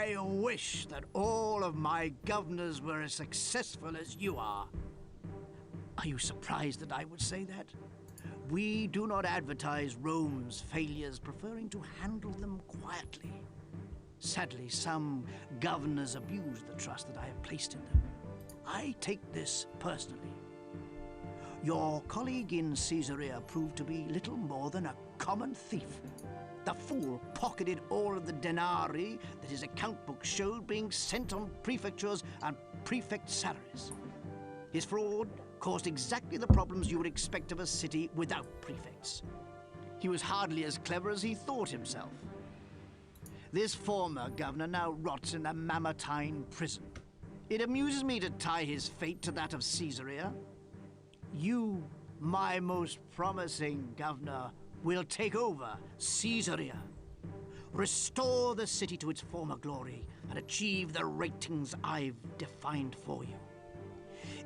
I wish that all of my governors were as successful as you are. Are you surprised that I would say that? We do not advertise Rome's failures, preferring to handle them quietly. Sadly, some governors abuse the trust that I have placed in them. I take this personally. Your colleague in Caesarea proved to be little more than a common thief. The fool pocketed all of the denarii that his account book showed being sent on prefectures and prefect salaries. His fraud caused exactly the problems you would expect of a city without prefects. He was hardly as clever as he thought himself. This former governor now rots in a Mamertine prison. It amuses me to tie his fate to that of Caesarea. You, my most promising governor, will take over Caesarea, restore the city to its former glory, and achieve the ratings I've defined for you.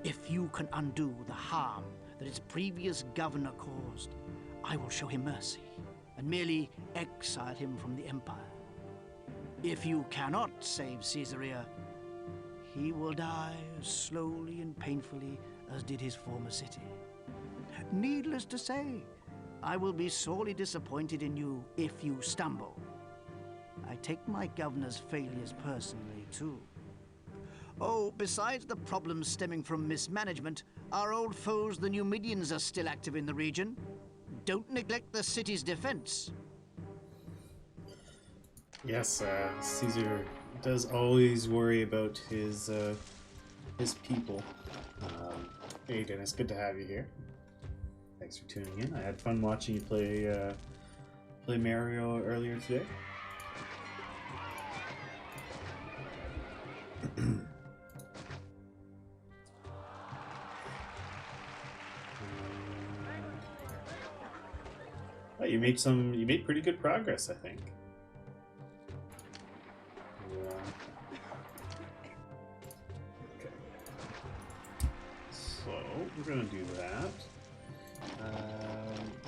If you can undo the harm that its previous governor caused, I will show him mercy and merely exile him from the empire. If you cannot save Caesarea, he will die as slowly and painfully as did his former city. Needless to say, I will be sorely disappointed in you if you stumble. I take my governor's failures personally, too. Oh, besides the problems stemming from mismanagement, our old foes, the Numidians, are still active in the region. Don't neglect the city's defense. Yes, Caesar does always worry about his people. Hey Dennis, good to have you here. Thanks for tuning in. I had fun watching you play Mario earlier today. Oh, you made pretty good progress, I think. Okay. So we're gonna do that.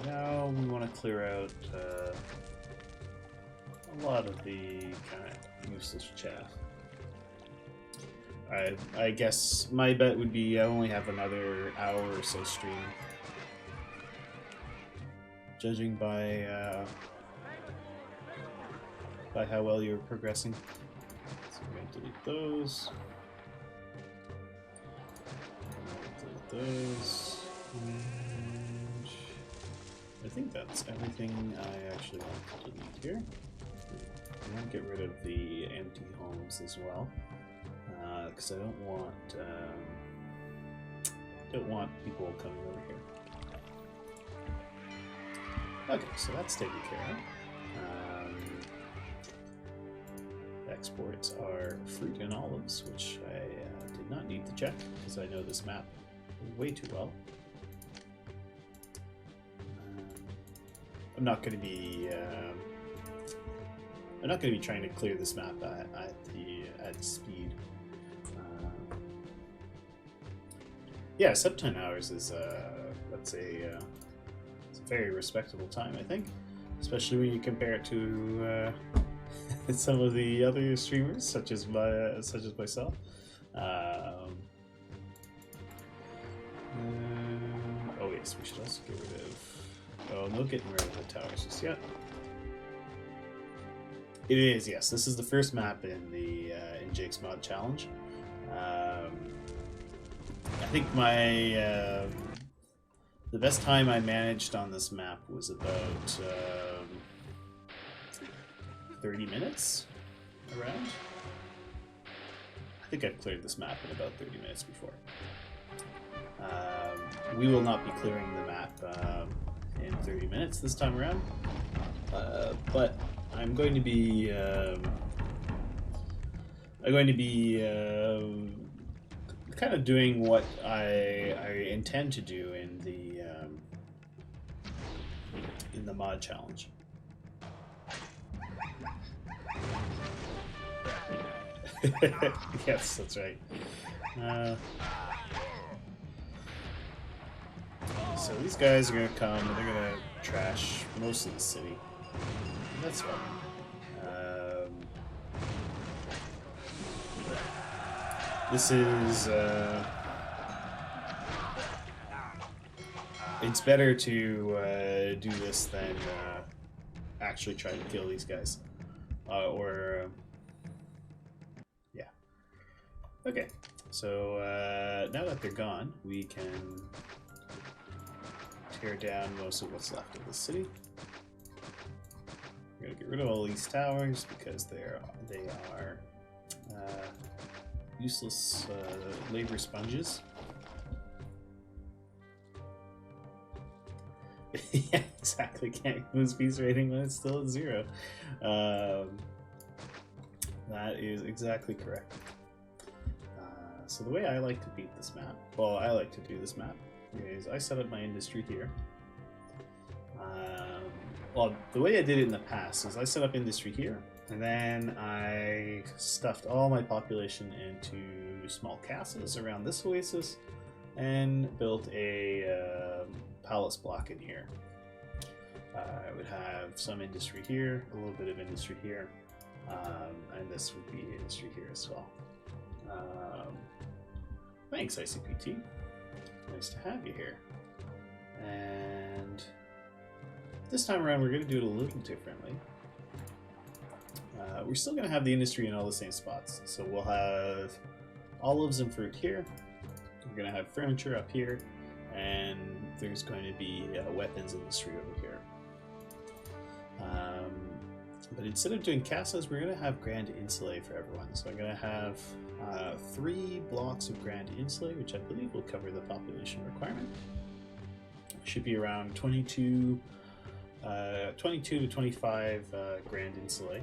Now we want to clear out a lot of the kind of useless chaff. I guess my bet would be I only have another hour or so stream. Judging by how well you're progressing. So we're going to delete those. Delete those. And I think that's everything I actually want to delete here. I'm going to get rid of the empty homes as well, because I don't want people coming over here. Okay, so that's taken care of. Exports are fruit and olives, which I did not need to check because I know this map way too well. I'm not going to be trying to clear this map at speed. Yeah, sub 10 hours is it's a very respectable time, I think, especially when you compare it to some of the other streamers, such as myself. Oh yes, we should also get rid of. Oh, no getting rid of the towers just yet. It is, yes. This is the first map in the in Jake's Mod Challenge. I think my the best time I managed on this map was about 30 minutes around. I think I've cleared this map in about 30 minutes before. We will not be clearing the map in 30 minutes this time around, but I'm going to be kind of doing what I intend to do in the mod challenge. Yes, that's right. So these guys are gonna come and they're gonna trash most of the city. That's fine. This is it's better to do this than actually try to kill these guys, yeah. Okay, so now that they're gone, we can tear down most of what's left of the city. We're gonna get rid of all these towers because they are useless labor sponges. Yeah, exactly. Can't lose peace rating when it's still at 0. That is exactly correct. So the way I like to beat this map, well, I like to do this map, is I set up my industry here. Well, the way I did it in the past is I set up industry here, and then I stuffed all my population into small castles around this oasis, and built a palace block in here. I would have some industry here, a little bit of industry here, and this would be industry here as well. Thanks, ICPT. Nice to have you here. And this time around, we're going to do it a little differently. We're still going to have the industry in all the same spots. So we'll have olives and fruit here. We're going to have furniture up here. And there's going to be weapons industry over here. But instead of doing castles, we're going to have Grand Insulae for everyone. So I'm going to have 3 blocks of Grand Insulae, which I believe will cover the population requirement. Should be around 22 to 25 Grand Insulae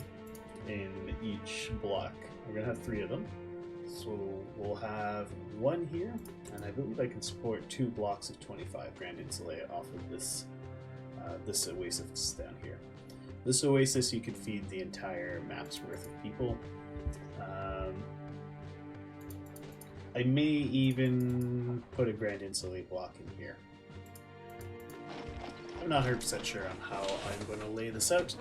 in each block. We're going to have 3 of them. So we'll have 1 here, and I believe I can support 2 blocks of 25 Grand Insulae off of this this oasis down here. This oasis, you could feed the entire map's worth of people. I may even put a Grand Insulae block in here. I'm not 100% sure on how I'm going to lay this out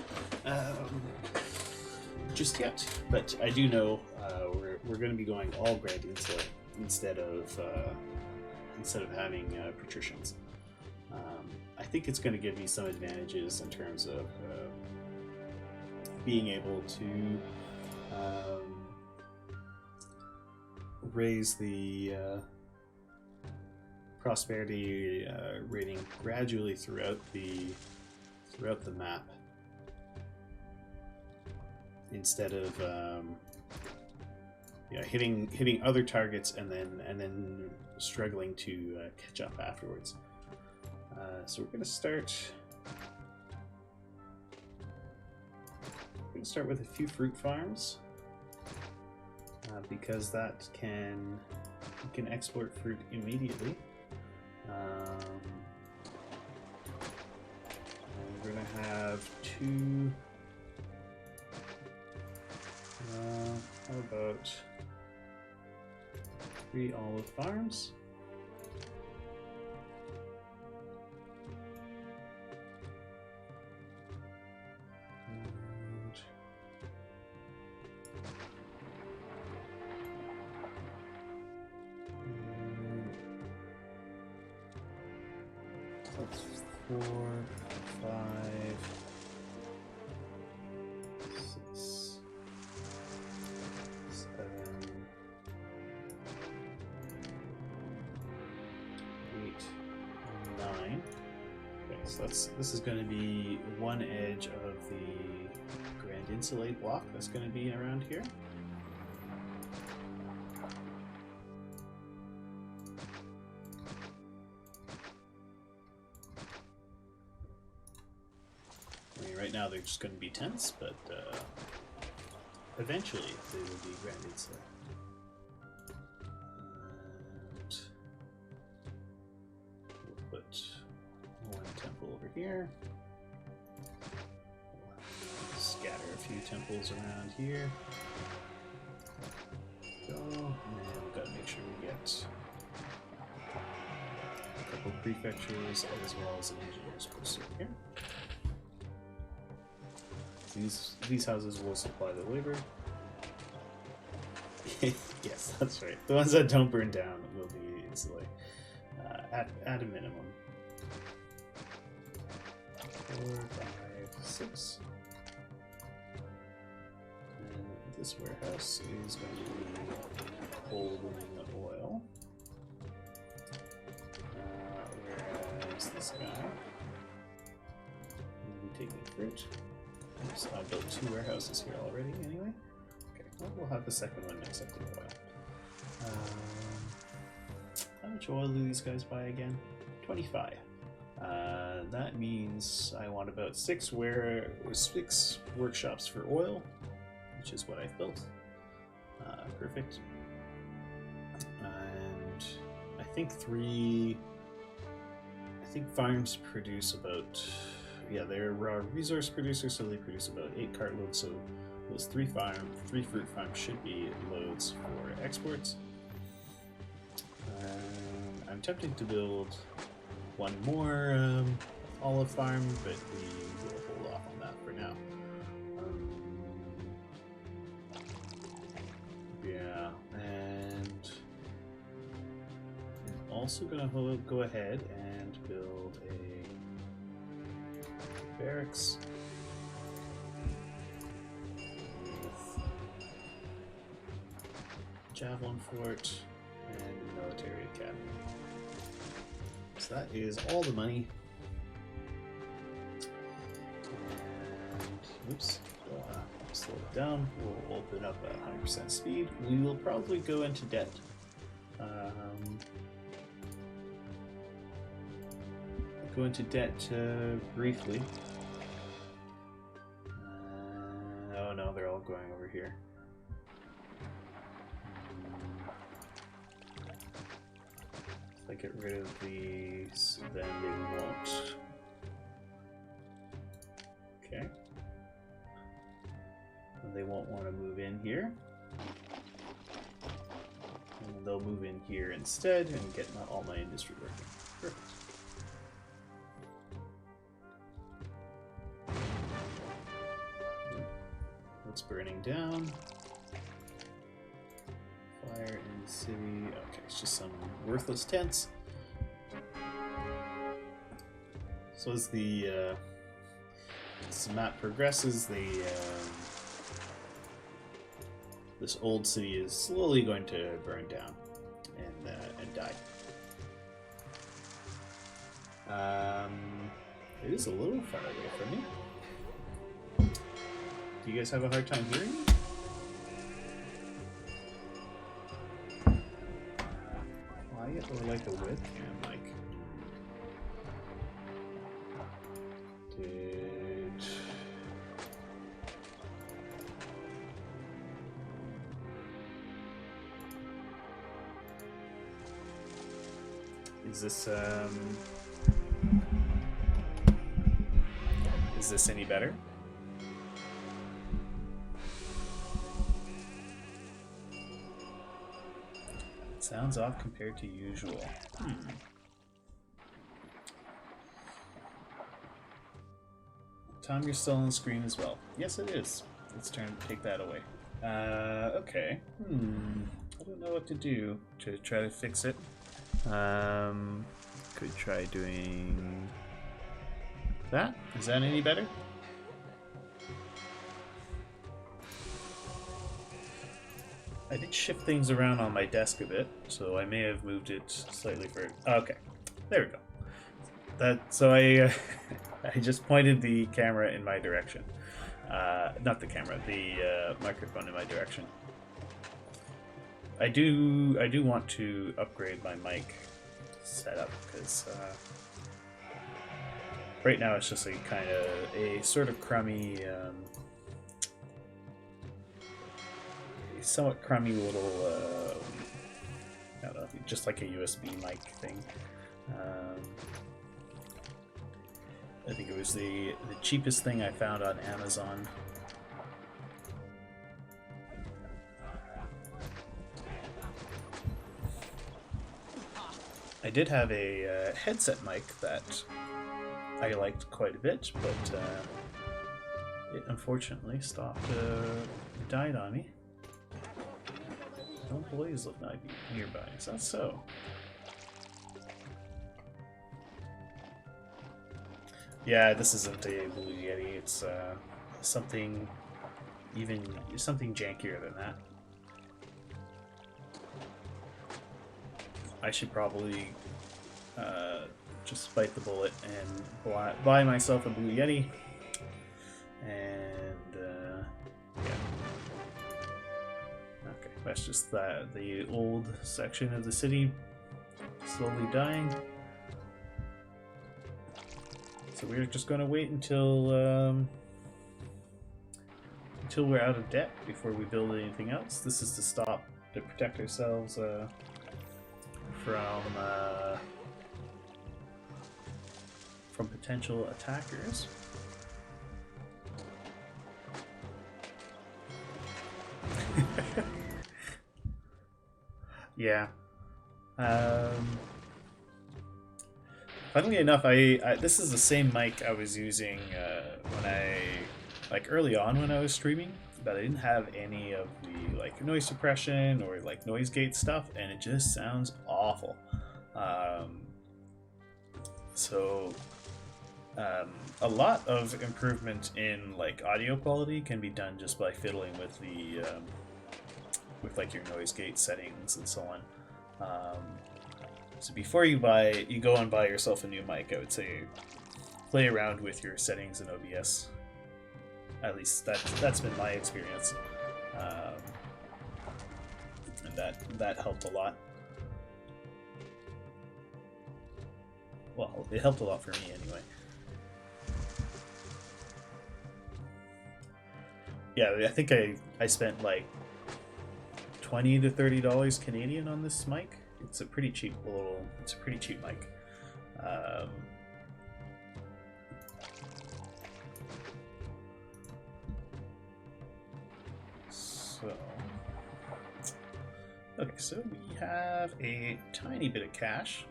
just yet, but I do know we're going to be going all Grand Insulae instead of having patricians. I think it's going to give me some advantages in terms of being able to raise the prosperity rating gradually throughout the map, instead of hitting other targets and then struggling to catch up afterwards. So we're going to start. We're going to start with a few fruit farms because that you can export fruit immediately. We're going to have 2. How about 3 olive farms? That's 4, 5, 6, 7, 8, 9. Okay, so this is going to be one edge of the Grand Insulae block that's going to be around here. Right now they're just going to be tents, but eventually they will be Grand Insulae. And we'll put 1 temple over here. We'll scatter a few temples around here. Go, and we've got to make sure we get a couple prefectures as well as an engineer's post over here. These houses will supply the labor. Yes, that's right. The ones that don't burn down will be instantly at a minimum. 4, 5, 6. And this warehouse is going to be holding oil. Whereas this guy will be taking fruit. Oops, I built 2 warehouses here already anyway. Okay, well, we'll have the second one accepting oil. How much oil do these guys buy again? 25. That means I want about 6 workshops for oil, which is what I've built. Perfect. And I think farms produce about, yeah, they're resource producers, so they produce about 8 cartloads. So those 3 fruit farms should be loads for exports. I'm tempted to build one more olive farm, but we will hold off on that for now. Yeah, and I'm also going to go ahead and build a barracks with javelin fort and military academy. So that is all the money. And, oops, slow it down. We'll open up at 100% speed. We will probably go into debt. Go into debt briefly. Oh no, they're all going over here. If I get rid of these, then they won't. Okay. And they won't want to move in here. And they'll move in here instead and get all my industry working. Perfect. What's burning down? Fire in the city. Okay, it's just some worthless tents. So as the map progresses, this old city is slowly going to burn down and die. It is a little far away from me. Do you guys have a hard time hearing me? Quiet or like a webcam mic? Is this any better? Sounds off compared to usual. Tom, you're still on the screen as well. Yes, it is. Let's take that away. Okay. I don't know what to do to try to fix it. Could try doing that. Is that any better? I did shift things around on my desk a bit, so I may have moved it slightly further. Okay, there we go. So I just pointed the camera in my direction. Not the camera, the microphone in my direction. I do want to upgrade my mic setup because right now it's just a sort of crummy, somewhat crummy little, I don't know, just like a USB mic thing. I think it was the cheapest thing I found on Amazon. I did have a headset mic that I liked quite a bit, but it unfortunately died on me. No employees look nearby. Is that so? Yeah, this isn't a Blue Yeti. It's something something jankier than that. I should probably just bite the bullet and buy myself a Blue Yeti. And yeah. Okay, that's just the old section of the city slowly dying. So we're just going to wait until we're out of debt before we build anything else. This is to protect ourselves from potential attackers. Yeah. Funnily enough, I this is the same mic I was using when early on when I was streaming, but I didn't have any of the like noise suppression or like noise gate stuff, and it just sounds awful. A lot of improvement in like audio quality can be done just by fiddling with the with like your noise gate settings and so on. So before you go and buy yourself a new mic, I would say play around with your settings in OBS. At least that's been my experience, and that helped a lot. Well, it helped a lot for me anyway. Yeah, I think I spent like $20 to $30 Canadian on this mic. It's a pretty cheap mic. So we have a tiny bit of cash.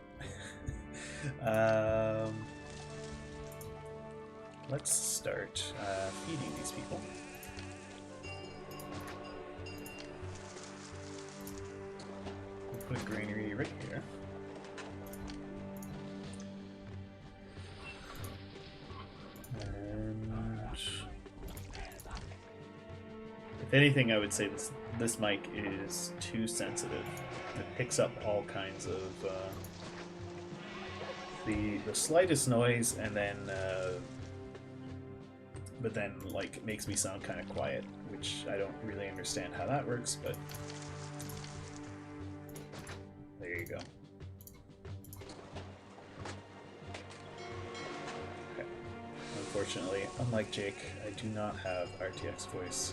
Let's start feeding these people. Put a granary right here. And if anything, I would say this mic is too sensitive. It picks up all kinds of the slightest noise, and then but then like makes me sound kind of quiet, which I don't really understand how that works, but there you go. Okay. Unfortunately, unlike Jake, I do not have RTX voice.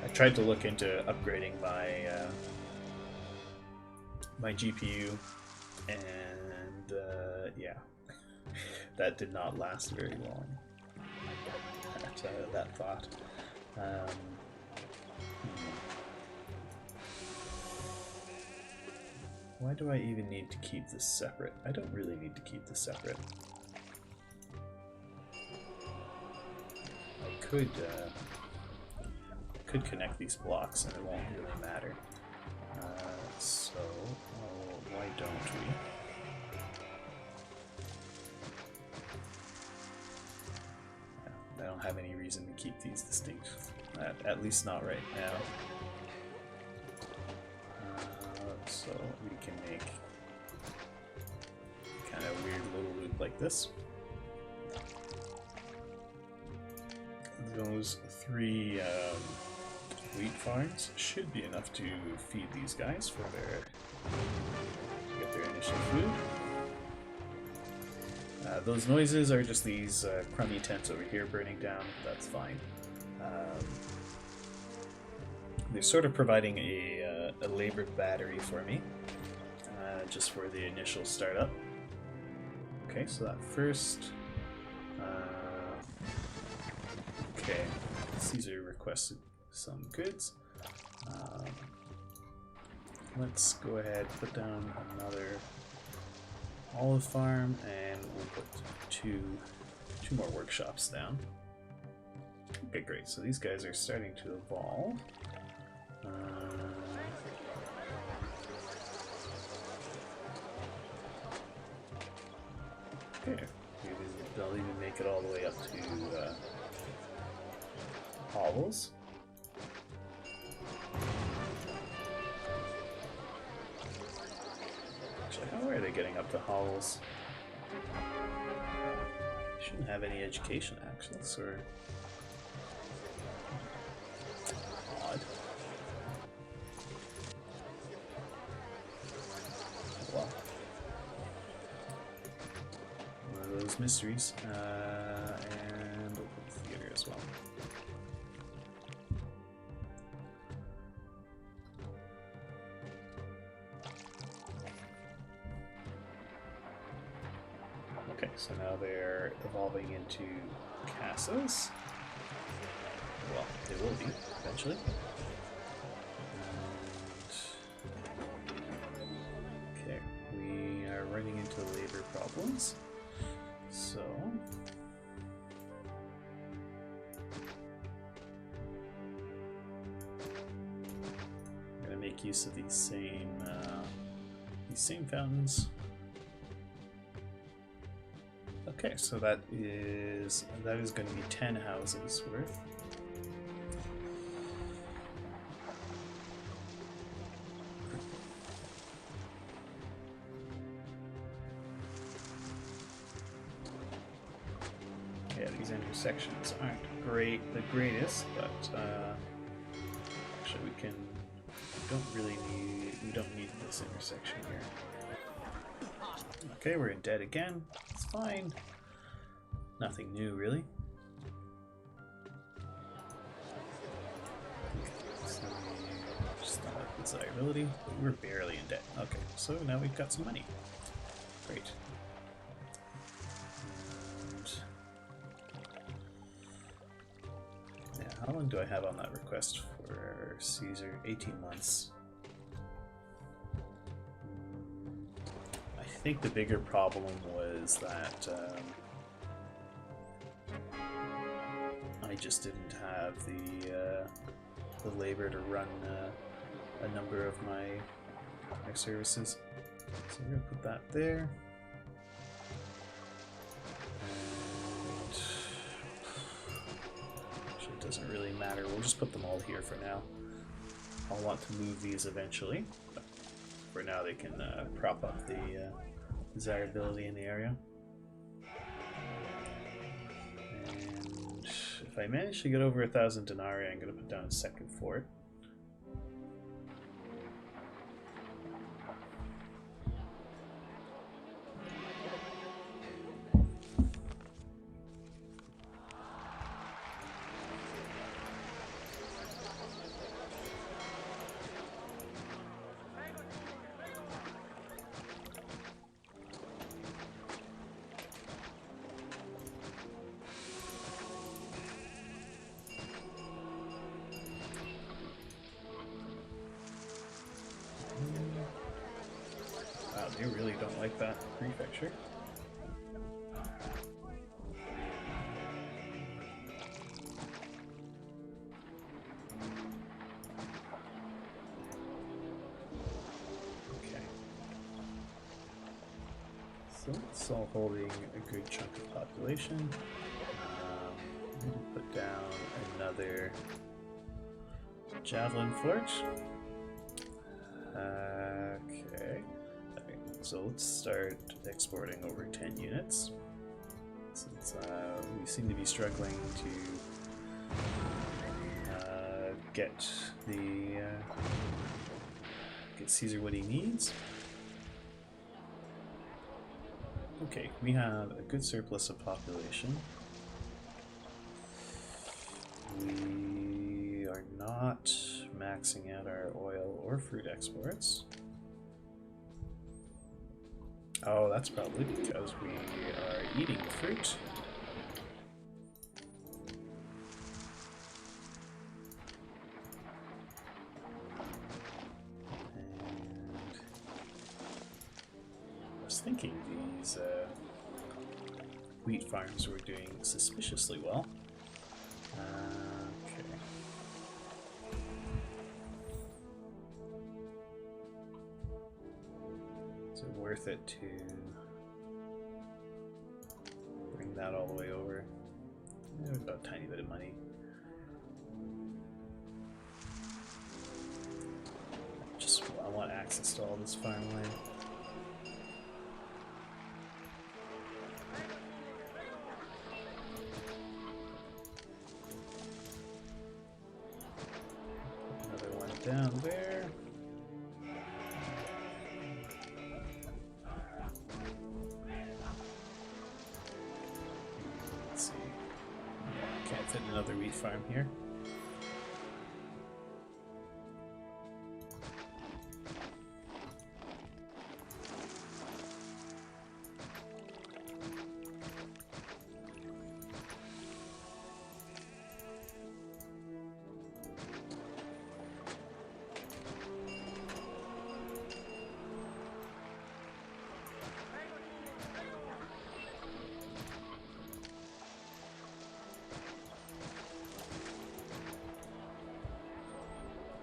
I tried to look into upgrading my GPU, and yeah, that did not last very long. That thought. Why do I even need to keep this separate? I don't really need to keep this separate. I could connect these blocks and it won't really matter. So, why don't we? I don't have any reason to keep these distinct, at least not right now. So we can make kind of weird little loop like this. Those 3 wheat farms should be enough to feed these guys for to get their initial food. Those noises are just these crummy tents over here burning down. That's fine. They're sort of providing a labored battery for me, just for the initial startup. Okay, so that first... okay, Caesar requested some goods. let's go ahead, put down another olive farm, and we'll put two more workshops down. Okay, great. So these guys are starting to evolve. Okay, they'll even make it all the way up to hovels. Actually, how are they getting up to hovels? Shouldn't have any education access, or odd. Well, one of those mysteries, and we'll put the theater as well. Okay, so now they're evolving into casas. Well, they will be eventually. And okay, we are running into labor problems. So I'm gonna make use of these same fountains. Okay, so that is going to be 10 houses worth. Yeah, these intersections aren't the greatest, but actually we don't need this intersection here. Okay, we're in debt again. It's fine. Nothing new, really. So just not like desirability. We're barely in debt. Okay, so now we've got some money. Great. And yeah, how long do I have on that request for Caesar? 18 months. I think the bigger problem was that I just didn't have the labor to run a number of my services. So we're gonna put that there. And actually, it doesn't really matter. We'll just put them all here for now. I'll want to move these eventually, but for now they can prop up the desirability in the area. And if I manage to get over 1,000 denarii, I'm going to put down a second fort. They really don't like that prefecture. Okay. So it's all holding a good chunk of population. I'm going to put down another javelin fort. Okay. So let's start exporting over 10 units, since we seem to be struggling to get Caesar what he needs. Okay, we have a good surplus of population. We are not maxing out our oil or fruit exports. Oh, that's probably because we are eating the fruit. And was thinking these wheat farms were doing suspiciously well. Okay. Is it worth it to bring that all the way over? Yeah, we've got a tiny bit of money. I want access to all this farmland. Another one down there. Let's see. Can't fit another wheat farm here.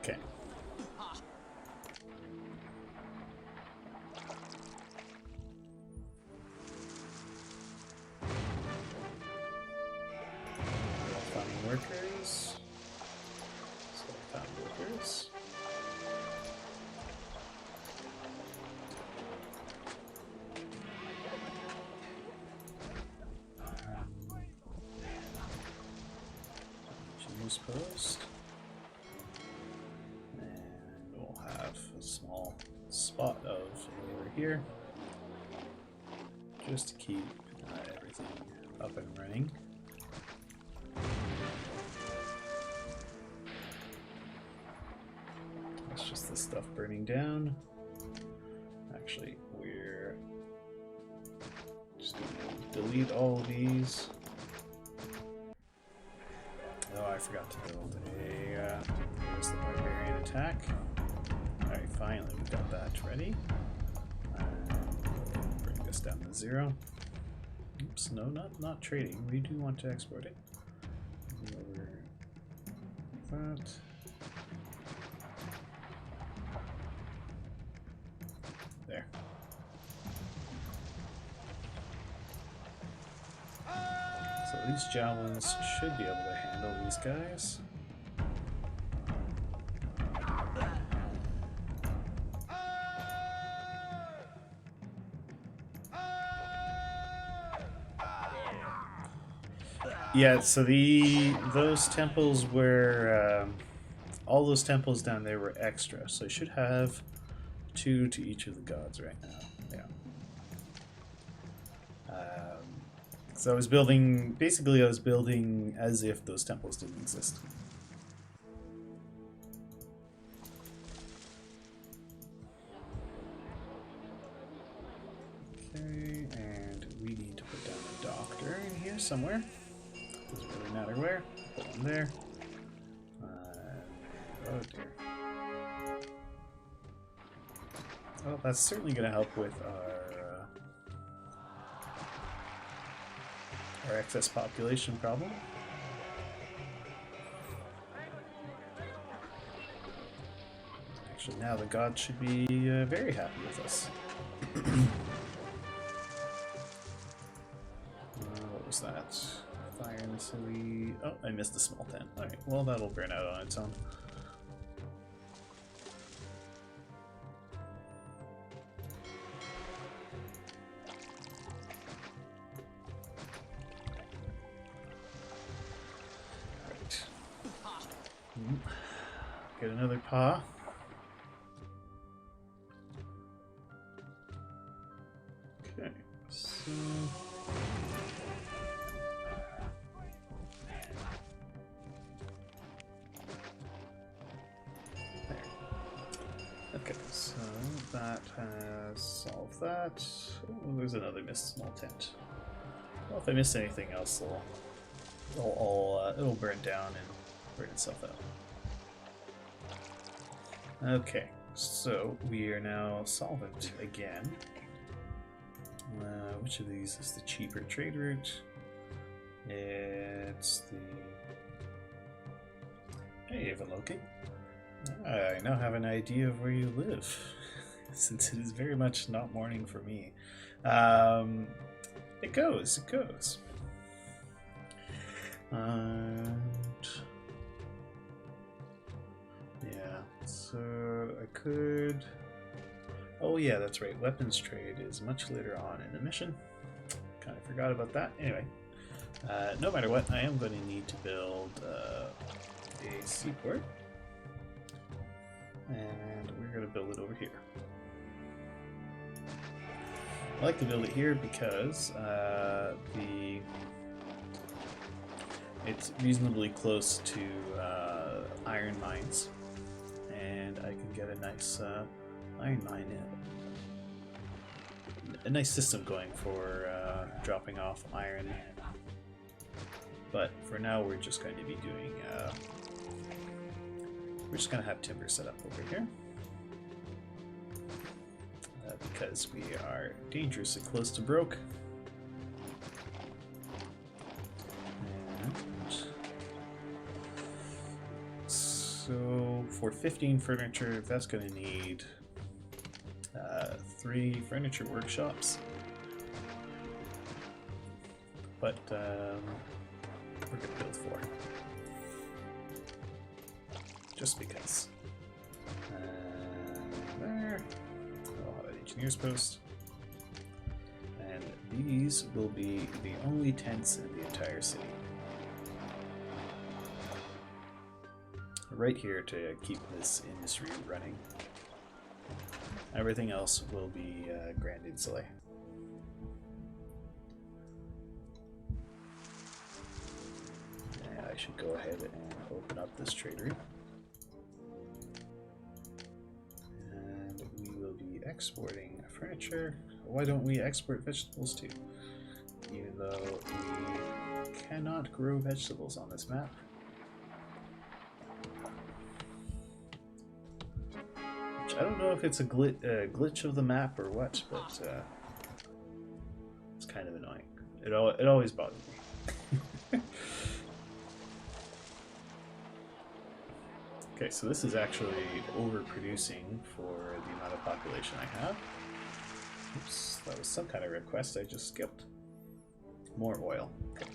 Okay. Farming workers. So farm workers. News post. We'll have a small spot of labor here just to keep everything up and running. That's just the stuff burning down. Actually, we're just going to delete all of these. Oh, I forgot to build a here's the barbarian attack. Alright, finally we got that ready. Bring this down to 0. Oops, no, not trading. We do want to export it. Over that. There. So these javelins should be able to handle these guys. Yeah, so those temples were all those temples down there were extra, so I should have 2 to each of the gods right now. Yeah. So I was building as if those temples didn't exist. Okay, and we need to put down a doctor in here somewhere. Doesn't really matter where. Put one there. Oh dear. Well, that's certainly going to help with our excess population problem. Actually, now the gods should be very happy with us. What was that? Fire in the city. Oh, I missed the small tent. Alright, well, that'll burn out on its own. Right. Get another paw. Okay, so. Okay, so that has solved that. Oh, there's another missed small tent. Well, if I miss anything else, it'll burn down and burn itself out. Okay, so we are now solvent again. which of these is the cheaper trade route? It's the... Hey, Evaloki. I now have an idea of where you live, since it is very much not morning for me. It goes. And... yeah, so I could... Oh yeah, that's right, weapons trade is much later on in the mission. Kind of forgot about that. Anyway, no matter what, I am going to need to build a seaport. And we're going to build it over here. I like to build it here because it's reasonably close to iron mines, and I can get a nice iron mine in. A nice system going for dropping off iron. But for now, we're just going to be doing. We're just going to have timber set up over here. Because we are dangerously close to broke. And so for 15 furniture, that's going to need 3 furniture workshops. But we're going to build 4. Just because. There. Engineer's post, and these will be the only tents in the entire city. Right here to keep this industry running. Everything else will be Grand Insulae. And I should go ahead and open up this trade route. Exporting furniture. Why don't we export vegetables too? Even though we cannot grow vegetables on this map. Which I don't know if it's a glitch of the map or what, but it's kind of annoying. It always bothers me. Okay, so this is actually overproducing for the amount of population I have. Oops, that was some kind of request I just skipped. More oil. Okay.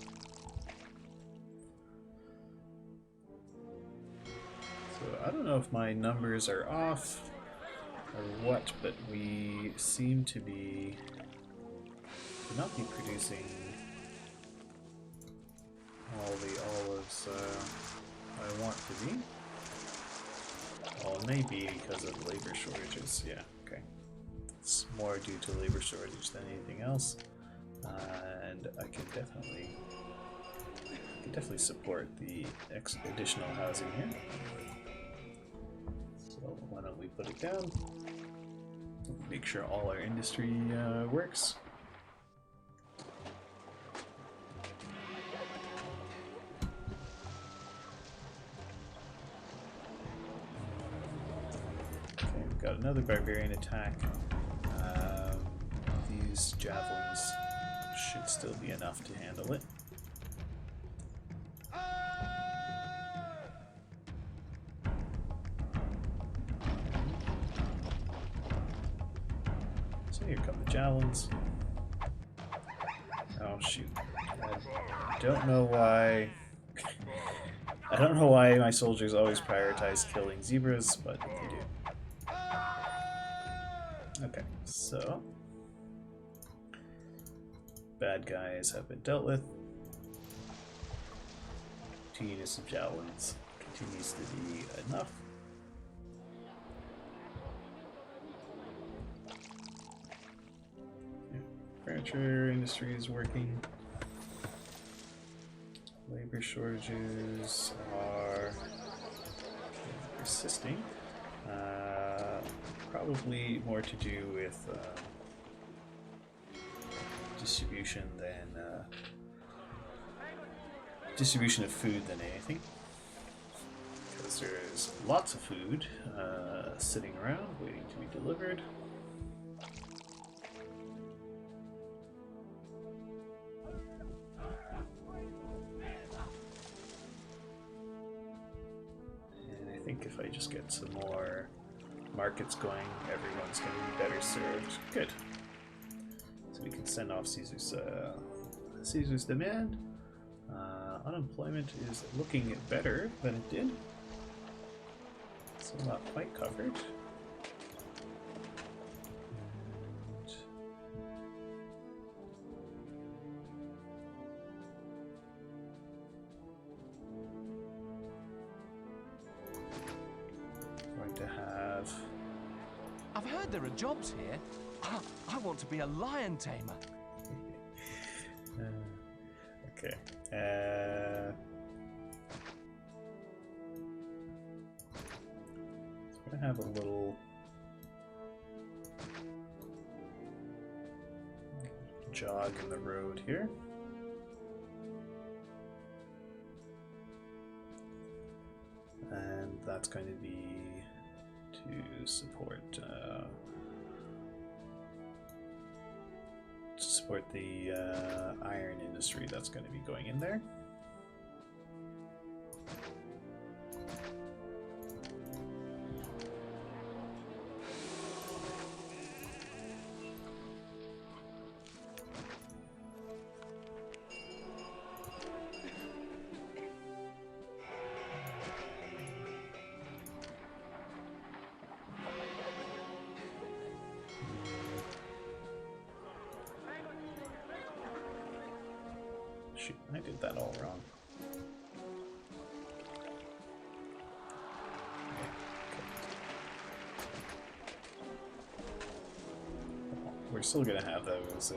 So I don't know if my numbers are off or what, but we seem to not be producing all the olives I want to be. Well, it may be because of labor shortages. Yeah, okay. It's more due to labor shortage than anything else, and I can definitely support the additional housing here. So why don't we put it down? Make sure all our industry works. Got another barbarian attack. These javelins should still be enough to handle it. So here come the javelins. Oh shoot. I don't know why. I don't know why my soldiers always prioritize killing zebras, but they do. Okay, so bad guys have been dealt with. 2 units of javelins continues to be enough. Yeah, furniture industry is working. Labor shortages are persisting. Probably more to do with distribution of food than anything, because there's lots of food sitting around waiting to be delivered. think if I just get some more markets going, everyone's going to be better served. Good. So we can send off Caesar's demand. Unemployment is looking better than it did. Still not quite covered. Going to have... I've heard there are jobs here. I want to be a lion tamer. Okay. So we're gonna have a little jog in the road here. And that's going to be to support the iron industry that's going to be going in there. Shoot, I did that all wrong. We're still gonna have those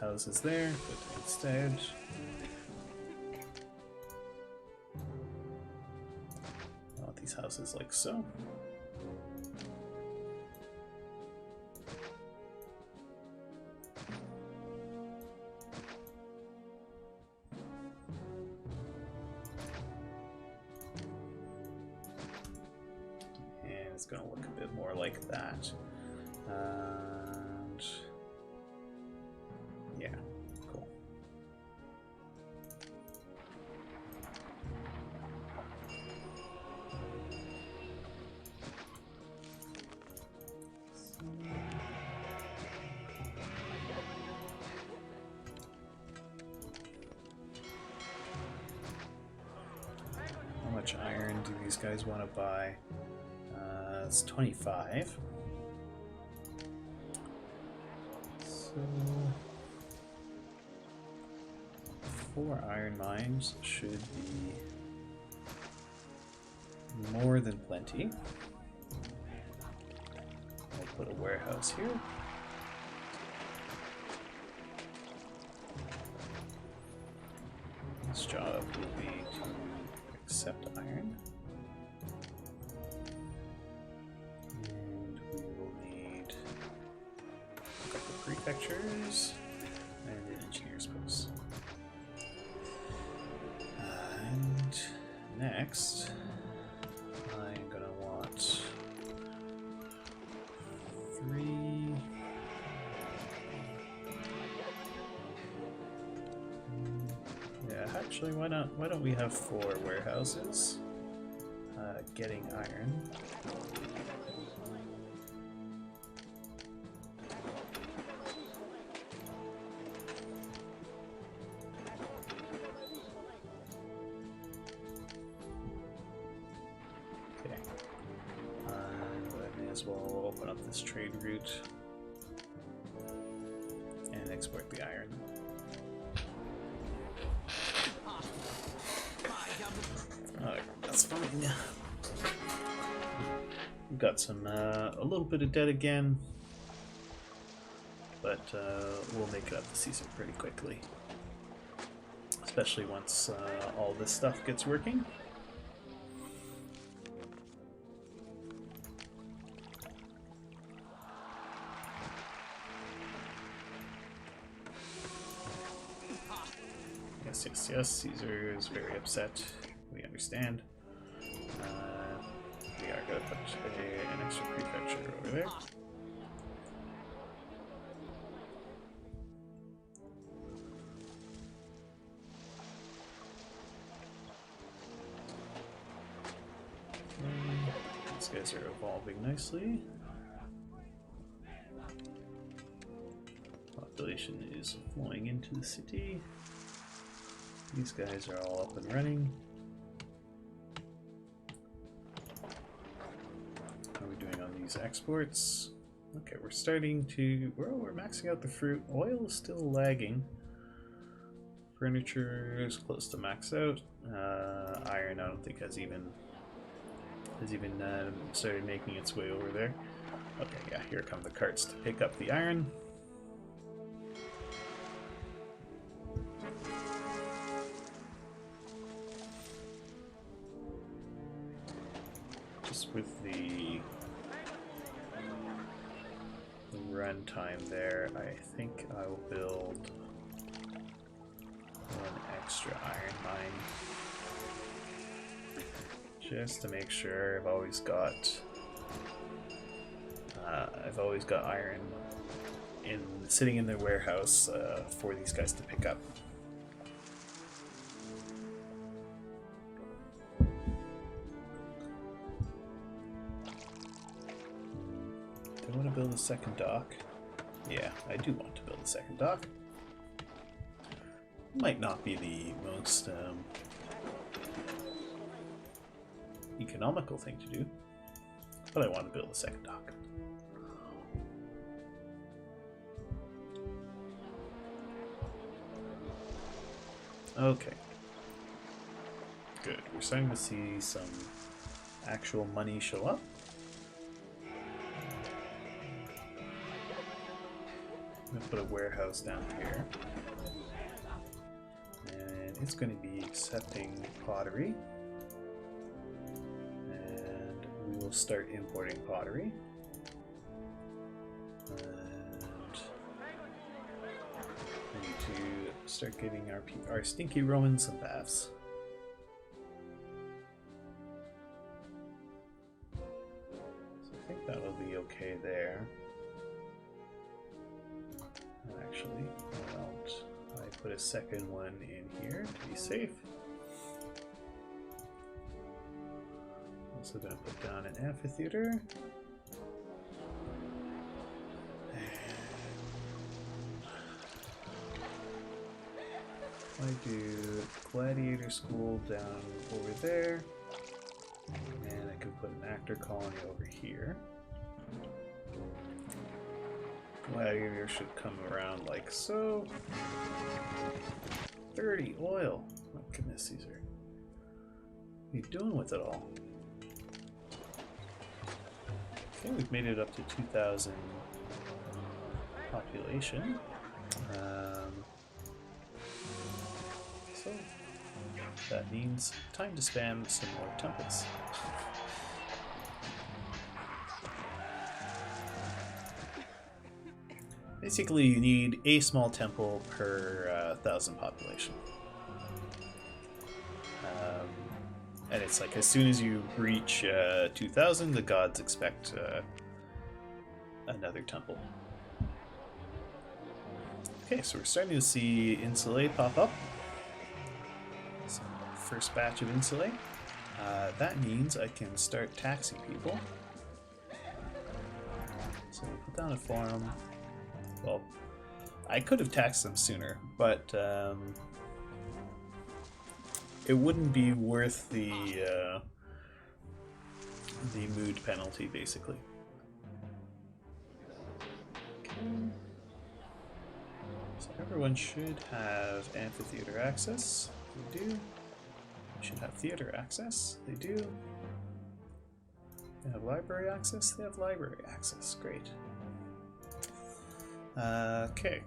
houses there, but instead I want these houses like so. It's going to look a bit more like that. And yeah, cool. How much iron do these guys want to buy? It's 25. So 4 iron mines should be more than plenty. We'll put a warehouse here. This job will be to accept iron. Prefectures and an engineer's post. And next, I'm gonna want 3. Yeah, actually, why don't we have 4 warehouses? Getting iron. We'll open up this trade route and export the iron. Alright, that's fine. We've got some a little bit of debt again, but we'll make it up to Caesar pretty quickly, especially once all this stuff gets working. Yes, Caesar is very upset. We understand. We are going to put an extra prefecture over there. These guys are evolving nicely. Population is flowing into the city. These guys are all up and running. How are we doing on these exports? Okay, we're starting to... Well, we're maxing out the fruit. Oil is still lagging. Furniture is close to max out. Iron, I don't think has even started making its way over there. Okay, yeah, here come the carts to pick up the iron. Just with the run time there, I think I will build one extra iron mine. Just to make sure I've always got iron sitting in the warehouse for these guys to pick up. Do I want to build a second dock? Yeah, I do want to build a second dock. Might not be the most economical thing to do, but I want to build a second dock. Okay. Good. We're starting to see some actual money show up. I'm going to put a warehouse down here. And it's going to be accepting pottery. And we will start importing pottery. And we need to start giving our stinky Romans some baths. So I think that will be okay there. Actually, why don't I put a second one in here to be safe? Also going to put down an amphitheater. And I do gladiator school down over there. And I can put an actor colony over here. Gladiator should come around like so. 30 oil. My goodness, Caesar. What are you doing with it all? Okay, we've made it up to 2,000 population. So that means time to spam some more temples. Basically, you need a small temple per 1,000 population. And it's like as soon as you reach 2,000, the gods expect another temple. Okay, so we're starting to see insulae pop up. So first batch of insulae. That means I can start taxing people. So we put down a farm. Well, I could have taxed them sooner, but it wouldn't be worth the mood penalty, basically. Okay. So everyone should have amphitheater access. They do. Should have theater access. They do. They have library access. They have library access. Great. Okay.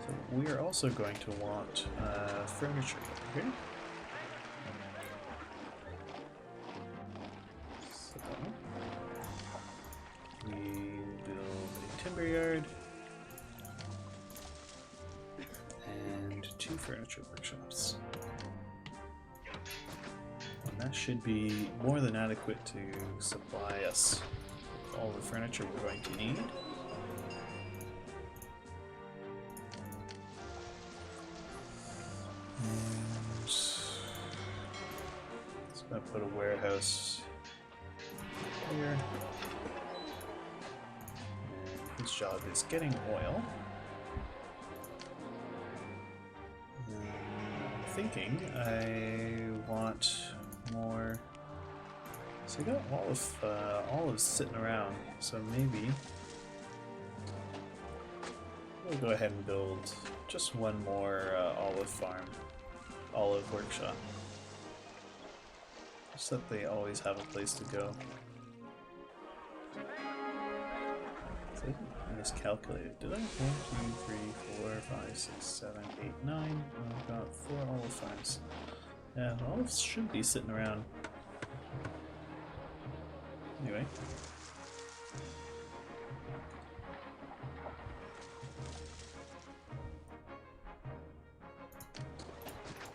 So we are also going to want furniture over here. So we build a timber yard and 2 furniture workshops. And that should be more than adequate to supply us all the furniture we're going to need. And Gonna put a warehouse here. And his job is getting oil. I'm thinking I want more. So I got olives sitting around, so maybe we'll go ahead and build just one more olive farm, olive workshop. Just that they always have a place to go. So I miscalculated. Did I? 1, 2, 3, 4, 5, 6, 7, 8, 9. I've got 4 olive farms. Yeah, the olives should be sitting around. Anyway.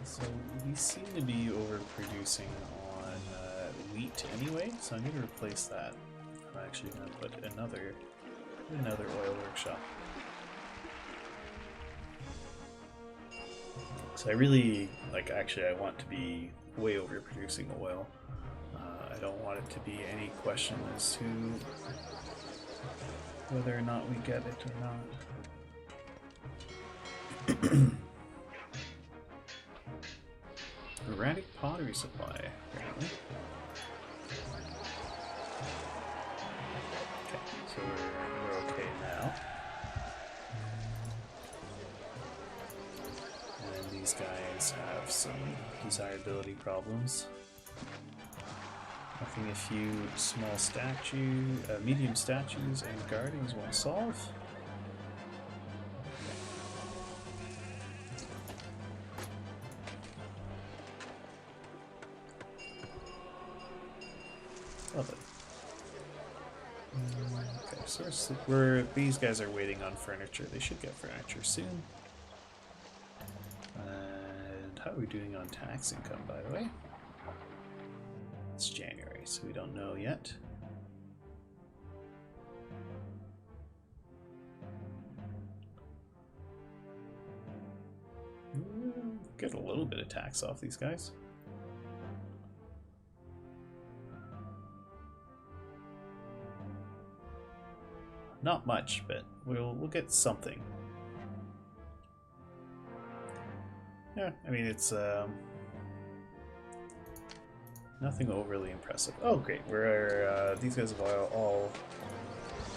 So we seem to be overproducing on wheat anyway, so I'm going to replace that. I'm actually going to put another oil workshop. So I really, actually I want to be way overproducing oil. I don't want it to be any question as to whether or not we get it or not. Erratic pottery supply, apparently. Okay, so we're okay now. And these guys have some desirability problems. I think a few small medium statues and gardens won't solve. Love it. Okay, so these guys are waiting on furniture. They should get furniture soon. And how are we doing on tax income, by the way? It's January, so we don't know yet. Get a little bit of tax off these guys. Not much, but we'll get something. Yeah, I mean it's nothing overly impressive. Oh, great! We're these guys have all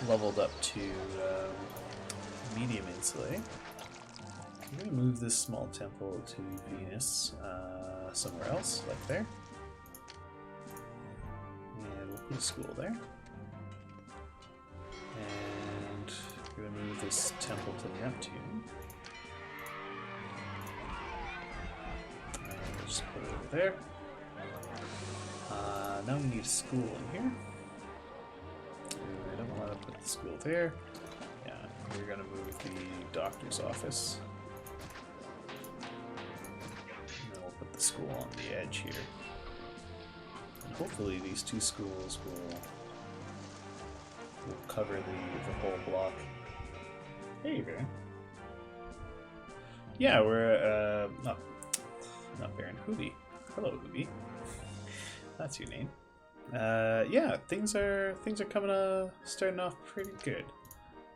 leveled up to medium insulate. I'm gonna move this small temple to Venus somewhere else, like there, and we'll put a school there. And we're gonna move this temple to Neptune. And we'll just put it over there. Now we need a school in here. I don't want to put the school there. Yeah, we're gonna move the doctor's office. And then we'll put the school on the edge here. And hopefully these two schools will cover the whole block. Hey, Baron. Yeah, we're not Baron, Hoobie. Hello, Hoobie. That's your name. Yeah, things are coming starting off pretty good.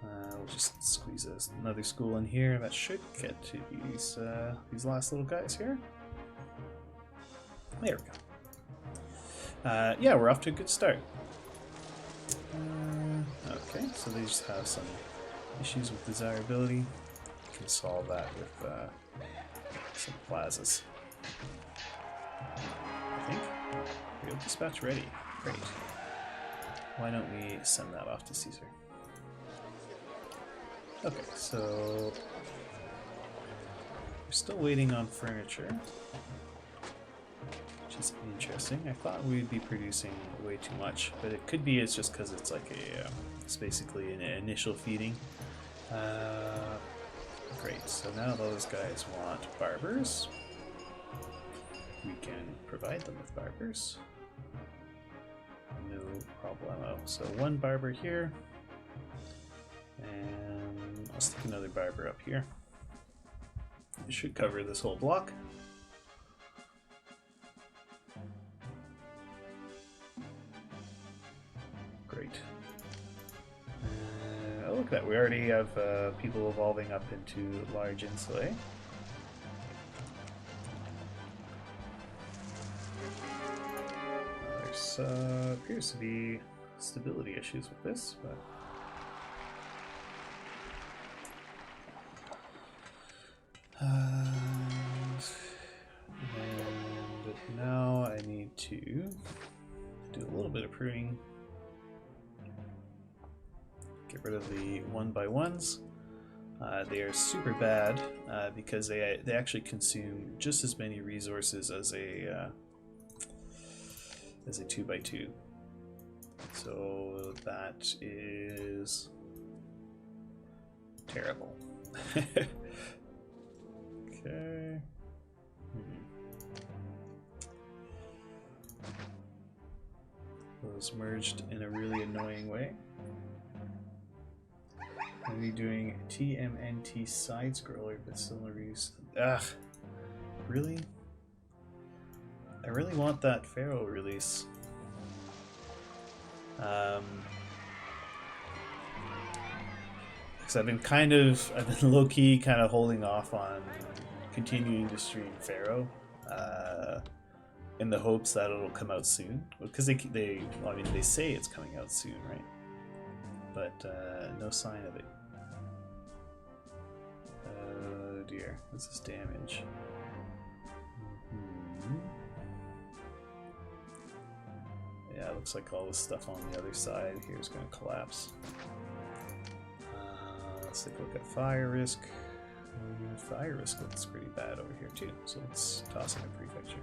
We'll just squeeze another school in here. That should get to these last little guys here. There we go. Yeah, we're off to a good start. Okay, so they just have some issues with desirability. We can solve that with some plazas. I think. Real dispatch ready. Great. Why don't we send that off to Caesar? Okay, so we're still waiting on furniture, which is interesting. I thought we'd be producing way too much, but it could be it's just because it's like it's basically an initial feeding. Great, so now those guys want barbers. We can provide them with barbers. No problemo. So one barber here, and I'll stick another barber up here. It should cover this whole block. look at that. We already have people evolving up into large insulae. There's appears to be stability issues with this, but and now I need to do a little bit of pruning. Get rid of the 1x1s. They are super bad because they actually consume just as many resources as a 2x2. So that is terrible. Okay. Those merged in a really annoying way. Are we doing TMNT side scroller but still no reason? Ugh. Really? I really want that Pharaoh release. Because I've been low-key kind of holding off on continuing to stream Pharaoh in the hopes that it'll come out soon. Because they say it's coming out soon, right? But no sign of it. Oh dear, this is damage. Yeah, it looks like all this stuff on the other side here is going to collapse. Let's take a look at fire risk. Fire risk looks pretty bad over here too, so let's toss in a prefecture.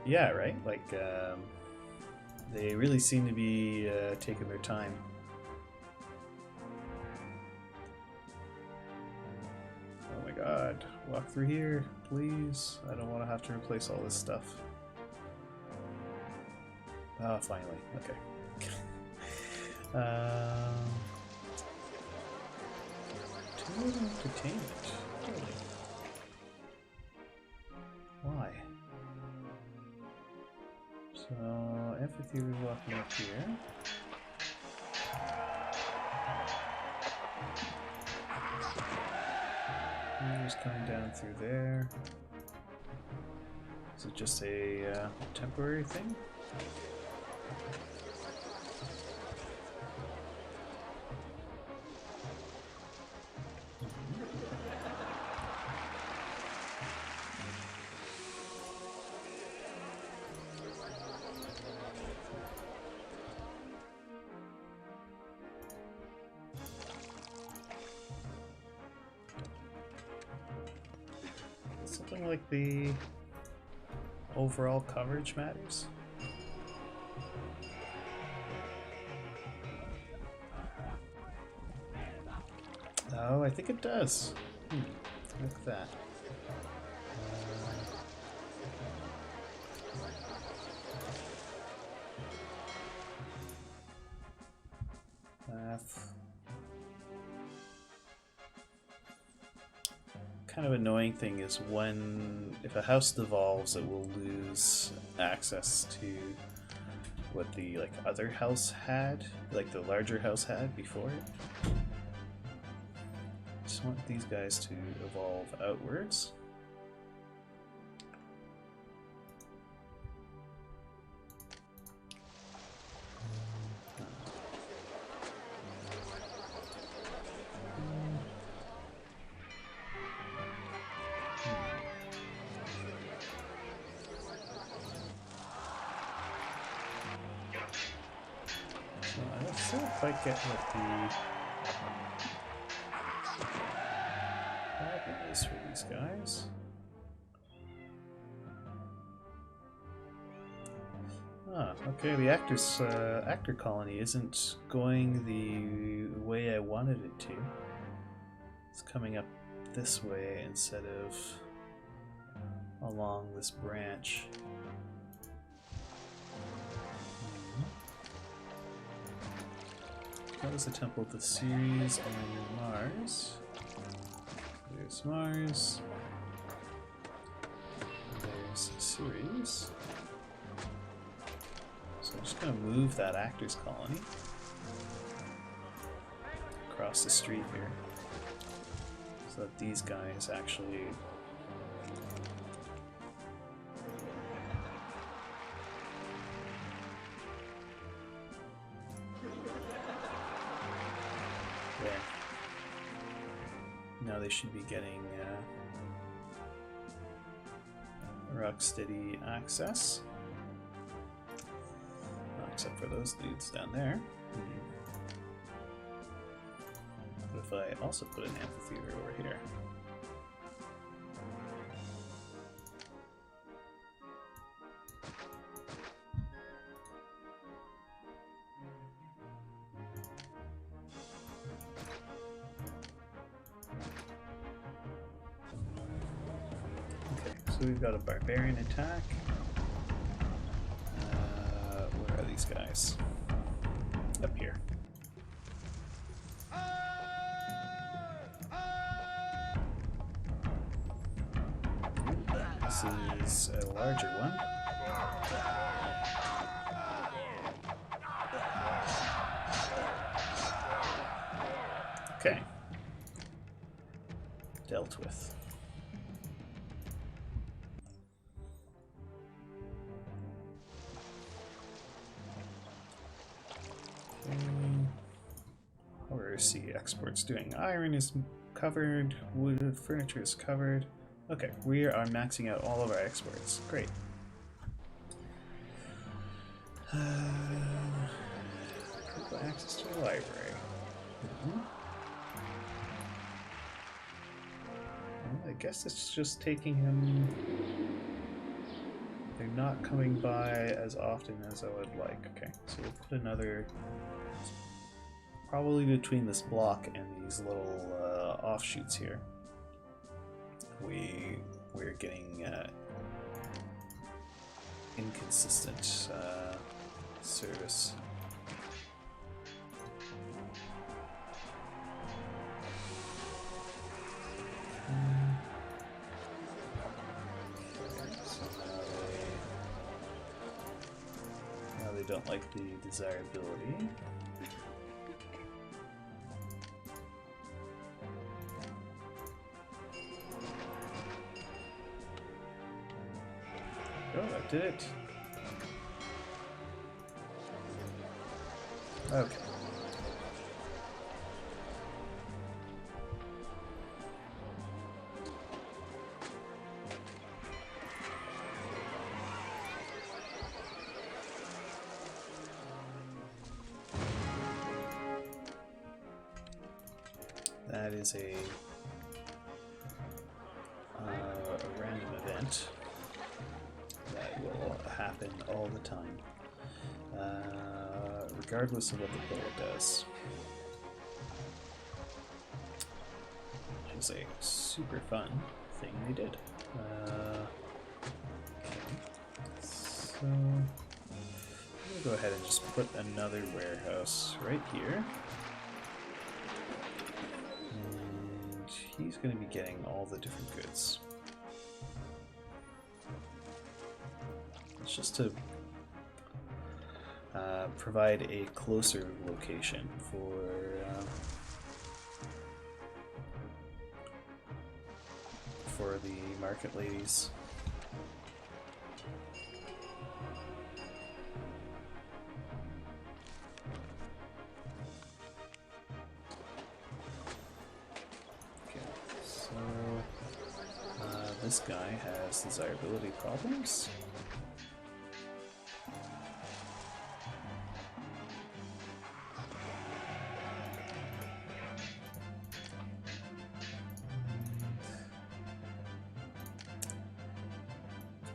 Yeah, right? Like, they really seem to be taking their time. Oh my god, walk through here, please. I don't want to have to replace all this stuff. Ah, finally. Okay. Total entertainment. Really? Why? So, amphitheater walking up here. Here's coming down through there. Is it just a temporary thing? Something like the overall coverage matters. Oh, I think it does. Look at that. Kind of annoying thing is if a house devolves, it will lose access to what the other house had, like the larger house had before it. Just want these guys to evolve outwards. Let's see if I get what the problem is for these guys. Ah, okay, the actor colony isn't going the way I wanted it to. It's coming up this way instead of along this branch. That was the Temple of the Ceres and Mars. There's Mars. There's Ceres. So I'm just going to move that actor's colony. across the street here, so that these guys actually there. Now they should be getting Rocksteady access. Except for those dudes down there. What if I also put an amphitheater over here? Okay, so we've got a barbarian attack. Where are these guys? Up here. This is a larger one. Okay. Dealt with. How are sea exports doing? Iron is covered, wood furniture is covered. Okay, we are maxing out all of our exports. Great. Critical access to the library. Well, I guess it's just taking him. They're not coming by as often as I would like. Okay, so we'll put another. Probably between this block and these little offshoots here. We're getting inconsistent service. So now they don't like the desirability. Oh, that did it. Okay. That is a random event that will happen all the time, regardless of what the player does. Which is a super fun thing they did. Okay. So we'll go ahead and just put another warehouse right here. And he's going to be getting all the different goods. It's just to provide a closer location for the market ladies. Okay, so this guy has desirability problems.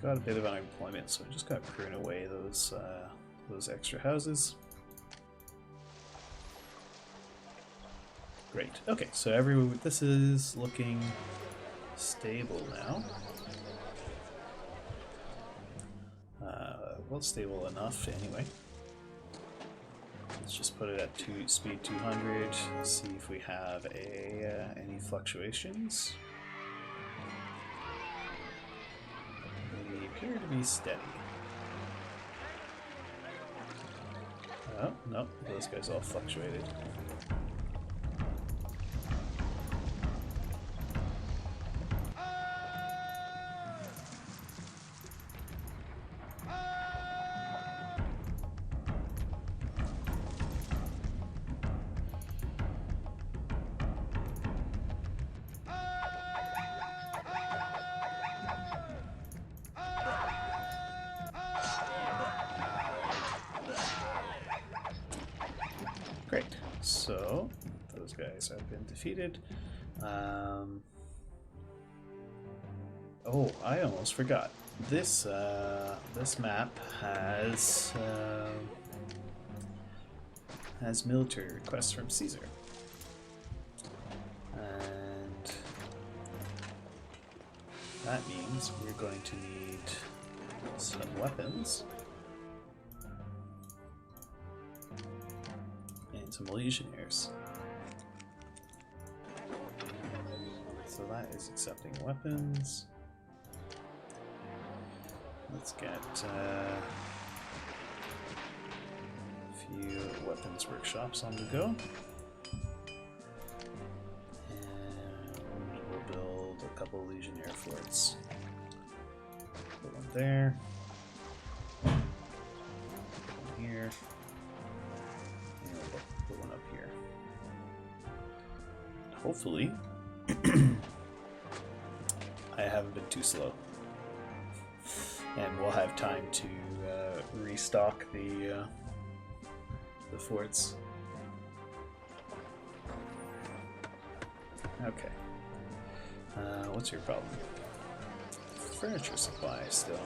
Got a bit of unemployment, so I just got to prune away those extra houses. Great. Okay, so this is looking stable now. Well, stable enough anyway. Let's just put it at speed 200. See if we have any fluctuations. Appear to be steady. Oh, no, those guys all fluctuated. So those guys have been defeated. Oh, I almost forgot. This map has military requests from Caesar, and that means we're going to need some weapons and some legionnaires. So that is accepting weapons. Let's get a few weapons workshops on the go. And we'll build a couple legionnaire forts. Put one there. Put one here. And we'll put one up here. Hopefully, I haven't been too slow. And we'll have time to restock the forts. Okay. What's your problem? Furniture supply still.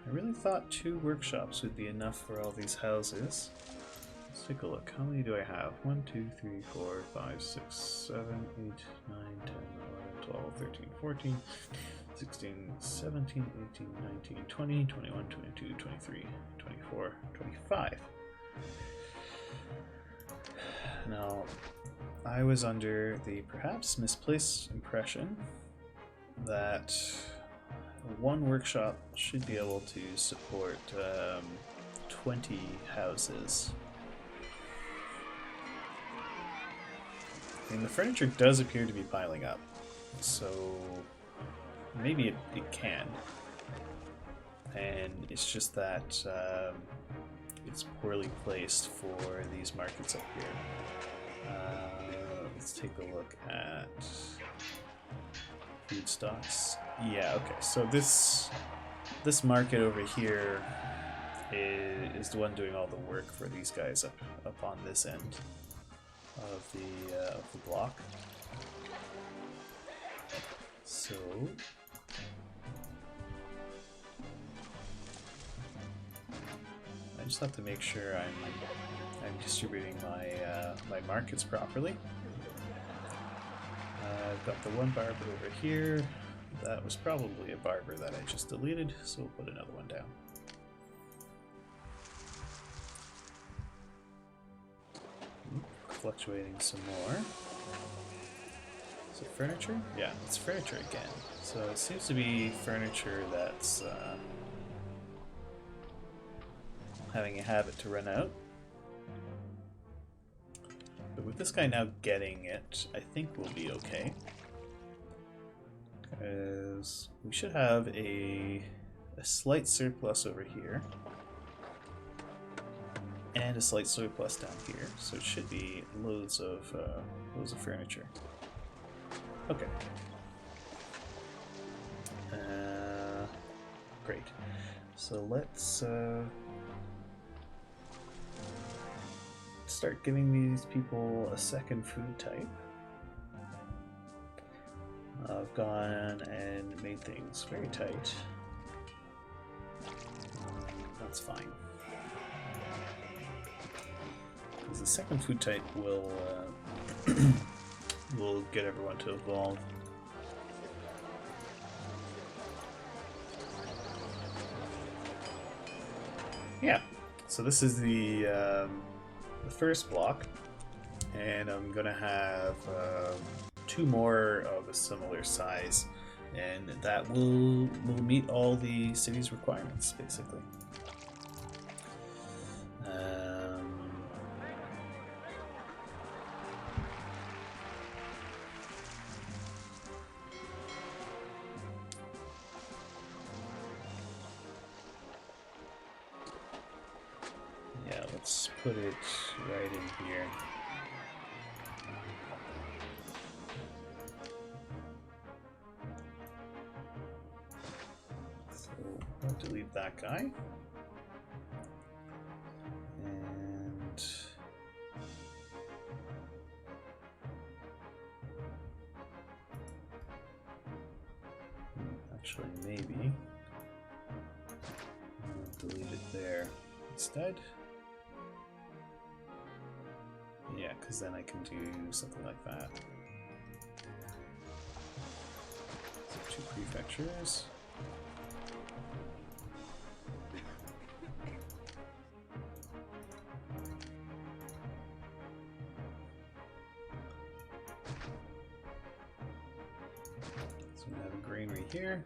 I really thought 2 workshops would be enough for all these houses. Let's take a look. How many do I have? 1, 2, 3, 4, 5, 6, 7, 8, 9, 10, 11, 12, 13, 14, 16, 17, 18, 19, 20, 21, 22, 23, 24, 25. Now, I was under the perhaps misplaced impression that one workshop should be able to support 20 houses. And the furniture does appear to be piling up, so maybe it can. And it's just that it's poorly placed for these markets up here. Let's take a look at food stocks. Yeah, okay, so this market over here is the one doing all the work for these guys up on this end of the block. So I just have to make sure I'm distributing my markets properly. I've got the one barber over here. That was probably a barber that I just deleted, so we'll put another one down. Fluctuating some more. Is it furniture? Yeah, it's furniture again. So it seems to be furniture that's having a habit to run out. But with this guy now getting it, I think we'll be okay. Because we should have a slight surplus over here. And a slight surplus down here. So it should be loads of furniture. Okay. Great. So let's start giving these people a second food type. I've gone and made things very tight. That's fine. Because the second food type will will get everyone to evolve. Yeah. So this is the first block, and I'm gonna have 2 more of a similar size, and that will meet all the city's requirements, basically. Yeah, let's put it right in here. that guy. And actually, maybe I'll delete it there instead. Yeah, because then I can do something like that. So 2 prefectures. So we have a granary here.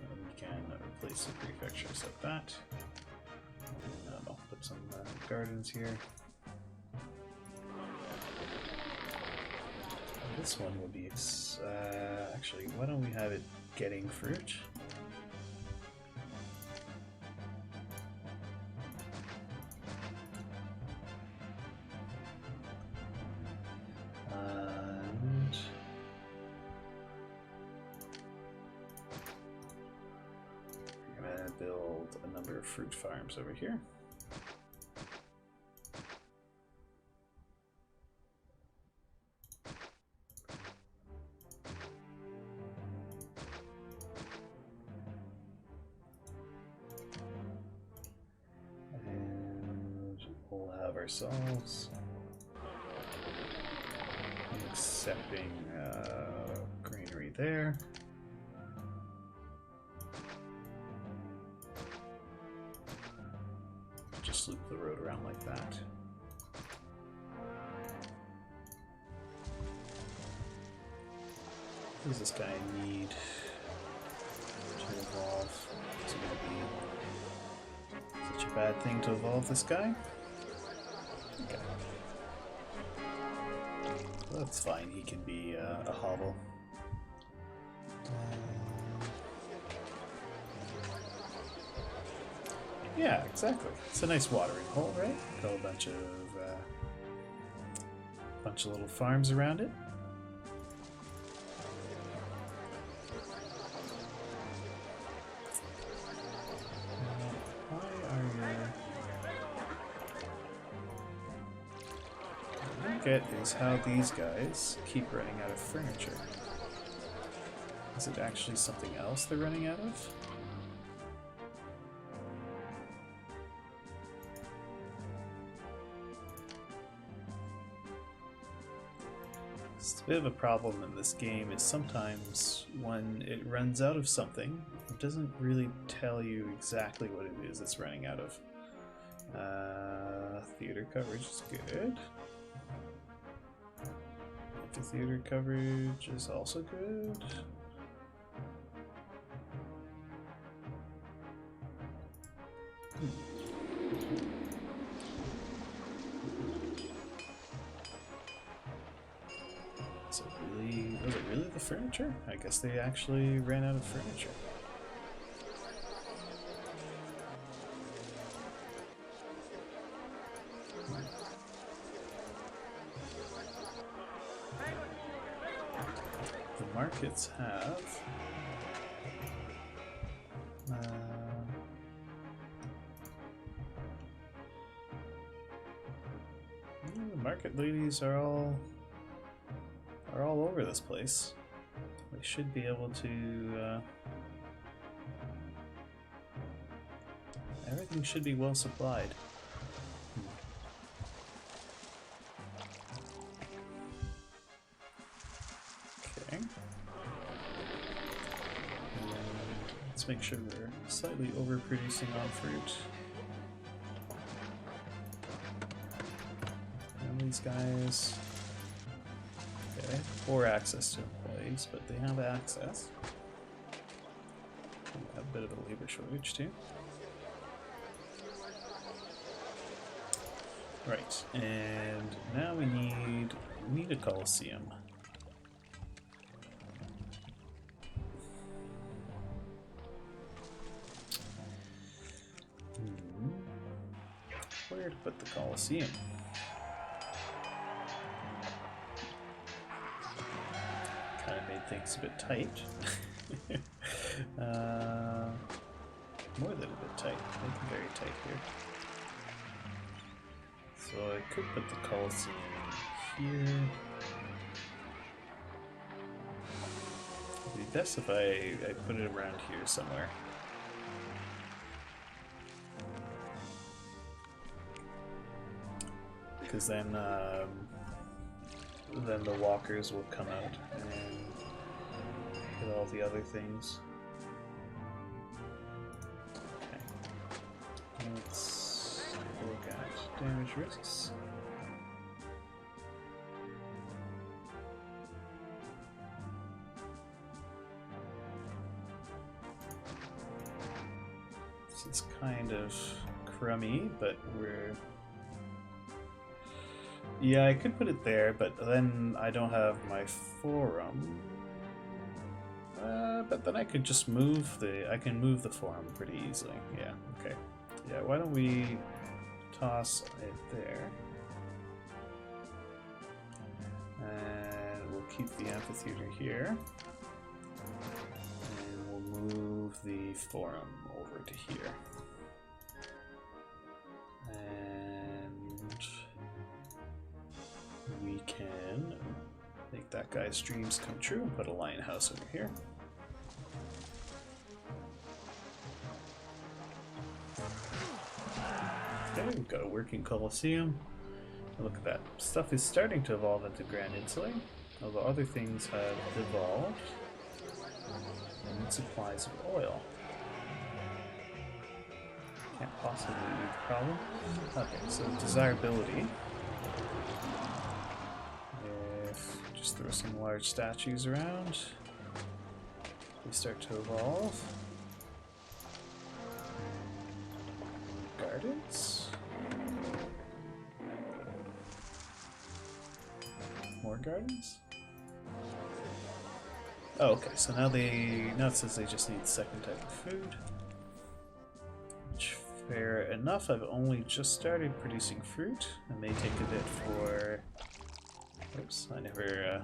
We can replace the prefectures like that. And I'll put some gardens here. This one will be actually, why don't we have it getting fruit? And we're gonna build a number of fruit farms over here. We'll have ourselves an accepting greenery there. Just loop the road around like that. What does this guy need to evolve? Is it going to be such a bad thing to evolve this guy? Okay. Well, that's fine, he can be a hovel. Yeah, exactly. It's a nice watering hole, right? Got a bunch of little farms around it. Is how these guys keep running out of furniture. Is it actually something else they're running out of? It's a bit of a problem in this game is sometimes when it runs out of something, it doesn't really tell you exactly what it is it's running out of. Theater coverage is good. Theater coverage is also good. So really, was it really the furniture? I guess they actually ran out of furniture. Markets have the market ladies are all over this place. They should be able to everything should be well supplied. Make sure we're slightly overproducing on fruit. And these guys, okay, poor access to employees, but they have access. We have a bit of a labor shortage too. Right, and now we need a Colosseum. Where to put the Colosseum? Kind of made everything's a bit tight. More than a bit tight. I think very tight here. So I could put the Colosseum here. It'd be best if I put it around here somewhere. Because then the walkers will come out and get all the other things. Okay. Let's look at damage risks. This is kind of crummy, but we're... Yeah, I could put it there, but then I don't have my forum. But then I could just move I can move the forum pretty easily. Yeah, okay. Yeah, why don't we toss it there. And we'll keep the amphitheater here. And we'll move the forum over to here. And we can make that guy's dreams come true and put a lion house over here. Okay, we've got a working Colosseum. Look at that. Stuff is starting to evolve into Grand Insulae, although other things have devolved. And supplies of oil. Can't possibly be the problem. Okay, so desirability. If just throw some large statues around, they start to evolve. Gardens. More gardens? Oh, okay, so now it says they just need a second type of food. Which, fair enough, I've only just started producing fruit. It may take a bit for... Oops, I never...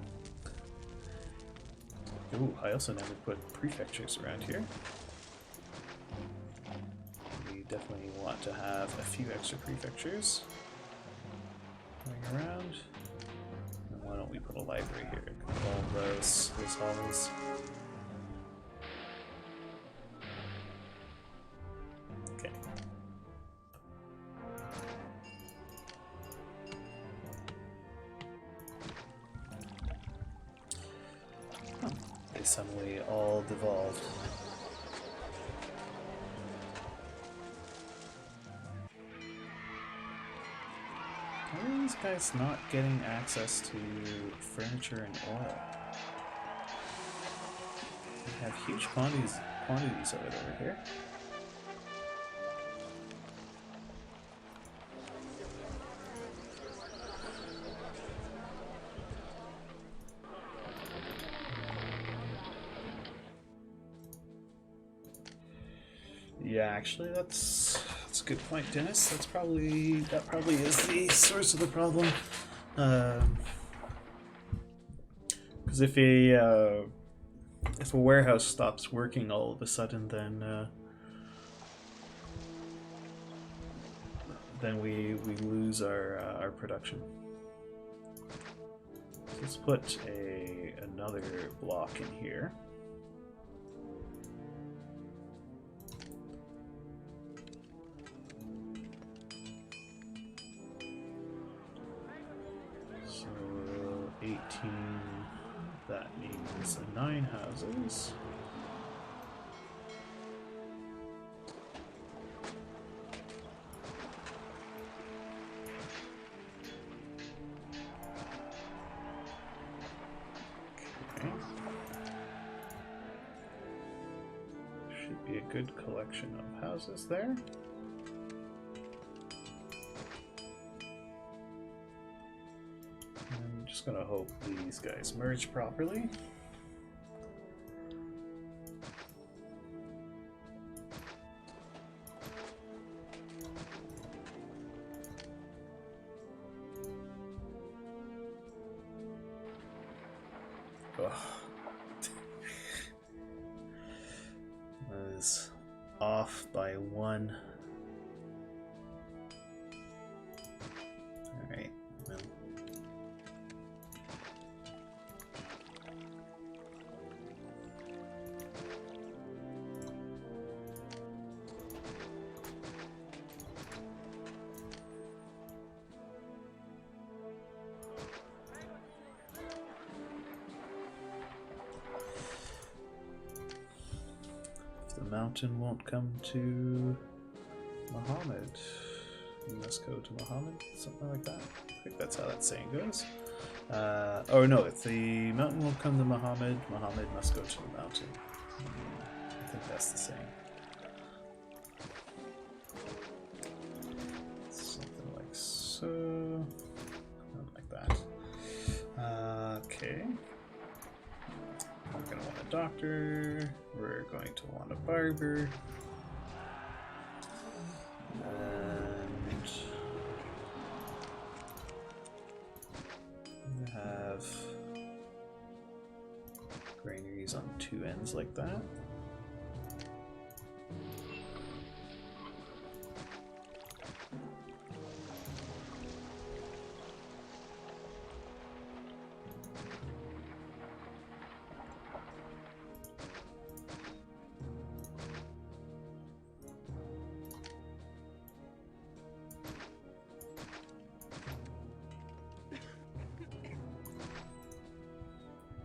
Ooh, I also never put prefectures around here. We definitely want to have a few extra prefectures going around. And why don't we put a library here? All those halls. Okay. They suddenly all devolved. Why are these guys not getting access to furniture and oil? They have huge quantities of it over here. Yeah, actually, that's a good point, Dennis. That probably is the source of the problem. Because if a warehouse stops working all of a sudden, then we lose our production. So let's put another block in here. So 18, that means 9 houses. Okay. Should be a good collection of houses there. I'm just gonna hope these guys merge properly. Ugh. is off by 1. Alright, well. The mountain won't come to Muhammad. You must go to Muhammad, something like that. I think that's how that saying goes. Oh no, if the mountain won't come to Muhammad, Muhammad must go to the mountain. I think that's the saying. Something like so. Not like that. Okay. We're going to want a doctor. We're going to want a barber. And we have granaries on 2 ends like that.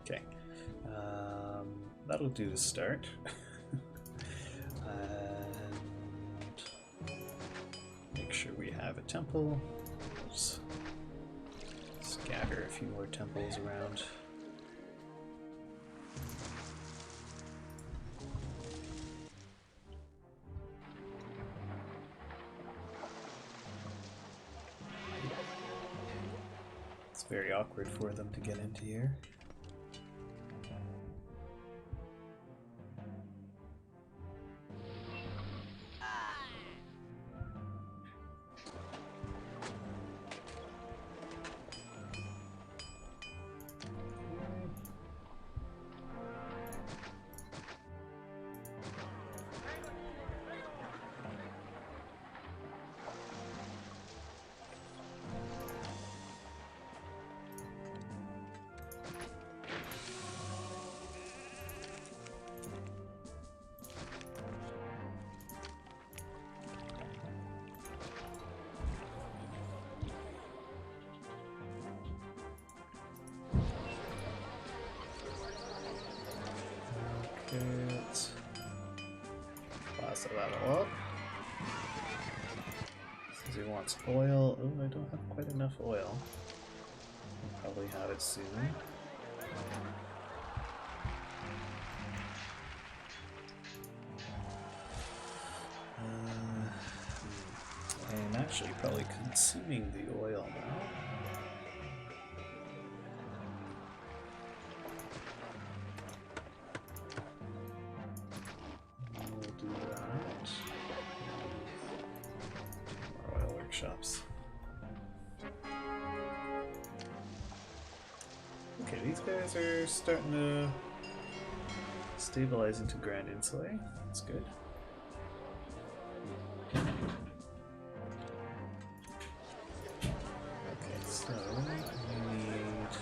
Okay, that'll do to start. And make sure we have a temple. Let's scatter a few more temples around. It's very awkward for them to get into here. Let's that all up. Says he wants oil. Oh, I don't have quite enough oil. I'll probably have it soon. I'm actually probably consuming the oil now. Shops. Okay, these guys are starting to stabilize into Grand Insulae. That's good. Okay, so we need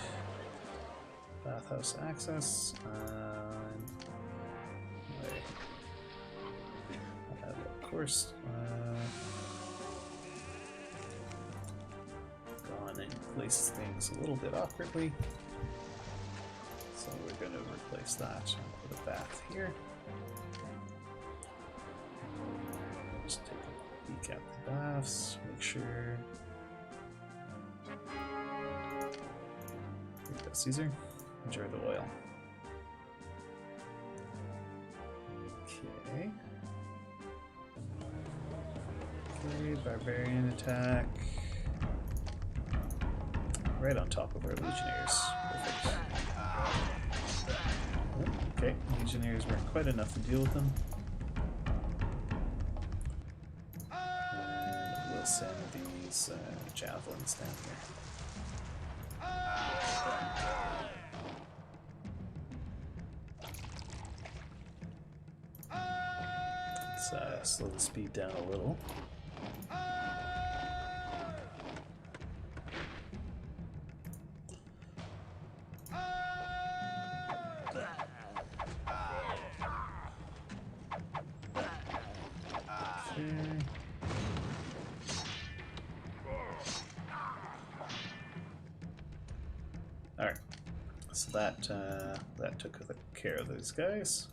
bathhouse access and of course. Place things a little bit awkwardly, so we're going to replace that and put a bath here. Just take a peek at the baths, make sure. Here you go, Caesar. Enjoy the oil. Okay. Okay, barbarian attack. Right on top of our legionnaires. Perfect. Okay, legionnaires weren't quite enough to deal with them. And we'll send these javelins down here. Let's slow the speed down a little. Alright, so that took care of those guys.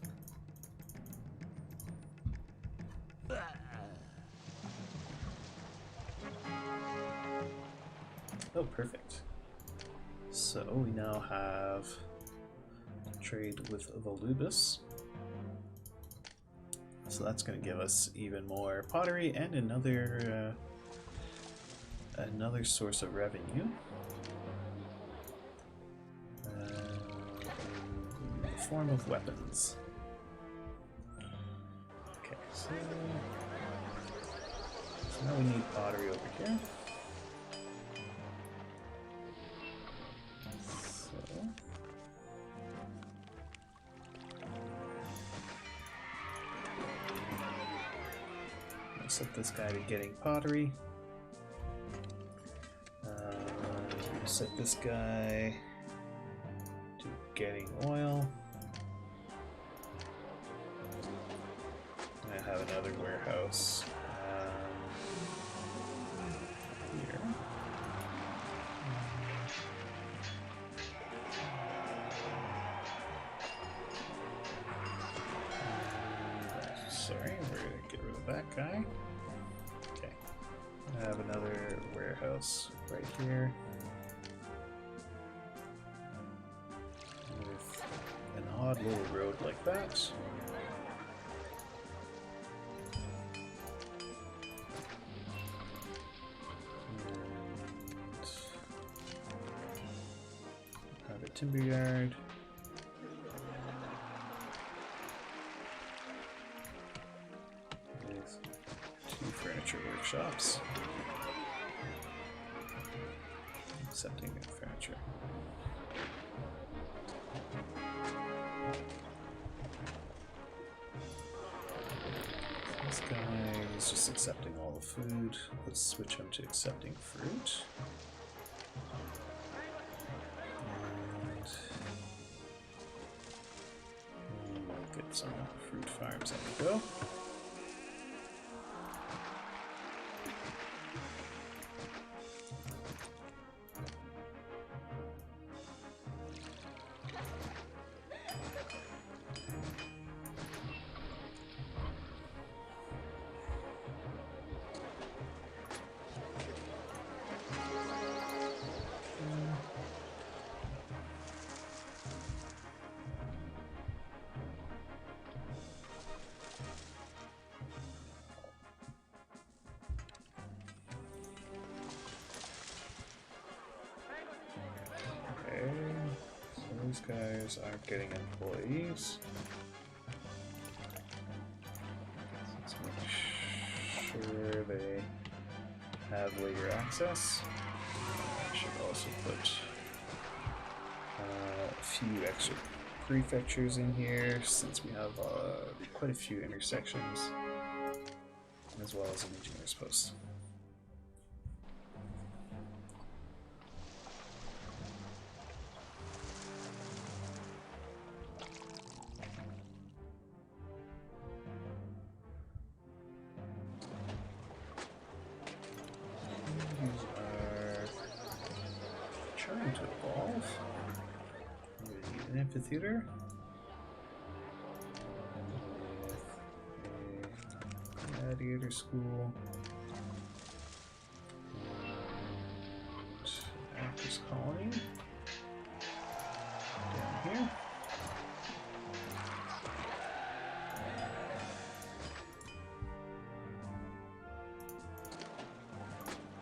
Oh, perfect. So we now have trade with Volubis. So that's going to give us even more pottery and another source of revenue. In the form of weapons. Okay, so now we need pottery over here. Set this guy to getting pottery. Set this guy to getting oil. I have another warehouse here. Sorry, we're gonna get rid of that guy. Okay, I have another warehouse right here with an odd little road like that. And have a timber yard. Furniture workshops. Accepting new furniture. This guy is just accepting all the food. Let's switch him to accepting fruit. And we'll get some fruit farms on the go. These guys aren't getting employees. Let's make sure they have labor access. I should also put a few extra prefectures in here since we have quite a few intersections, as well as an engineer's post. To evolve. We need an amphitheater with a gladiator school and actors colony down here.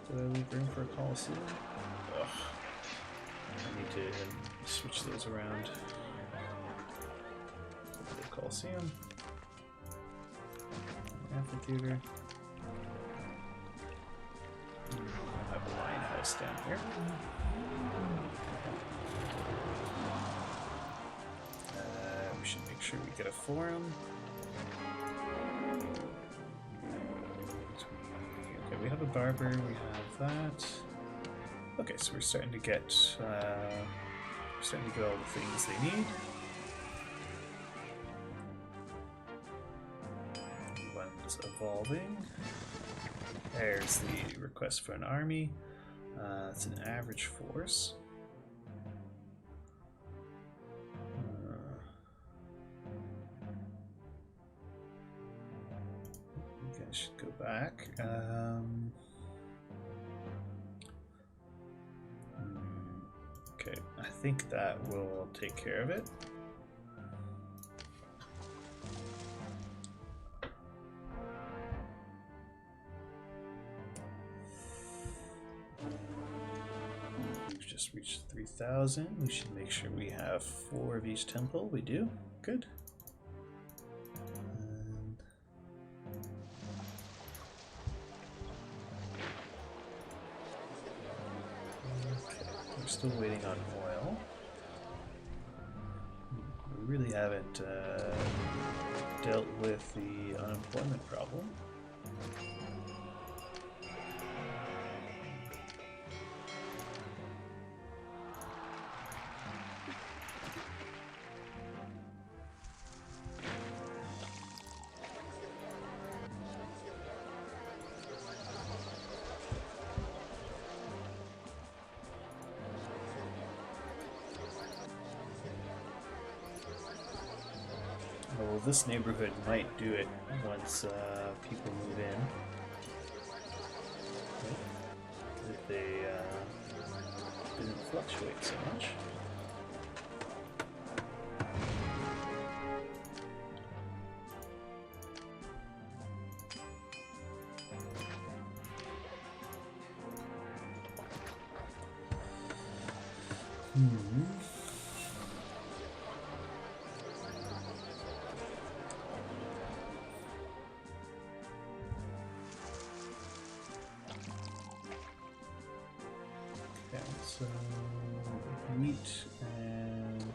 Did I leave room for a coliseum? Ugh. I need to switch those around. The Coliseum, amphitheater. I have a lion house down here. We should make sure we get a forum. have a barber, we have that. Okay, so we're starting to get all the things they need. One's evolving. There's the request for an army. It's an average force. I should go back. Okay, I think that will take care of it. We've just reached 3,000. We should make sure we have 4 of each temple. We do. Good. Still waiting on oil. We really haven't dealt with the unemployment problem. Well, this neighborhood might do it once people move in. If they didn't fluctuate so much. So, wheat and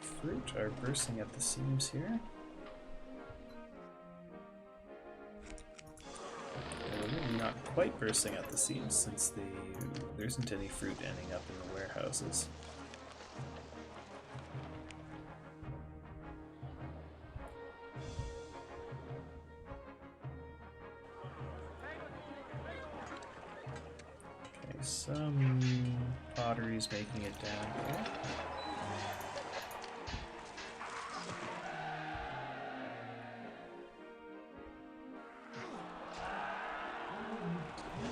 fruit are bursting at the seams here. They're really not quite bursting at the seams since there isn't any fruit ending up in the warehouses. Some pottery's making it down here.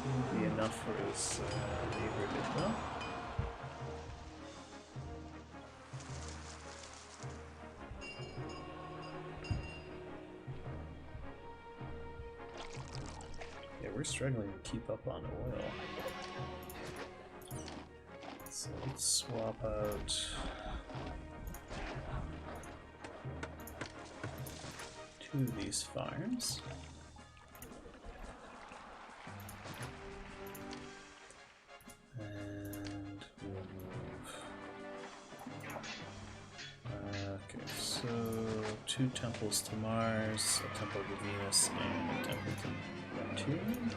Won't be enough for his labor bit though. Yeah, we're struggling to keep up on oil. So let's swap out 2 of these farms. And we'll move. Okay, so 2 temples to Mars, a temple to Venus, and a temple to Neptune.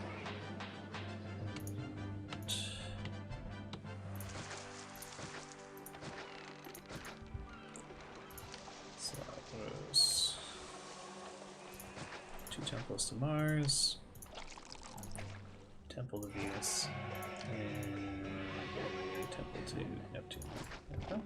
Temples to Mars, temple to Venus, and a temple to Neptune. Okay.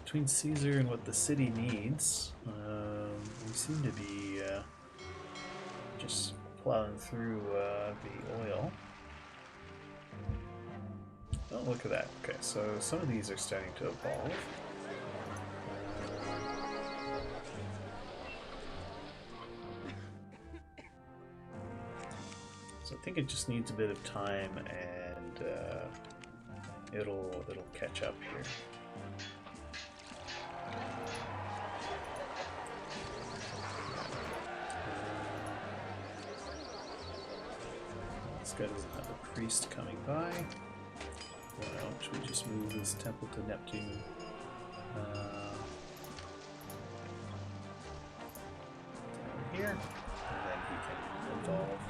Between Caesar and what the city needs, we seem to be just plowing through the oil. Oh, look at that. Okay, so some of these are starting to evolve. So I think it just needs a bit of time, and it'll catch up here. This guy doesn't have a priest coming by. Well, should we just move this temple to Neptune? Down here, and then he can evolve.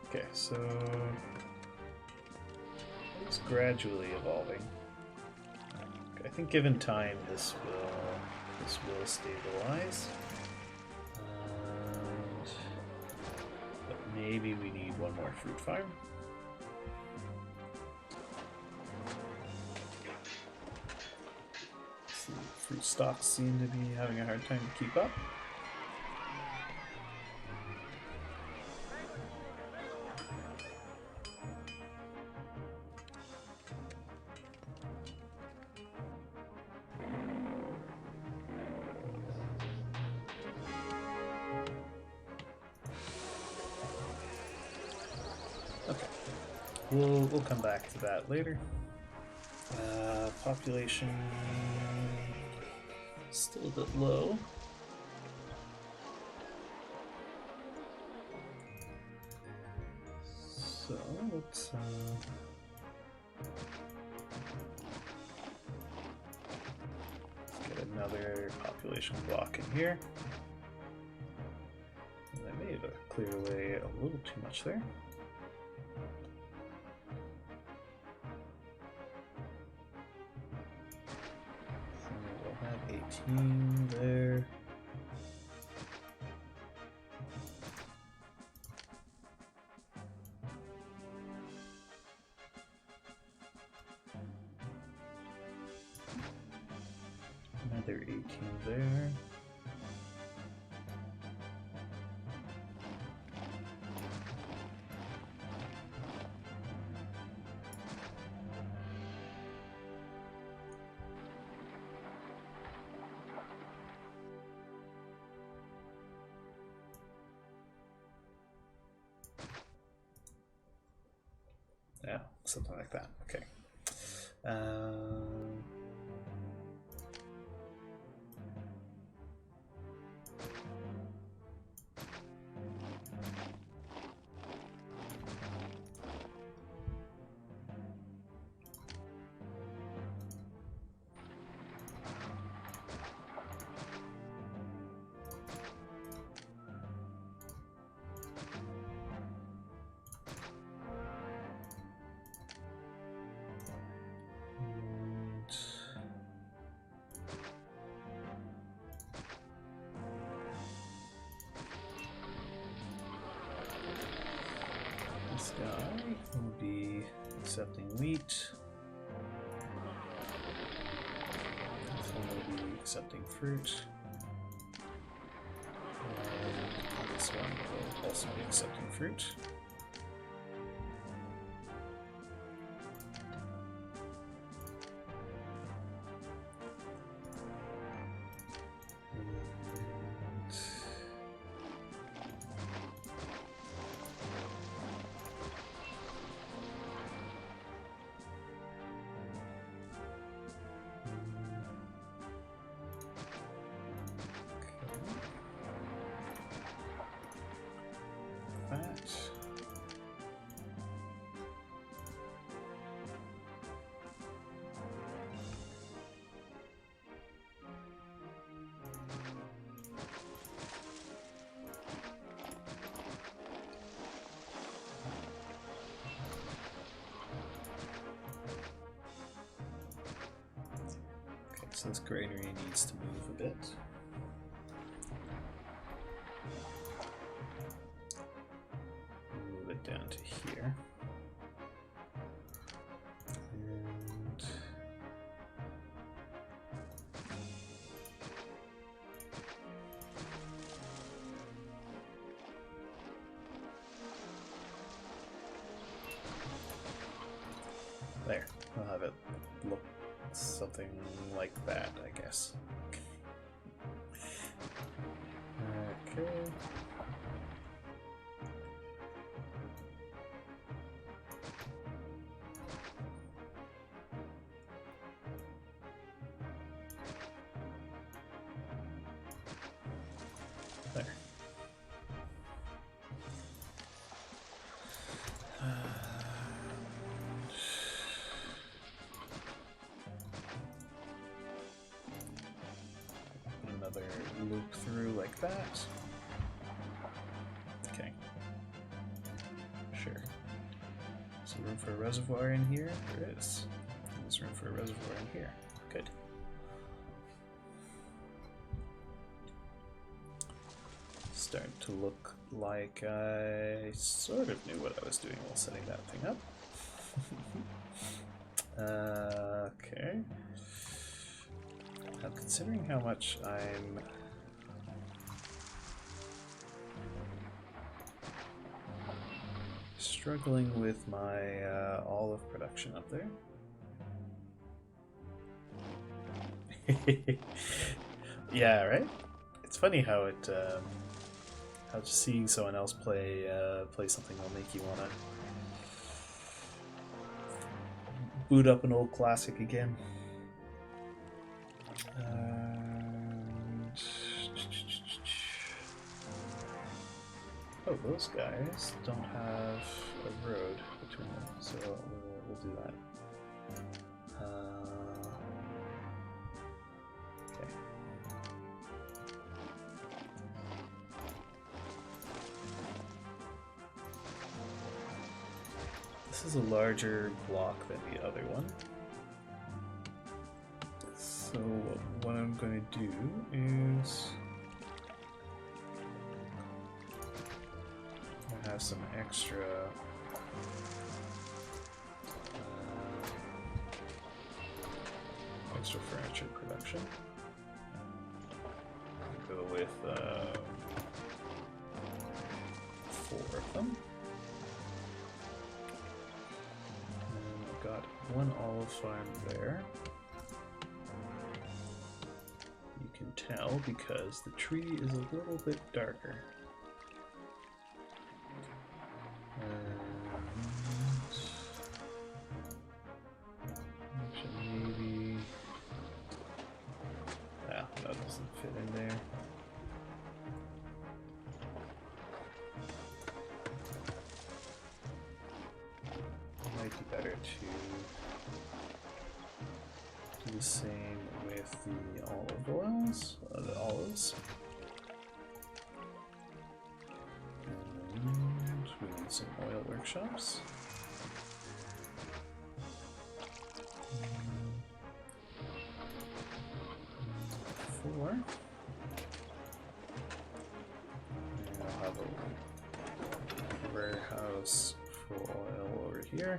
Okay, so it's gradually evolving. Okay, I think given time, this will stabilize. But maybe we need one more fruit farm. The fruit stocks seem to be having a hard time to keep up. Okay, we'll come back to that later. Population still a bit low. So let's get another population block in here. And I may have cleared away a little too much there. We'll have 18 there. Another 18 there. Yeah, something like that. Okay. This guy will be accepting wheat. This one will be accepting fruit. And this one will also be accepting fruit. So this granary needs to move a bit. Move it down to here. And there, I'll have it look something like that, I guess. Okay. that. Okay. Sure. Is there room for a reservoir in here? There is. There's room for a reservoir in here. Good. Starting to look like I sort of knew what I was doing while setting that thing up. Okay. Now, considering how much I'm struggling with my olive production up there. Yeah, right? It's funny how it how just seeing someone else play something will make you wanna boot up an old classic again. Oh, those guys don't have a road between them, so we'll do that. Okay. This is a larger block than the other one. So what I'm going to do is I have some extra extra furniture production. I'll go with 4 of them. And I've got 1 olive farm there. You can tell because the tree is a little bit darker. Actually, maybe that doesn't fit in there. It might be better to do the same with the olive oils, the olives. And we need some oil workshops. 4. And I'll have a warehouse for oil over here.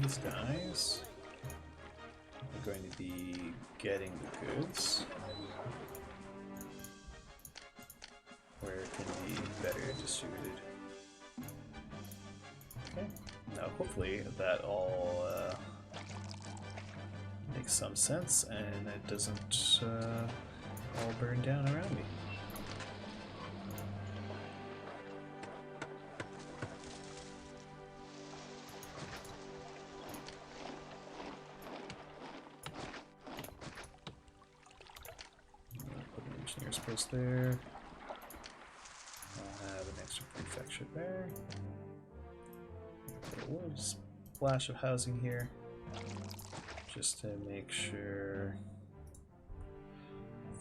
These guys are going to be getting the goods where it can be better distributed. Okay, now hopefully that all makes some sense and it doesn't all burn down around me. Put an engineer's post there. I'll have an extra prefecture there. Put a little splash of housing here, just to make sure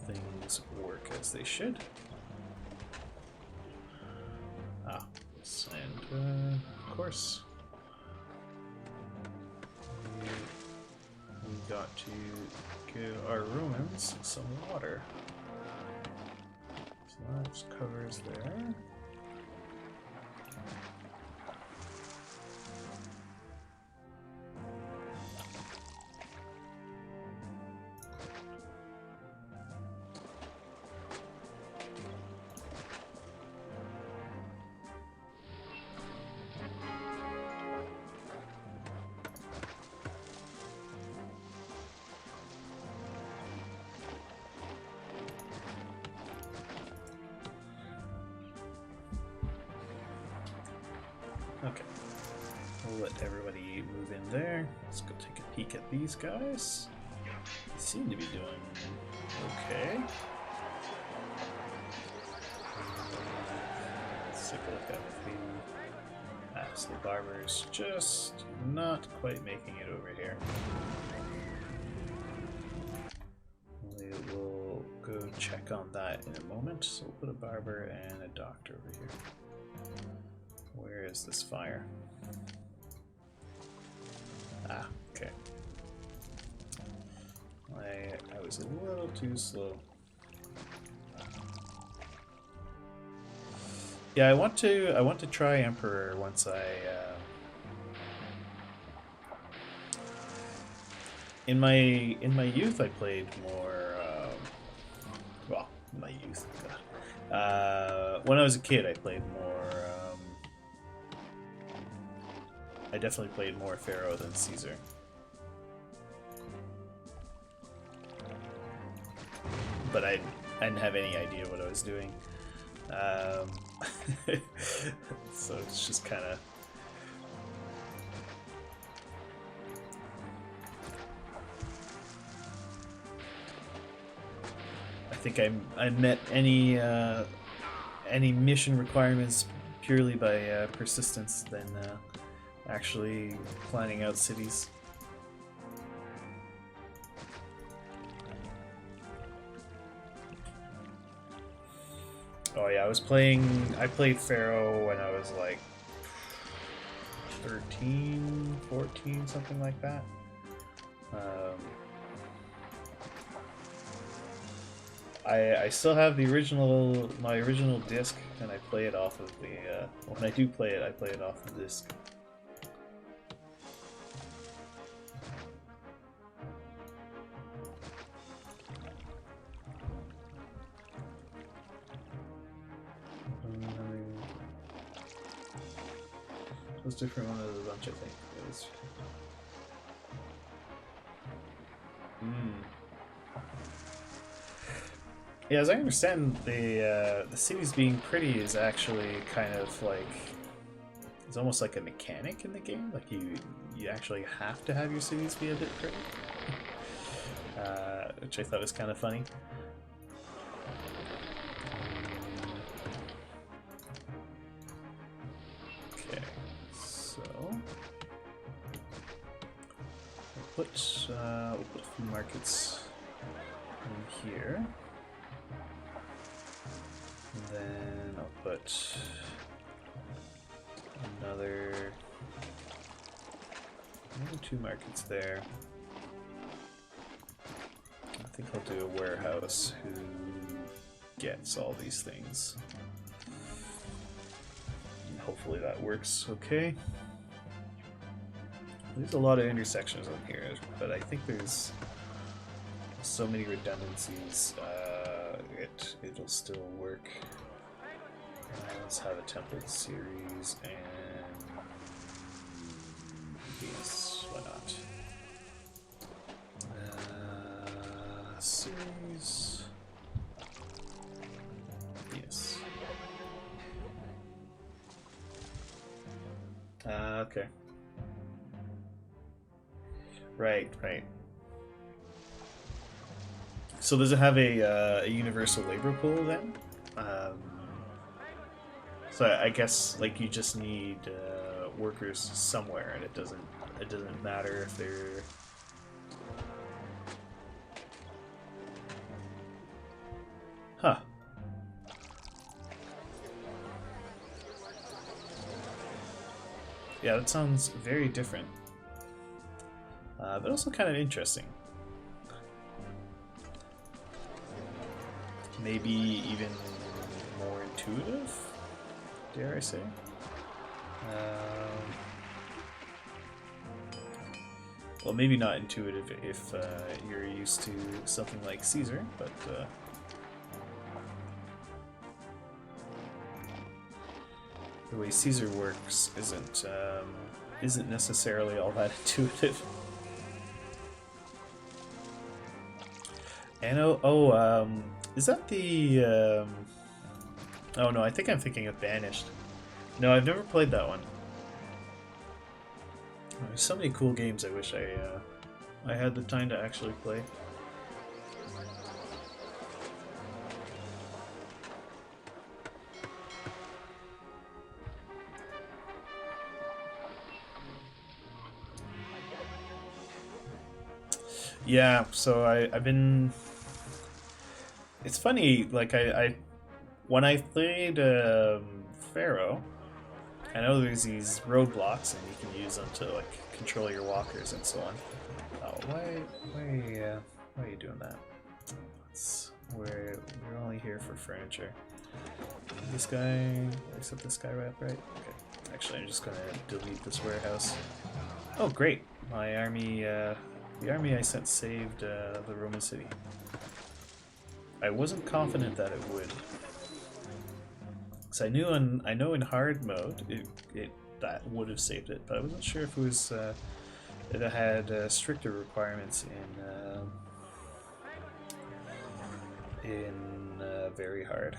things work as they should. Ah, and of course, we got to give our Romans some water. So that covers there. Okay, we'll let everybody move in there. Let's go take a peek at these guys. They seem to be doing okay. Let's take a look at the So the barber's just not quite making it over here. We will go check on that in a moment. So we'll put a barber and a doctor over here. Where is this fire? Ah, okay. I was a little too slow. Yeah, I want to try Emperor once in my youth I played more well, in my youth. When I was a kid I played more I definitely played more Pharaoh than Caesar. But I didn't have any idea what I was doing. So it's just kind of... I think I met any mission requirements purely by persistence than actually planning out cities. Oh yeah, I played Pharaoh when I was like 13, 14, something like that. I still have my original disc, and I play it off of the, when I do play it, I play it off the disc. It was different one of the bunch, I think. It was... Yeah, as I understand, the cities being pretty is actually kind of like, it's almost like a mechanic in the game. Like you actually have to have your cities be a bit pretty, which I thought was kind of funny. Okay, so we'll put a few markets in here. And then I'll put another 2 markets there. I think I'll do a warehouse who gets all these things. And hopefully that works okay. There's a lot of intersections on here, but I think there's so many redundancies. It'll still work. Let's have a template series and yes, why not? Series. Yes. Okay. Right. So does it have a universal labor pool then? So I guess like you just need workers somewhere, and it doesn't matter if they're... Huh. Yeah, that sounds very different, but also kind of interesting. Maybe even more intuitive, dare I say. Well, maybe not intuitive if you're used to something like Caesar, but the way Caesar works isn't necessarily all that intuitive. And is that the oh no, I think I'm thinking of Banished. No, I've never played that one. There's so many cool games I wish I had the time to actually play. Yeah, so I've been. It's funny, like I when I played Pharaoh, I know there's these roadblocks and you can use them to like control your walkers and so on. Oh, why are you doing that? We're only here for furniture. This guy, except this guy right? Okay. Actually, I'm just gonna delete this warehouse. Oh, great! My army, the army I sent saved the Roman city. I wasn't confident that it would, because I know in hard mode it that would have saved it, but I wasn't sure if it was it had stricter requirements in very hard.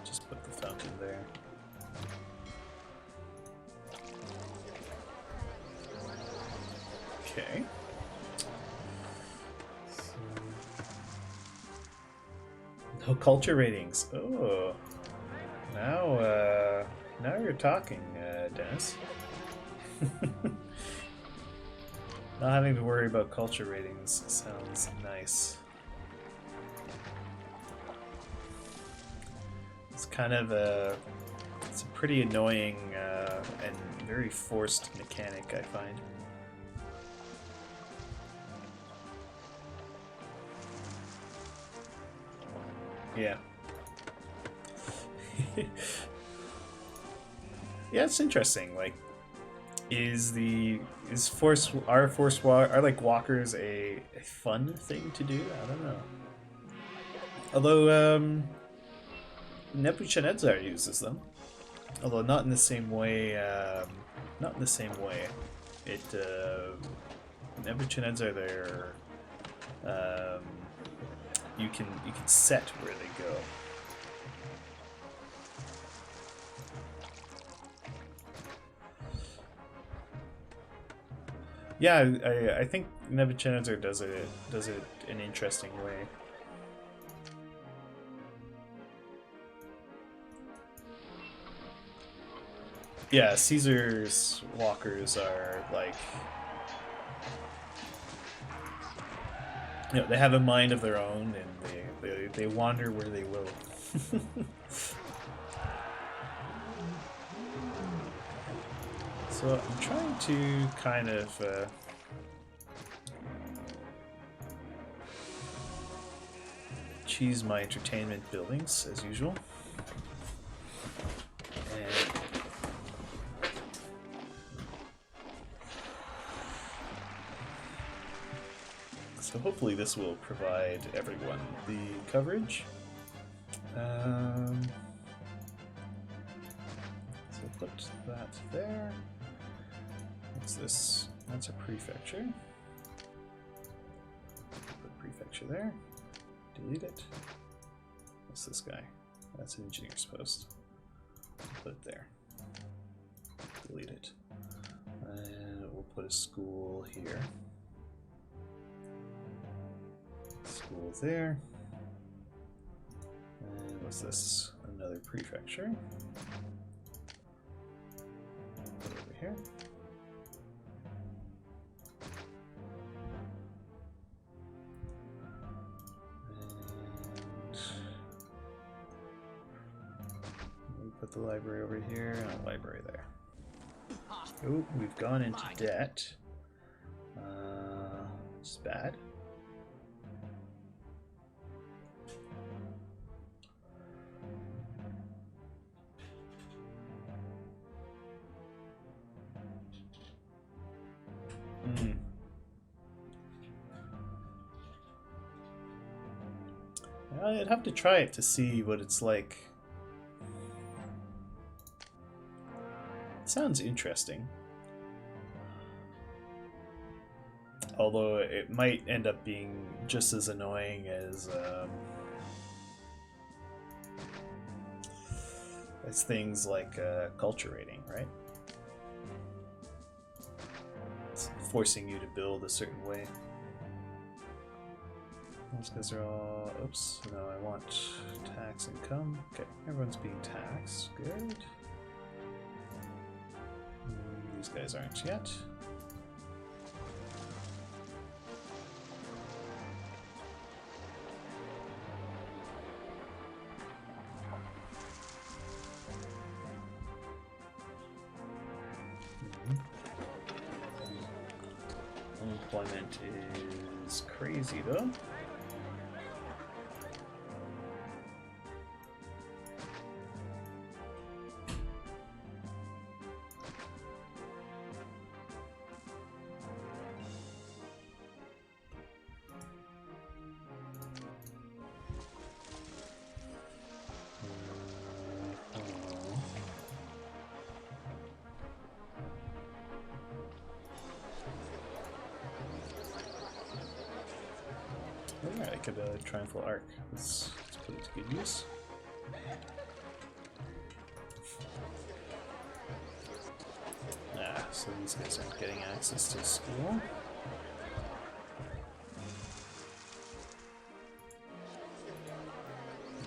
Just put the fountain there. Okay. No culture ratings. Oh, now you're talking, Dennis. Not having to worry about culture ratings sounds nice. It's kind of it's a pretty annoying and very forced mechanic, I find. Yeah. Yeah, it's interesting. Like, are like walkers a fun thing to do? I don't know. Although Nebuchadnezzar uses them, although not in the same way. Not in the same way. It Nebuchadnezzar there. You can set where they go. Yeah, I think Nebuchadnezzar does it an interesting way. Yeah, Caesar's walkers are like, you know, they have a mind of their own and they wander where they will. So I'm trying to kind of choose my entertainment buildings as usual. And so hopefully this will provide everyone the coverage. So put that there. What's this? That's a prefecture. Put prefecture there. Delete it. What's this guy? That's an engineer's post. Put it there. Delete it. And we'll put a school here. School there. And what's this? Another prefecture. Put it over here. Put the library over here and a library there. Oh, we've gone into debt. It's bad. I'd have to try it to see what it's like. Sounds interesting. Although it might end up being just as annoying as things like culture rating, right? It's forcing you to build a certain way. Those guys are all. Oops. No, I want tax income. Okay, everyone's being taxed. Good. These guys aren't yet. Unemployment is crazy though. Alright, I could triumphal arc. Let's put it to good use. So these guys aren't getting access to school.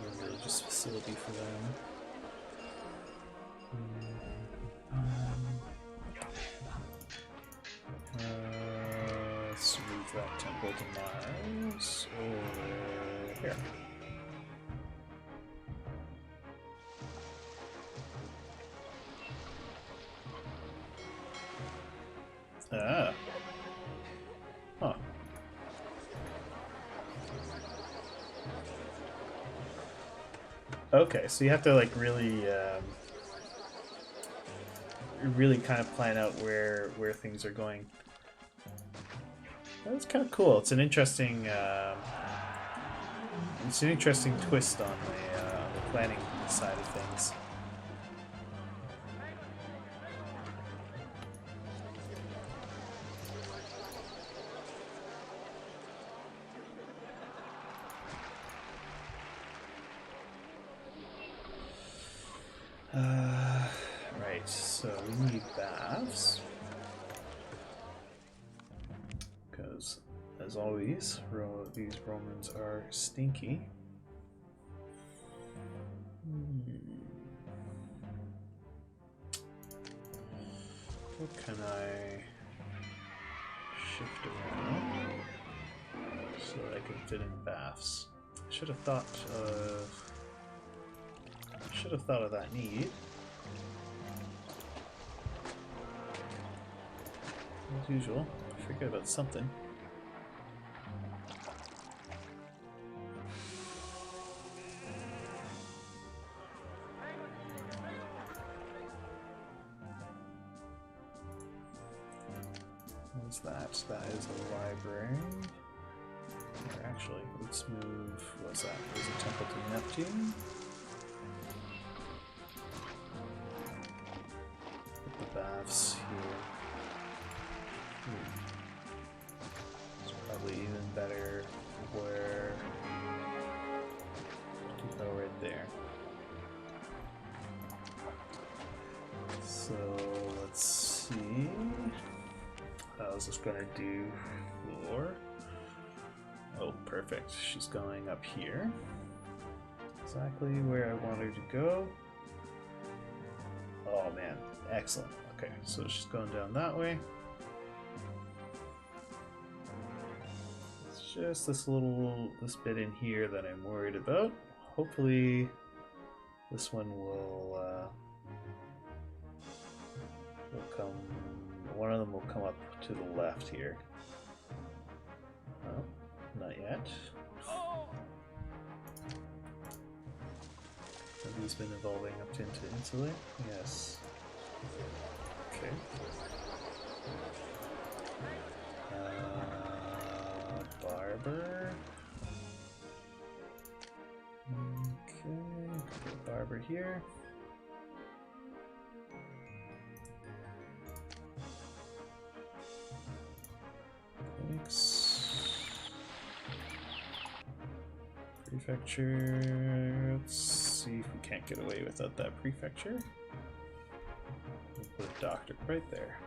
A religious facility for them. Let's move that temple to Mars over here. Ah. Huh. Okay, so you have to like really kind of plan out where things are going. That's kind of cool. It's an interesting twist on the planning side of things. Right, so we need baths. Because, as always, these Romans are stinky. What can I shift around so that I can fit in baths? I should have thought of that need. As usual, I forget about something. What's that? That is a library. Or actually, let's move. What's that? There's a temple to Neptune. Put the baths here. It's probably even better where to go right there. So let's see. How's this gonna do for? Oh, perfect. She's going up here. Exactly where I want her to go. Oh man, excellent. Okay, so she's going down that way. It's just this bit in here that I'm worried about. Hopefully this one will come. One of them will come up to the left here. Oh, not yet. Have these been evolving up into insulate? Yes. Okay. Barber. Okay, put Barber here. Prefecture. Let's see if we can't get away without that prefecture. We'll put a doctor right there.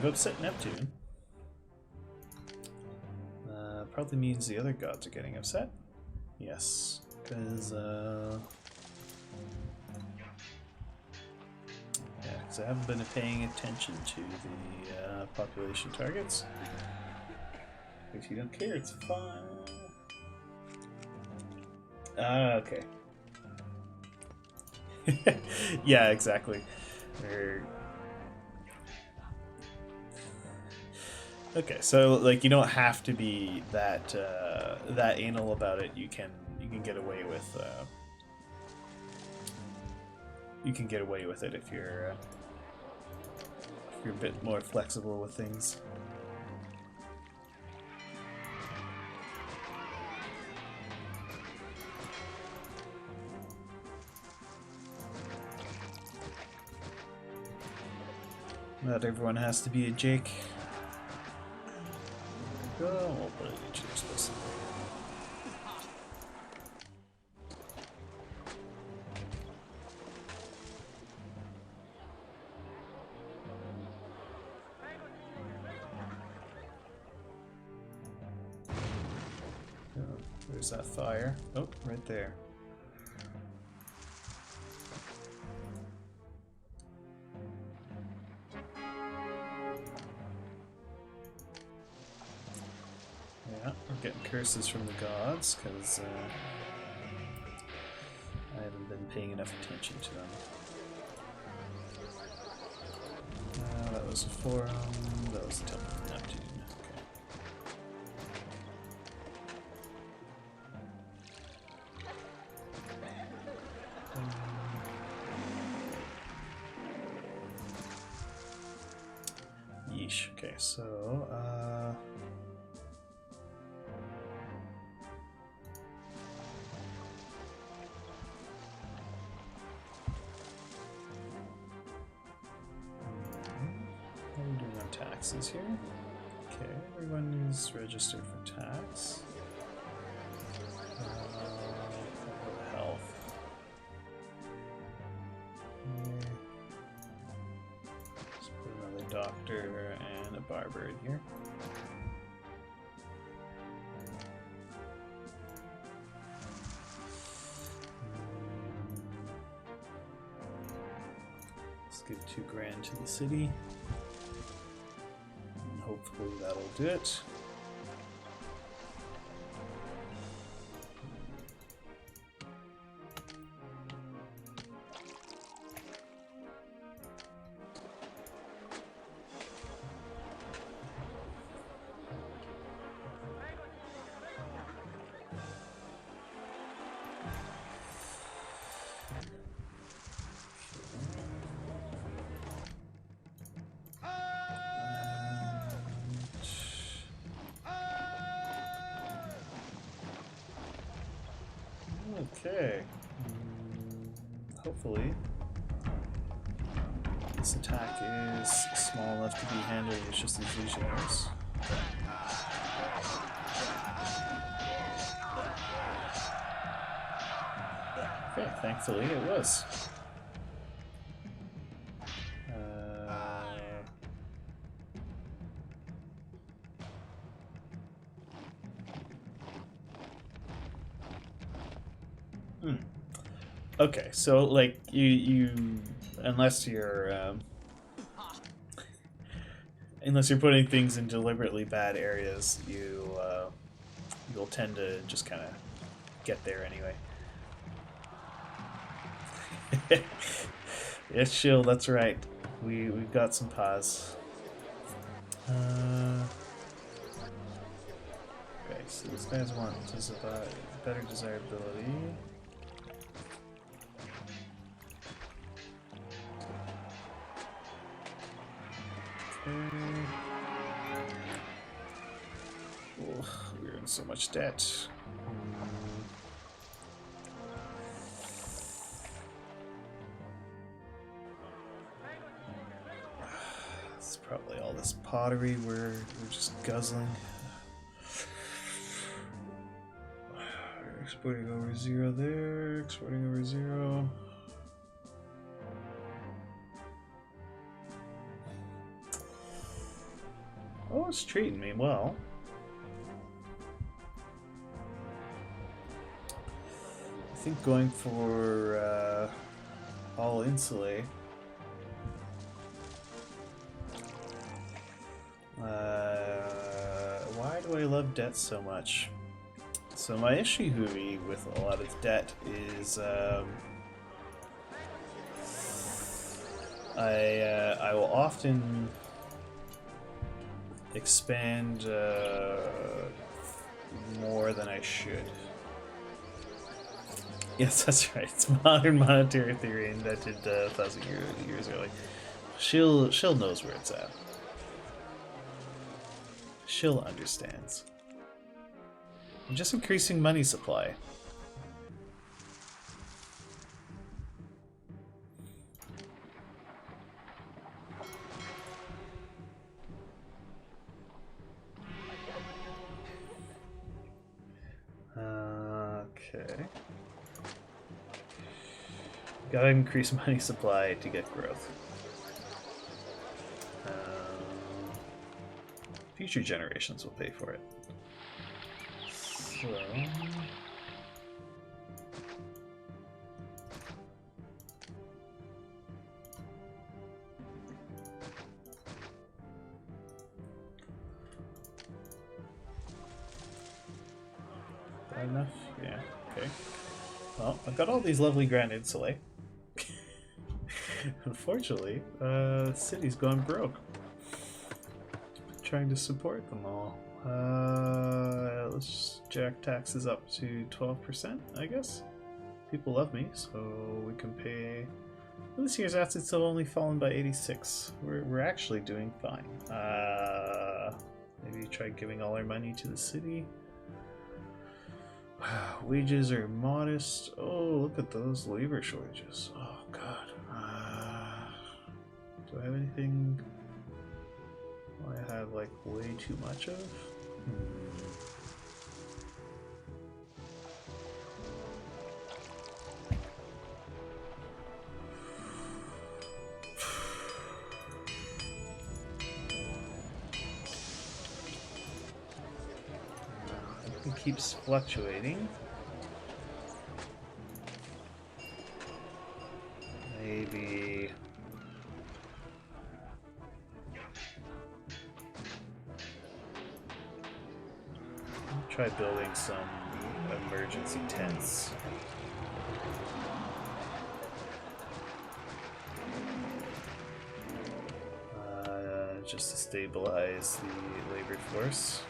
You've upset Neptune. Probably means the other gods are getting upset. Yes, because I haven't been paying attention to the population targets. If you don't care, it's fine. Okay. Yeah, exactly. Okay, so like you don't have to be that that anal about it. You can get away with it if you're a bit more flexible with things. Not everyone has to be a Jake. There we go. We'll put it in each explicitly. Oh, there's that fire. Oh, right there. Yeah, we're getting curses from the gods because I haven't been paying enough attention to them. That was a forum. That was the Temple of Neptune. Okay. Yeesh. Okay, so what are we doing on taxes here? Okay, everyone is registered for tax. Health. Let's put another doctor and a barber in here. Let's give $2,000 to the city. And hopefully that'll do it. Okay. Hopefully this attack is small enough to be handled with just these legionnaires. Okay, thankfully it was. Okay, so like you unless you're putting things in deliberately bad areas, you'll tend to just kind of get there anyway. Yes, shield. That's right. We've got some pause. Okay, so these guys want better desirability. Oh, we're in so much debt. It's probably all this pottery we're just guzzling. Exporting over 0 there, exporting over 0. always treating me well. I think going for all insulate. Why do I love debt so much? So my issue with a lot of debt is I will often expand more than I should. Yes, that's right. It's modern monetary theory invented 1,000 years early. She'll knows where it's at. She'll understands. I'm just increasing money supply. Okay. Gotta increase money supply to get growth. Future generations will pay for it. So... That enough? Yeah, okay. Well, I've got all these lovely Grand Insulae. Unfortunately, the city's gone broke. Trying to support them all. Let's just jack taxes up to 12%, I guess. People love me, so we can pay. Well, this year's assets have only fallen by 86. We're actually doing fine. Maybe try giving all our money to the city. Wages are modest. Oh, look at those labor shortages. Oh god. Do I have anything I have like way too much of? It keeps fluctuating. Maybe try building some emergency tents. Just to stabilize the labor force.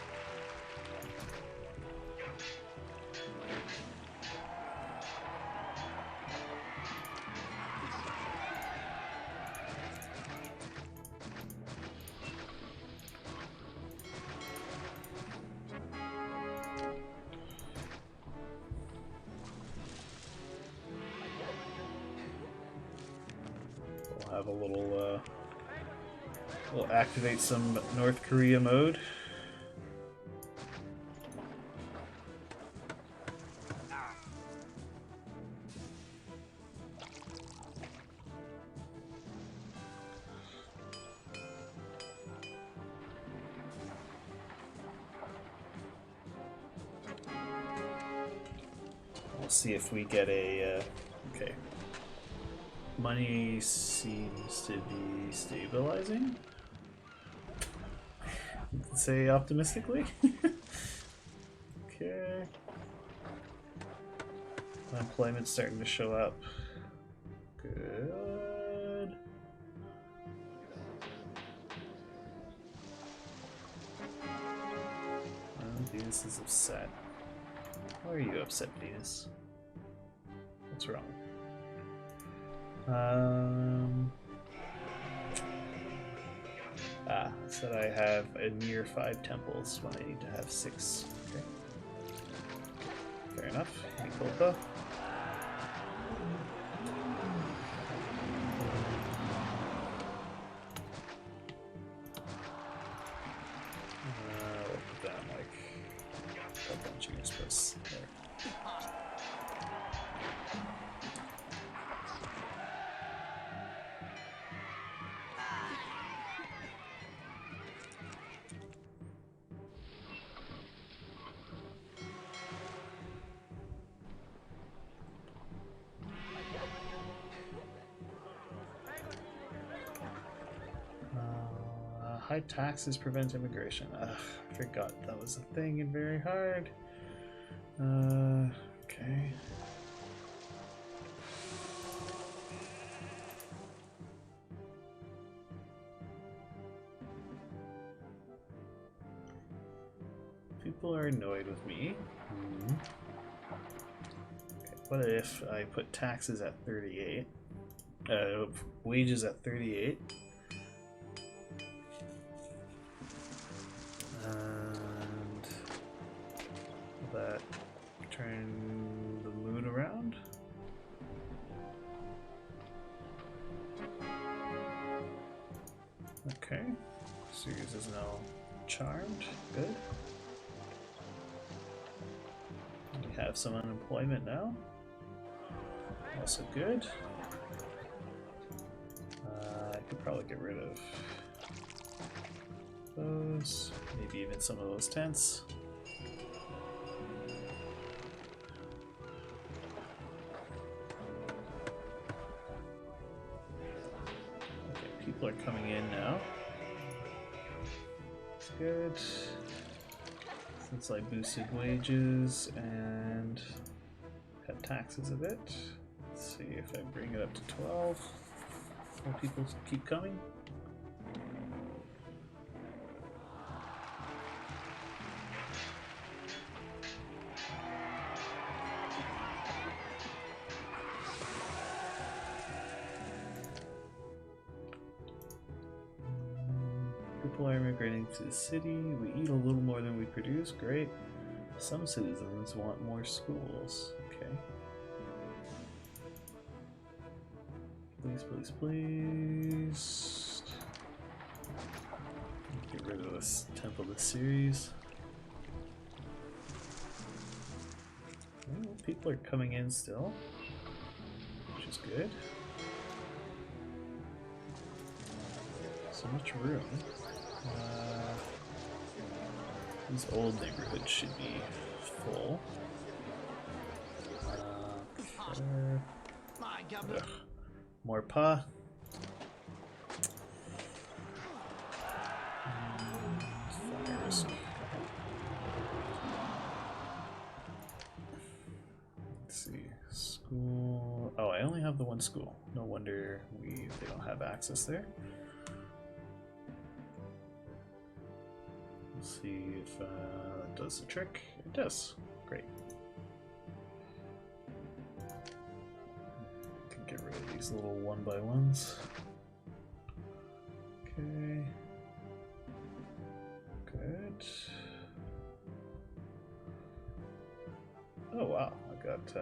We'll have a little, we'll activate some North Korea mode. We'll see if we get a, okay. Money seems to be stabilizing. Say optimistically. Okay. Unemployment's starting to show up. Good. Venus is upset. Why are you upset, Venus? What's wrong? Said I have a near 5 temples when I need to have 6. Okay. Fair enough. Mi culpa. We'll put down like a bunch of express there. high taxes prevent immigration. Ugh, I forgot that was a thing and very hard. Okay. People are annoyed with me. Okay, what if I put taxes at 38? Wages at 38. And will that turn the mood around? Okay. Series is now charmed. Good. We have some unemployment now. Also good. I could probably get rid of those, maybe even some of those tents. Okay, people are coming in now. That's good. Since I boosted wages and cut taxes a bit. Let's see if I bring it up to 12. Will people keep coming? People are immigrating to the city. We eat a little more than we produce. Great. Some citizens want more schools. Okay. Please, please, please. Get rid of this Temple of Ceres. Well, people are coming in still, which is good. So much room. These old neighborhoods should be full. My governor. Ugh. More pa. Fire risk. Let's see. School. Oh, I only have the one school. No wonder they don't have access there. Let's see if that does the trick. It does. Great. Can get rid of these little 1x1s. Okay. Good. Oh wow, I got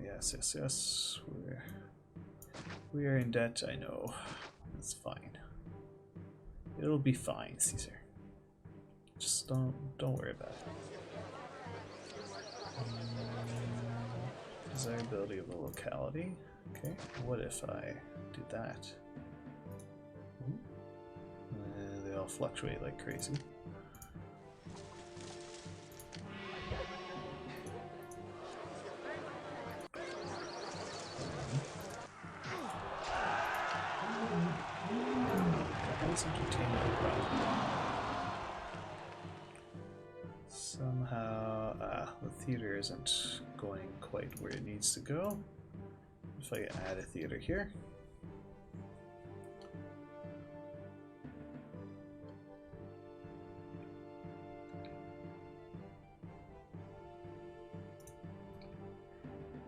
yes. We are in debt, I know. That's fine. It'll be fine, Caesar. Just don't worry about it. Desirability of the locality. Okay, what if I do that? They all fluctuate like crazy. Somehow, the theater isn't going quite where it needs to go. If I add a theater here.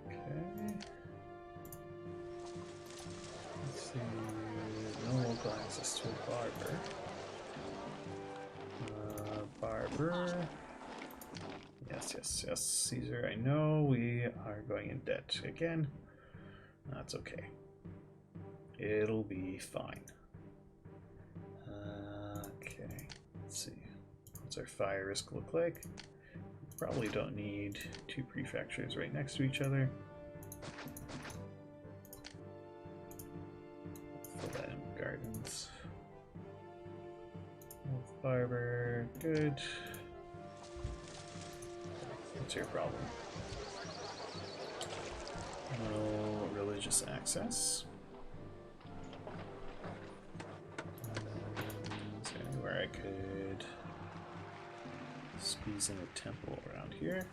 Okay. Let's see. No local access to a barber. Barber. Yes, Caesar, I know we are going in debt again. That's okay. It'll be fine. Okay, let's see. What's our fire risk look like? Probably don't need two prefectures right next to each other. Fill that in with gardens. Barber, good. What's your problem? No religious access. I could squeeze in a temple around here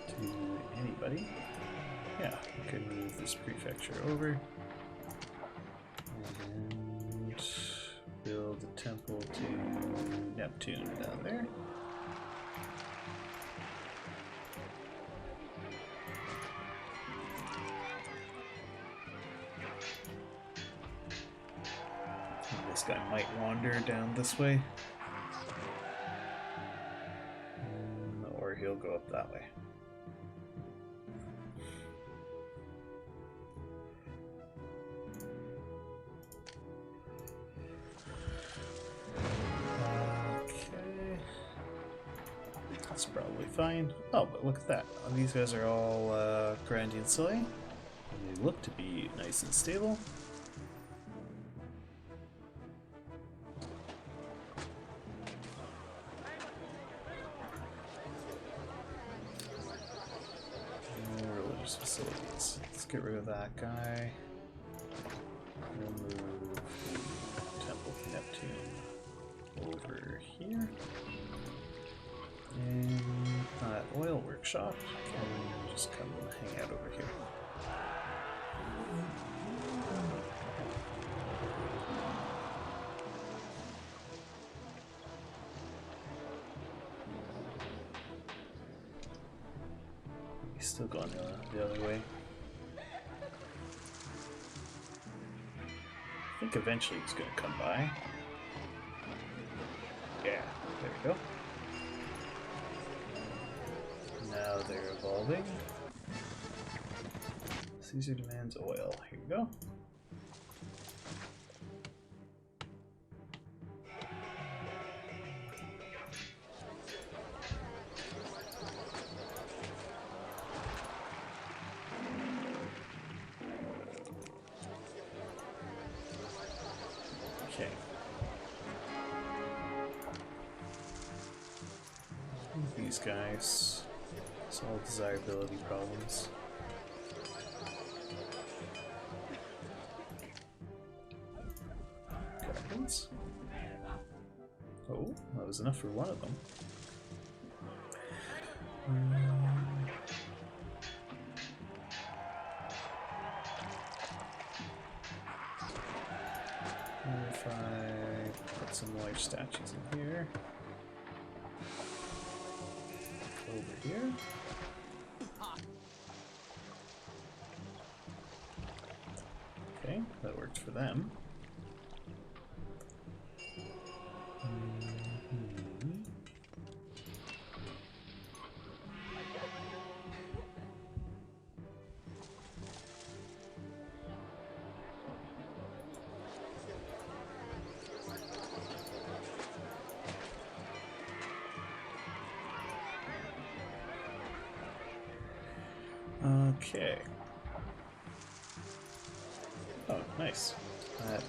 to anybody. Yeah, we could move this prefecture over and build a temple to Neptune down there. This guy might wander down this way, or he'll go up that way. Okay, that's probably fine. Oh, but look at that. These guys are all Grandian Soy, and they look to be nice and stable. Facilities. Let's get rid of that guy. We'll move the Temple of Neptune over here. And that oil workshop can just come and hang out over here. He's still going the other way. I think eventually he's going to come by. Yeah, there we go. Now they're evolving. Caesar demands oil. Here we go. Okay. These guys solve desirability problems. Guardians. Oh, that was enough for one of them. If I put some large statues in here, over here. Okay, that worked for them. Okay. Oh, nice. That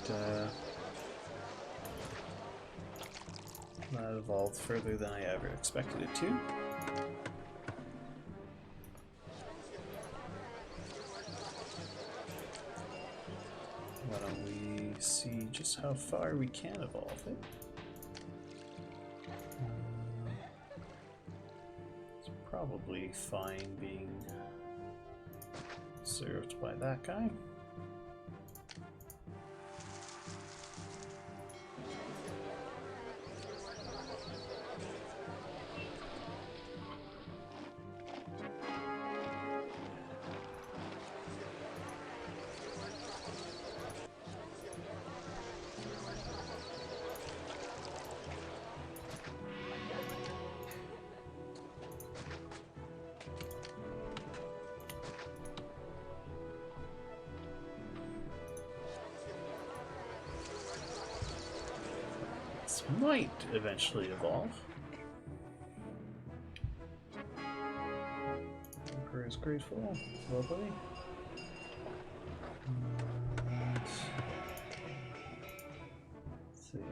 evolved further than I ever expected it to. Why don't we see just how far we can evolve it? It's probably fine being served by that guy. Might eventually evolve. Emperor is grateful. Lovely. And let's see.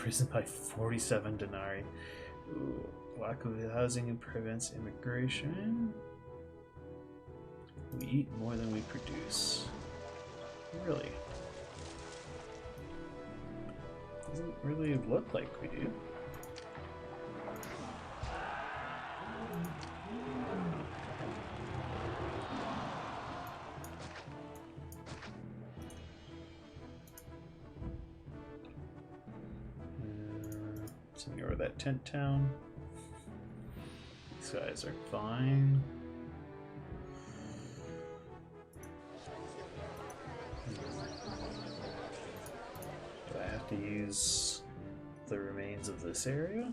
Risen by 47 denarii. Ooh, lack of housing and prevents immigration. We eat more than we produce. Really? Doesn't really look like we do. So ignore that tent town. These guys are fine. Do I have to use the remains of this area?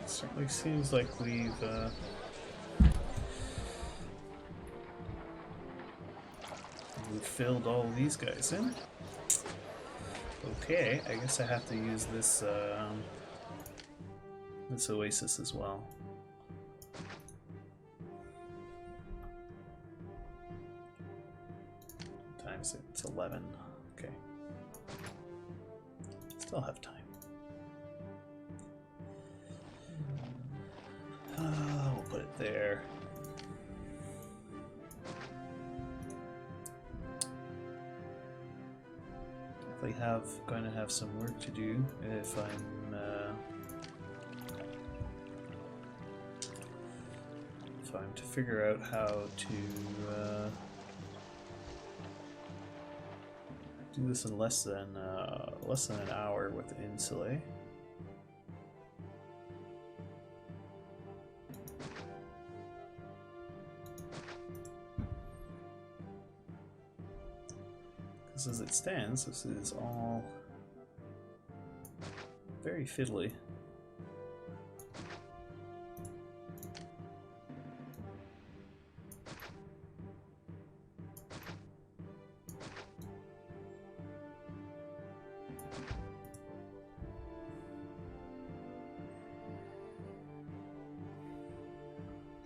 Certainly seems like we've filled all these guys in. Okay, I guess I have to use this this oasis as well. Times it's 11. Okay, still have time. We'll put it there. Definitely going to have some work to do if I'm to figure out how to do this in less than an hour with Insulae. As it stands, this is all very fiddly.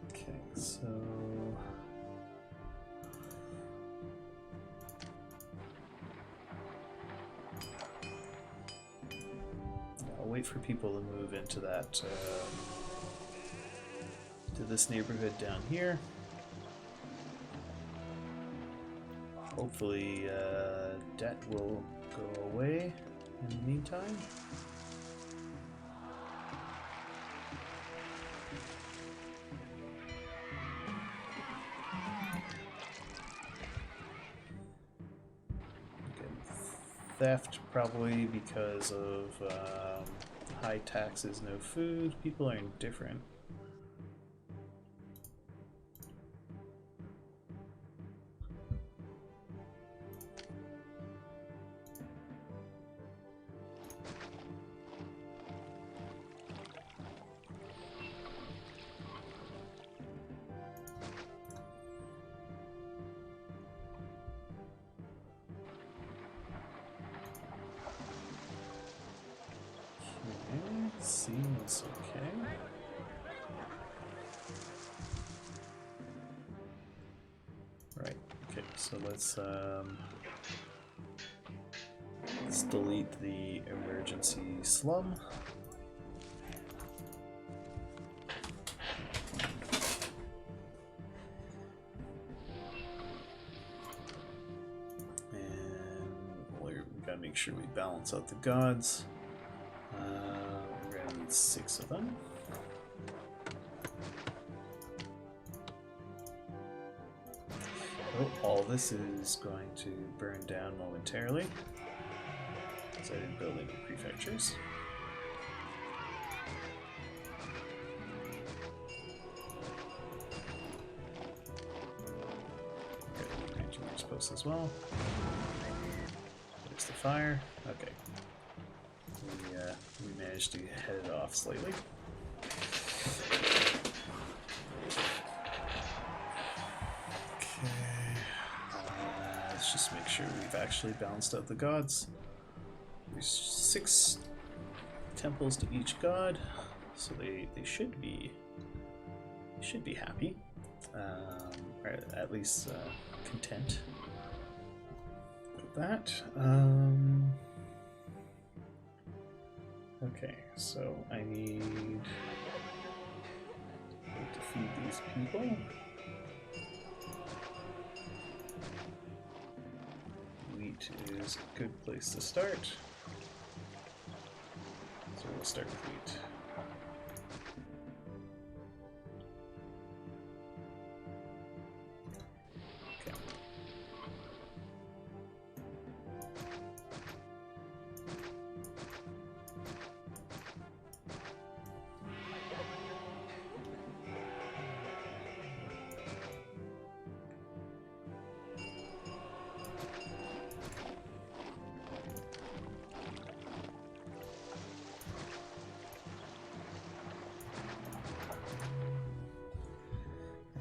Okay, so wait for people to move into that to this neighborhood down here. Hopefully debt will go away in the meantime. Theft, probably because of high taxes, no food. People are indifferent. Seems okay. Right. Okay. So let's delete the emergency slum. And we gotta make sure we balance out the gods. We're gonna need 6 of them. Oh, all this is going to burn down momentarily, because I didn't build any prefectures. Okay, engineer's post as well. There's the fire. Okay. We managed to head it off slightly. Okay. Let's just make sure we've actually balanced out the gods. There's 6 temples to each god, so they should be happy. or at least content with that. Okay, so I need to feed these people. Wheat is a good place to start. So we'll start with wheat. Okay.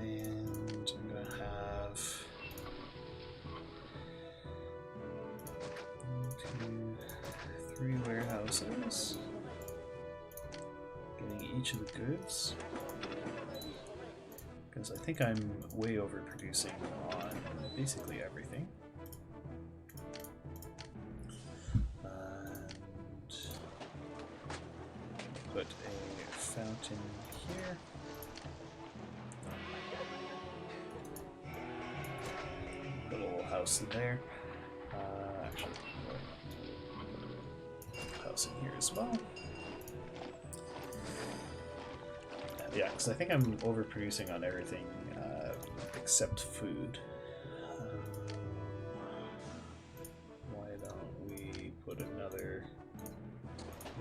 And I'm gonna have 1, 2, 3 warehouses, getting each of the goods, because I think I'm way overproducing on basically everything. And put a fountain here. Put a little house in there. Actually, house in here as well. Yeah, because I think I'm overproducing on everything except food. Why don't we put another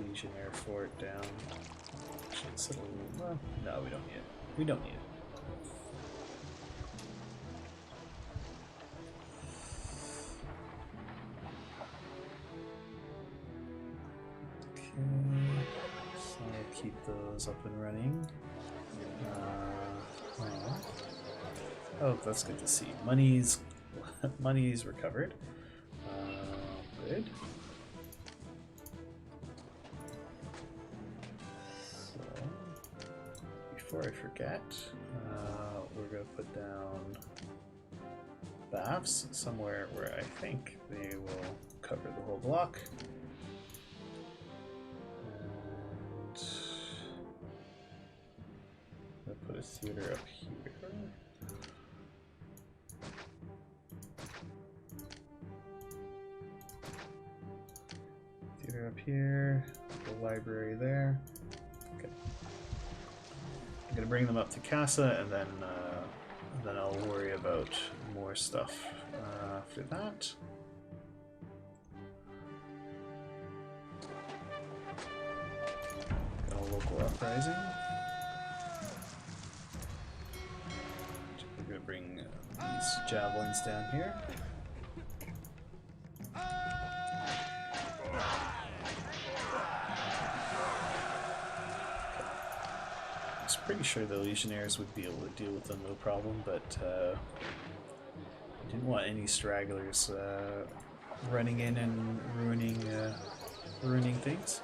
Legionnaire fort down? Actually, it's a little, well, no, we don't need it. We don't need it. So I'll keep those up and running. Oh, that's good to see. Money's recovered. Good. So before I forget, we're gonna put down baths somewhere where I think they will cover the whole block. Put a theater up here. Theater up here. The library there. Okay. I'm gonna bring them up to Casa, and then I'll worry about more stuff after that. Got a local uprising. We're gonna bring these javelins down here. I was pretty sure the Legionnaires would be able to deal with them no problem, but I didn't want any stragglers running in and ruining things.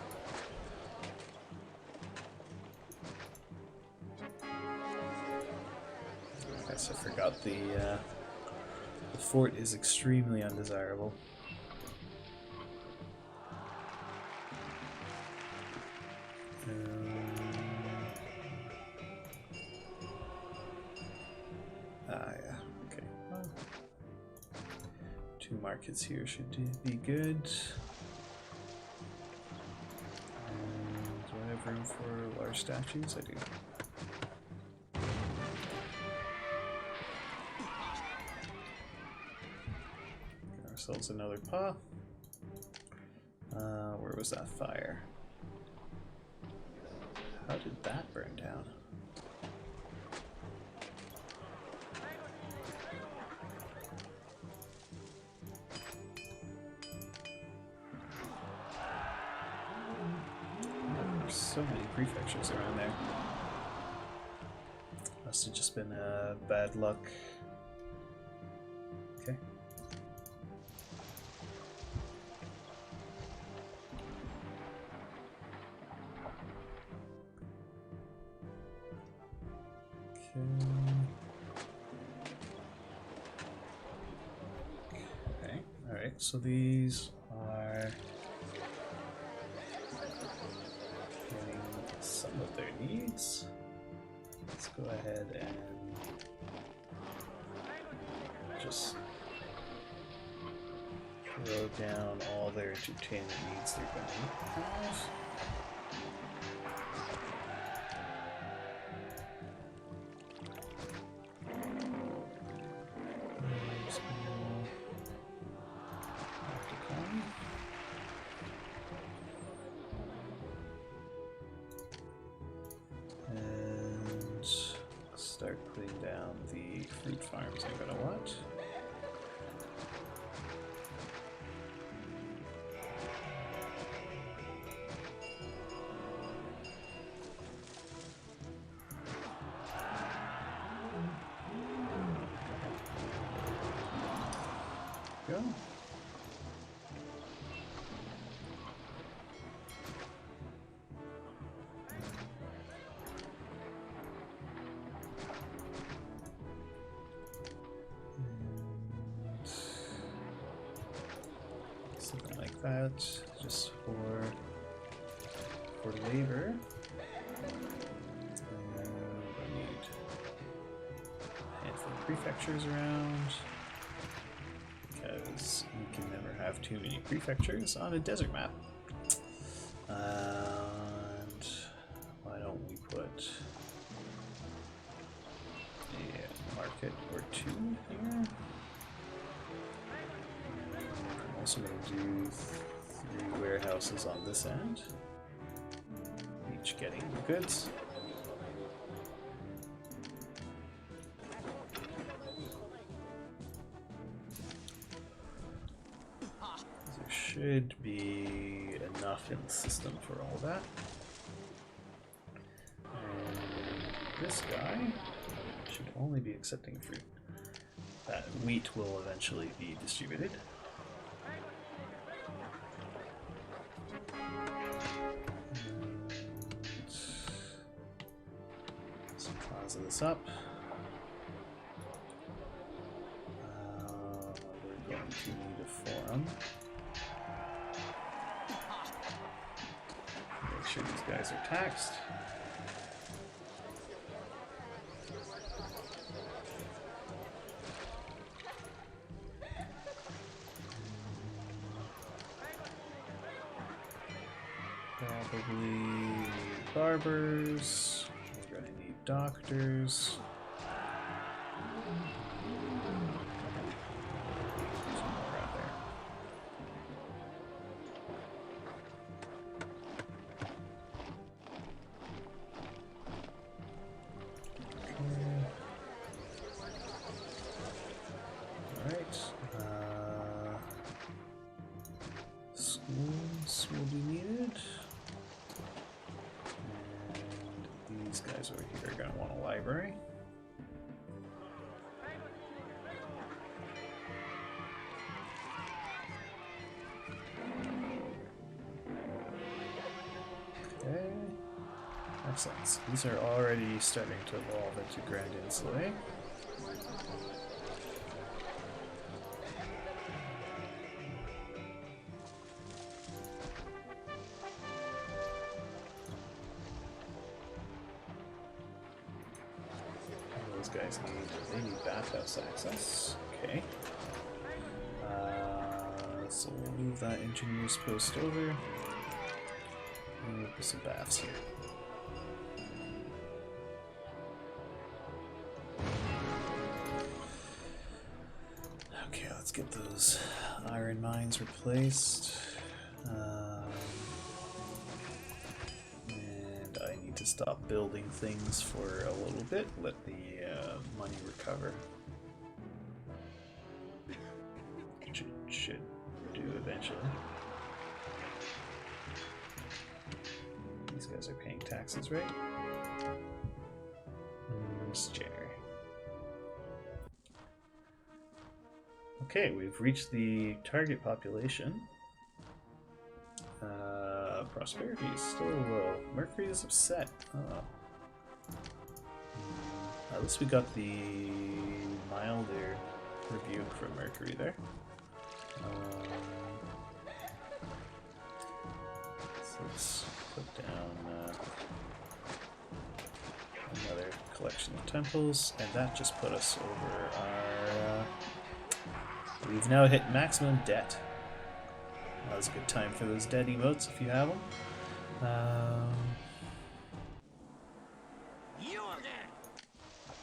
I forgot the fort is extremely undesirable. Yeah, okay. Well, 2 markets here should be good. And do I have room for large statues? I do. Ourselves another paw. Where was that fire? How did that burn down? There's so many prefectures around there. Must have just been bad luck. Okay. so these are getting some of their needs. Let's go ahead and just throw down all their entertainment needs they're going to have. And start putting down the fruit farms I'm going to want. Go. Something like that, just for labor. And I need a handful of prefectures around, because you can never have too many prefectures on a desert map. And why don't we put a market or two here? I'm also going to do 3 warehouses on this end, each getting the goods. There should be enough in the system for all that. And this guy should only be accepting fruit. That wheat will eventually be distributed. Let's plaza this up. We're going to need a forum. Make sure these guys are taxed. Probably need barbers. We're going to need doctors. Some more out there. Alright. Schools will be needed. And these guys over here are going to want a library. Okay. Excellent. These are already starting to evolve into Grand Insulae. Those guys need bathhouse access. Okay. So we'll move that engineer's post over. And we'll put some baths here. Okay, let's get those iron mines replaced. And I need to stop building things for a little bit, let the money recover. Should do eventually. These guys are paying taxes, right? Jerry. Okay, we've reached the target population. Prosperity is still low. Mercury is upset. Oh. At least we got the milder rebuke from Mercury there. So let's put down another collection of temples, and that just put us over our. We've now hit maximum debt. That was a good time for those debt emotes if you have them.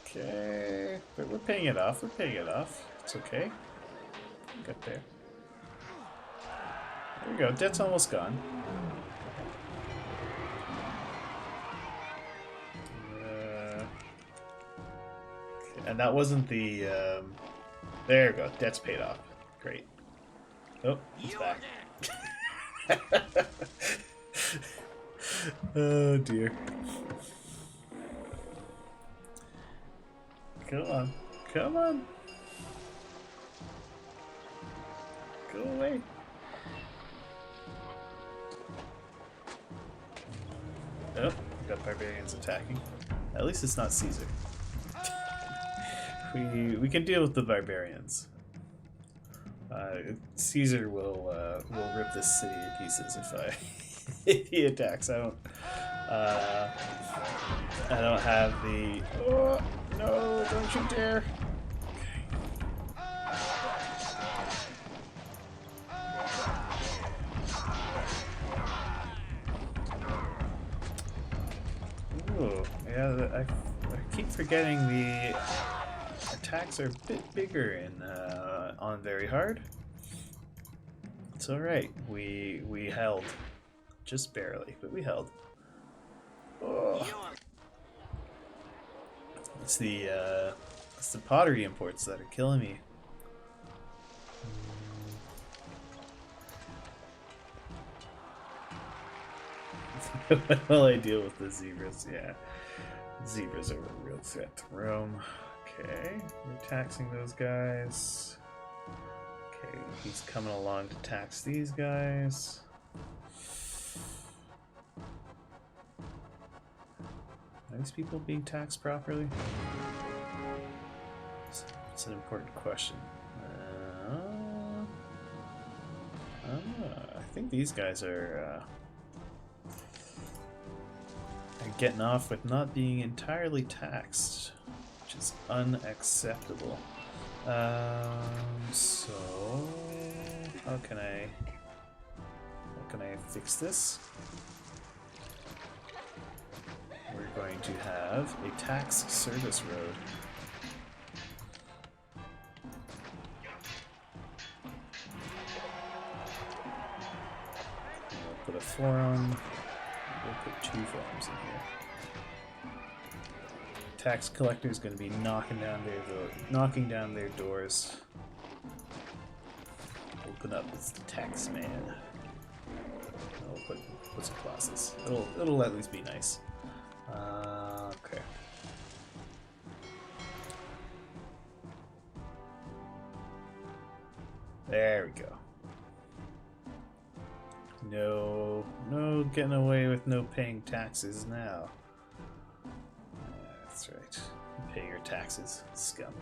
Okay, but we're paying it off. We're paying it off. It's okay. Get there. There we go. Debt's almost gone. Okay, and that wasn't the. There we go. Debt's paid off. Great. Oh, he's back. Oh dear. Come on. Come on. Go away. Oh, we got barbarians attacking. At least it's not Caesar. We can deal with the barbarians. Caesar will rip this city to pieces if he attacks. I don't have the. Oh, no! Don't you dare! Ooh, yeah. I keep forgetting the attacks are a bit bigger in on very hard. It's all right. We held, just barely, but we held. Oh. It's the pottery imports that are killing me. What will I deal with the zebras? Yeah, zebras are a real threat to Rome. Okay, we're taxing those guys. Okay, he's coming along to tax these guys. Are these people being taxed properly? It's an important question. I think these guys are getting off with not being entirely taxed, which is unacceptable. So how can I fix this? We're going to have a tax service road. We'll put a forum. We'll put 2 forums in here. Tax collector is going to be knocking down their doors. Open up as the tax man. I'll put some classes. It'll at least be nice. Okay. There we go. No getting away with no paying taxes now. That's right. Pay your taxes, scum.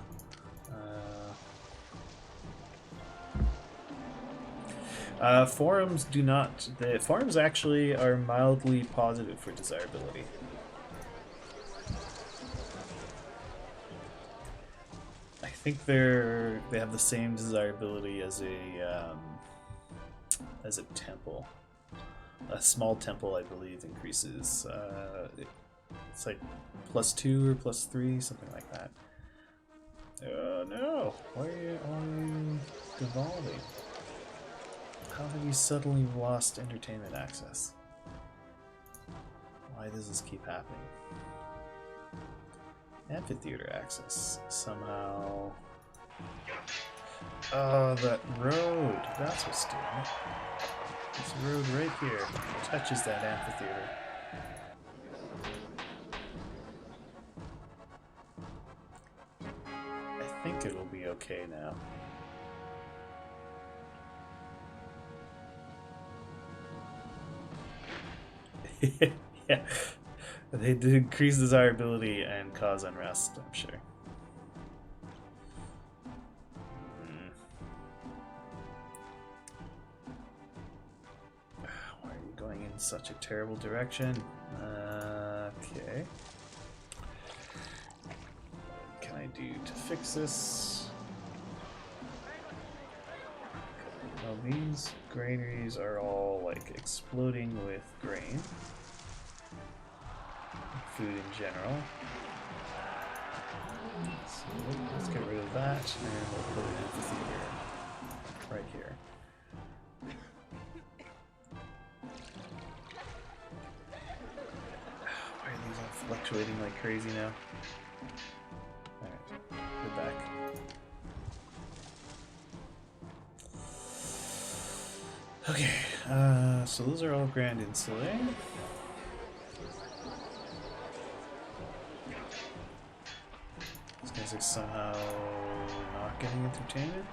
Forums do not. The forums actually are mildly positive for desirability. I think they have the same desirability as a temple. A small temple, I believe, increases. It's like +2 or +3, something like that. Oh no! Why are you devolving? How have you suddenly lost entertainment access? Why does this keep happening? Amphitheater access. Somehow... Oh, that road! That's what's doing it. This road right here touches that amphitheater. I think it'll be okay now. Yeah, they did increase desirability and cause unrest, I'm sure. in such a terrible direction. Okay. What can I do to fix this? Well, these granaries are all like exploding with grain. Food in general. So let's get rid of that and we'll put an amphitheater right here. Why are these all fluctuating like crazy now? Alright, we're back. Okay, so those are all Grand Insulae. These guys are somehow not getting entertainment.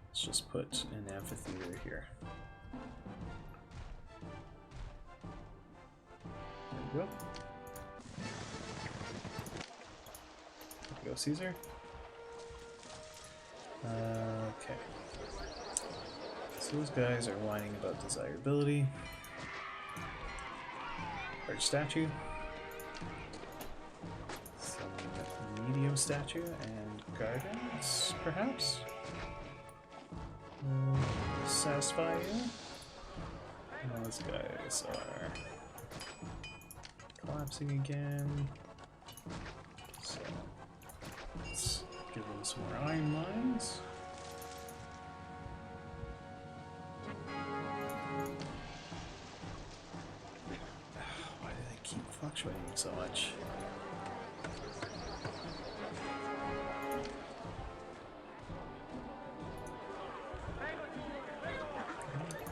Let's just put an amphitheater here. There we go. There we go, Caesar. Okay. So those guys are whining about desirability. Large statue. Some medium statue and gardens, perhaps? Satisfy you? Those guys are collapsing again. So let's give them some more iron mines. Why do they keep fluctuating so much?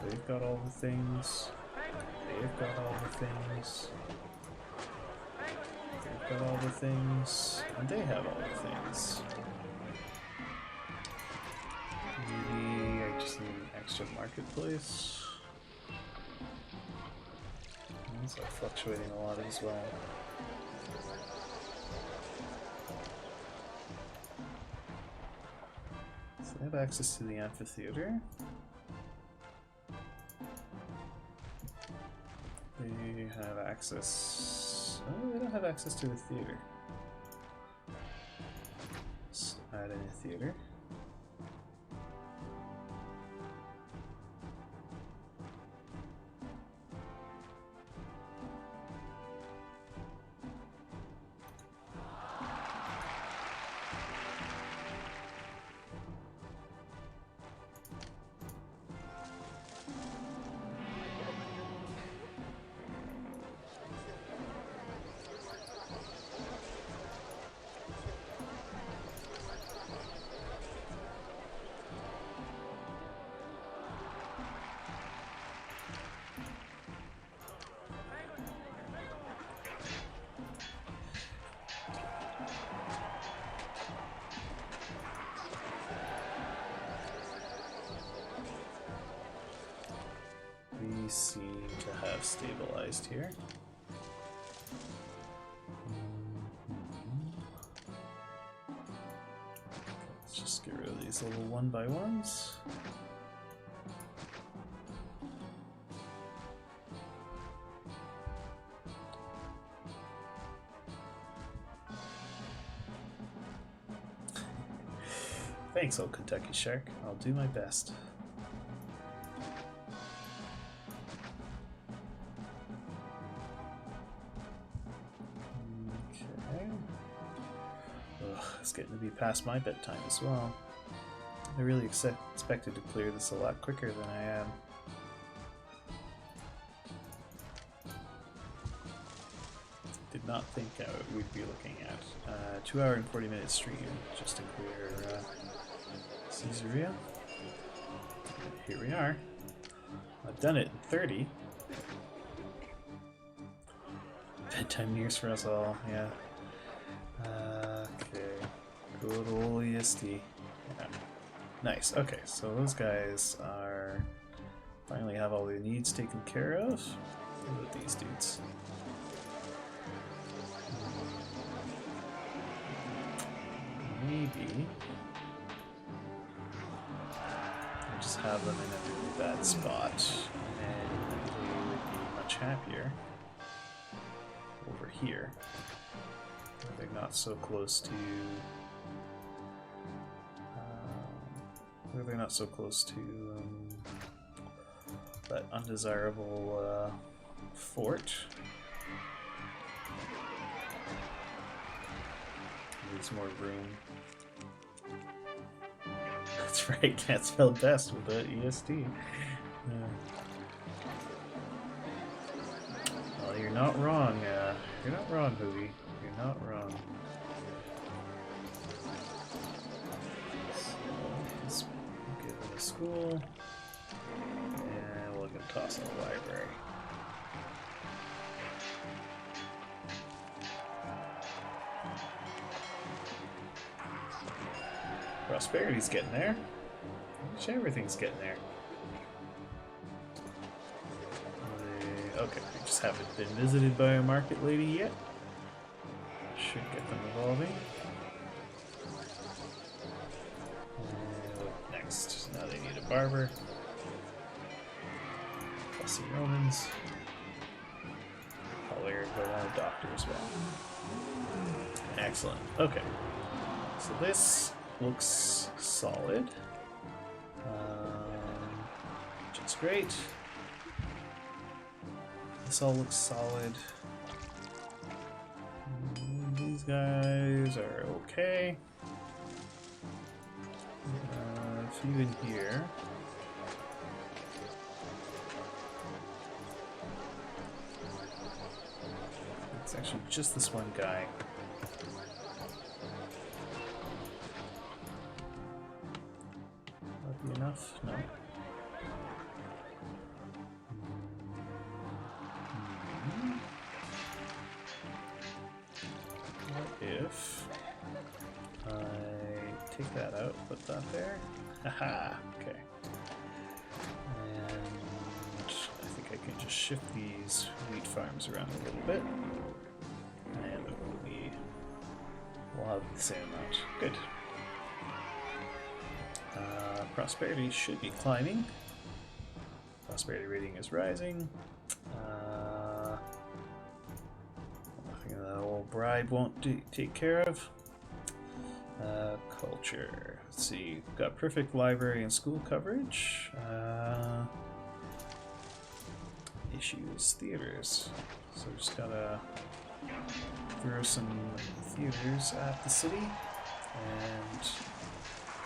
They've got all the things. They've got all the things. They've got all the things. And they have all the things. Maybe I just need an extra marketplace. These are fluctuating a lot as well. So they have access to the amphitheater. They have access... Oh, they don't have access to the theater. Let's add in a theater. We seem to have stabilized here. Let's just get rid of these little 1x1s. Thanks, old Kentucky Shark. I'll do my best. It's getting to be past my bedtime as well. I really expected to clear this a lot quicker than I am. Did not think we'd be looking at a 2 hour and 40 minute stream just to clear Caesarea. And here we are. I've done it in 30. Bedtime nears for us all, yeah. Okay. Good old EST. Yeah. Nice. Okay, so those guys are finally have all their needs taken care of. What about these dudes? maybe I just have them in a really bad spot, and they would be much happier over here, where they're not so close to. Where they're not so close to that undesirable fort. Needs more room. That's right, can't spell best without EST. Well, you're not wrong. You're not wrong, Hoovie. You're not wrong. So, let's give it a school, and we're gonna toss in a library. Prosperity's getting there. Everything's getting there. Okay, we just haven't been visited by a market lady yet. Should get them evolving. And what next? Now they need a barber. Fussy Romans. Probably go on a doctor as well. Excellent. Okay. So this looks solid. Which is great. This all looks solid. These guys are okay. A few in here. It's actually just this one guy. That'd be enough? No. If I take that out, put that there. Haha, okay. And I think I can just shift these wheat farms around a little bit. And we'll have the same amount. Good. Prosperity should be climbing. Prosperity rating is rising. The old bribe won't take care of. Culture. Let's see. We've got perfect library and school coverage. Issues. Theaters. So we just gotta throw some theaters at the city, and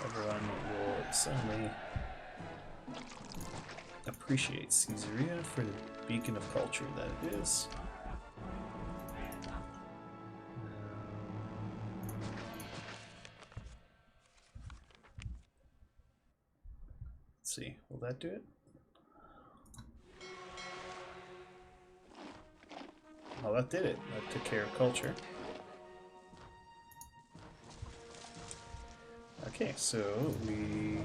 everyone will suddenly appreciate Caesarea for the beacon of culture that it is. Let's see, will that do it? Well, that did it. That took care of culture. Okay, so we...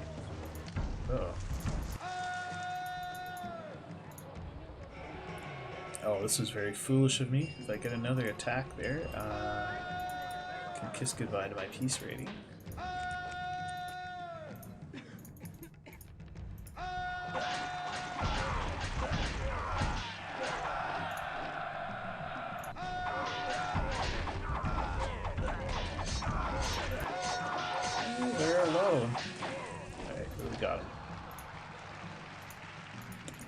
Oh, this was very foolish of me. If I get another attack there, I can kiss goodbye to my peace rating. They're alone. Alright, we got him.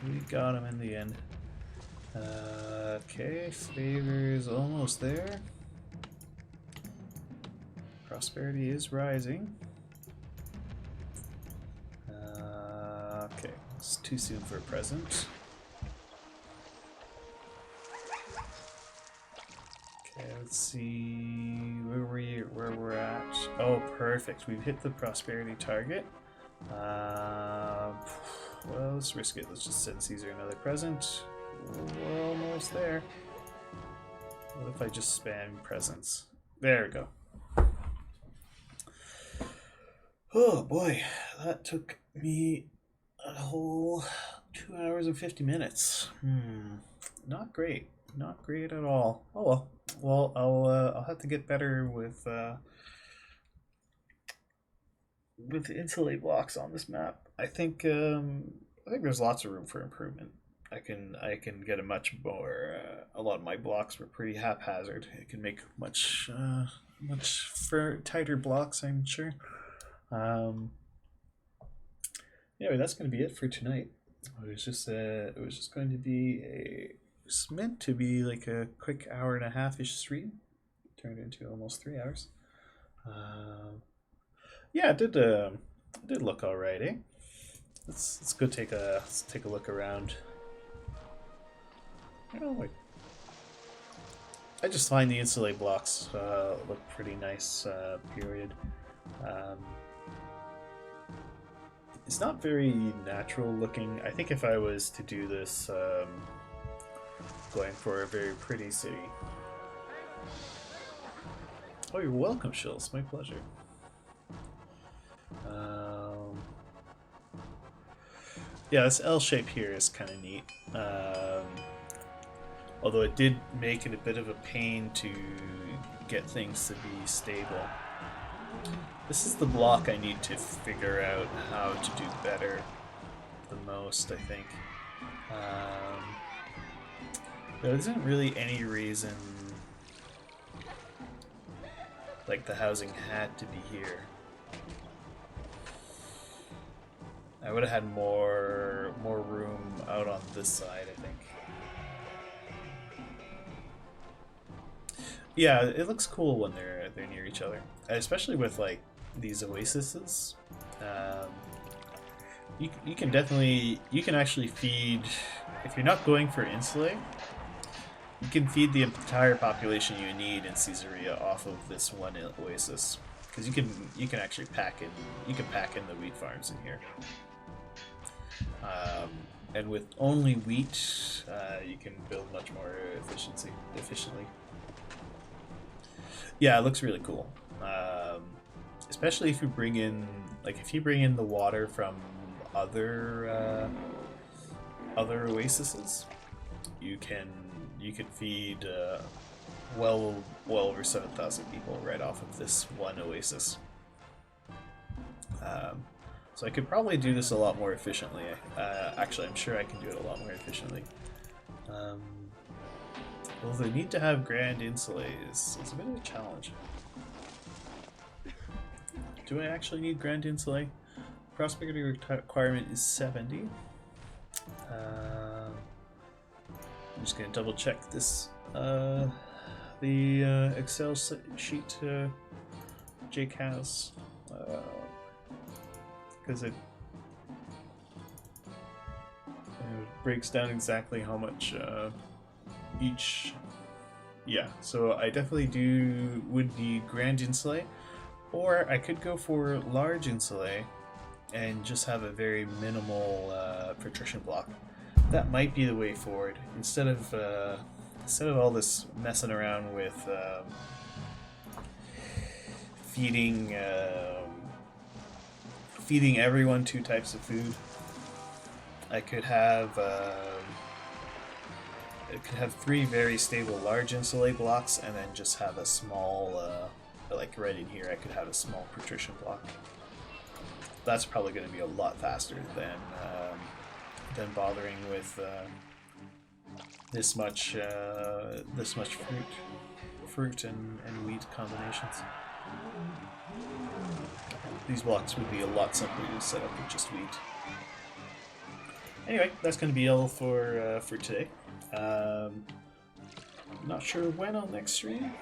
We got him in the end. Okay, favor is almost there. Prosperity is rising. Okay, it's too soon for a present. Okay, let's see where we're at. Oh, perfect. We've hit the prosperity target. Well, let's risk it. Let's just send Caesar another present. We're almost there. What if I just spam presents? There we go. Oh boy, that took me a whole 2 hours and 50 minutes. Not great. Not great at all. Oh well. Well, I'll have to get better with with insulate blocks on this map, I think there's lots of room for improvement. I can get a much more. A lot of my blocks were pretty haphazard. I can make much tighter blocks, I'm sure. Anyway, that's going to be it for tonight. It was just going to be it's meant to be like a quick hour and a half-ish stream. Turned into almost 3 hours. Yeah, it did look all right, eh? Let's go take a look around. I just find the insulate blocks look pretty nice. Period. It's not very natural looking. I think if I was to do this, going for a very pretty city. Oh, you're welcome, Shills. My pleasure. Yeah, this L shape here is kind of neat. Although it did make it a bit of a pain to get things to be stable. This is the block I need to figure out how to do better the most, I think. There isn't really any reason like the housing had to be here. I would have had more room out on this side, I think. Yeah, it looks cool when they're near each other, especially with like these oases. You can actually feed, if you're not going for insulate, you can feed the entire population you need in Caesarea off of this one oasis, because you can actually pack in the wheat farms in here. And with only wheat, you can build much more efficiently. Yeah, it looks really cool. Especially if you bring in the water from other oases, you can feed well over 7,000 people right off of this one oasis. So I could probably do this a lot more efficiently. Actually, I'm sure I can do it a lot more efficiently. Well, the need to have grand insulate is a bit of a challenge. Do I actually need grand insulate? Prosperity requirement is 70. I'm just going to double check this. The Excel sheet Jake has. Because it breaks down exactly how much each. Yeah, so I definitely would need grand insulate, or I could go for large insulate and just have a very minimal patrician block. That might be the way forward, instead of all this messing around with feeding everyone 2 types of food. I could have 3 very stable large insulate blocks, and then just have a small, like right in here, I could have a small patrician block. That's probably going to be a lot faster than bothering with this much fruit and wheat combinations. These blocks would be a lot simpler to set up with just wheat. Anyway, that's going to be all for today. I'm not sure when I'll next stream.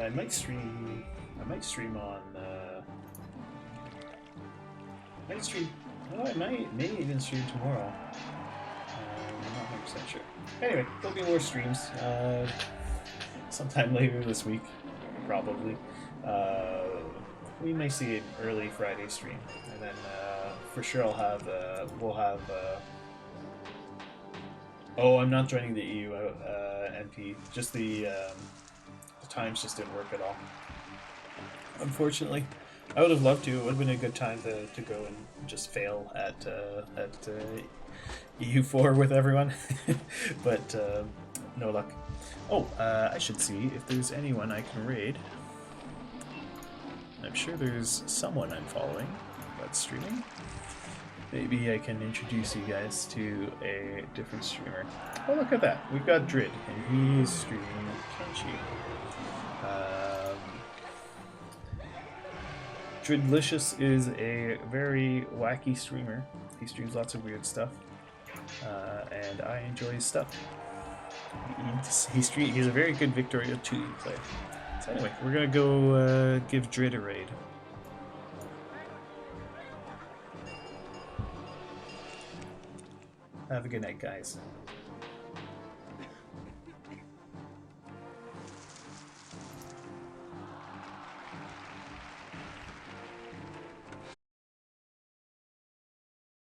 I might stream on. I may even stream tomorrow. I'm not 100% sure. Anyway, there'll be more streams sometime later this week, probably. We may see an early Friday stream, and then for sure we'll have. Oh, I'm not joining the EU NP. Just the times just didn't work at all. Unfortunately, I would have loved to. It would have been a good time to go and just fail at EU4 with everyone, but no luck. Oh, I should see if there's anyone I can raid. I'm sure there's someone I'm following that's streaming. Maybe I can introduce you guys to a different streamer. Oh, look at that. We've got Drid, and he's streaming Kenshi. Dridlicious is a very wacky streamer. He streams lots of weird stuff, and I enjoy his stuff. He's a very good Victoria 2 player. So anyway, we're gonna go give Drid a raid. Have a good night, guys.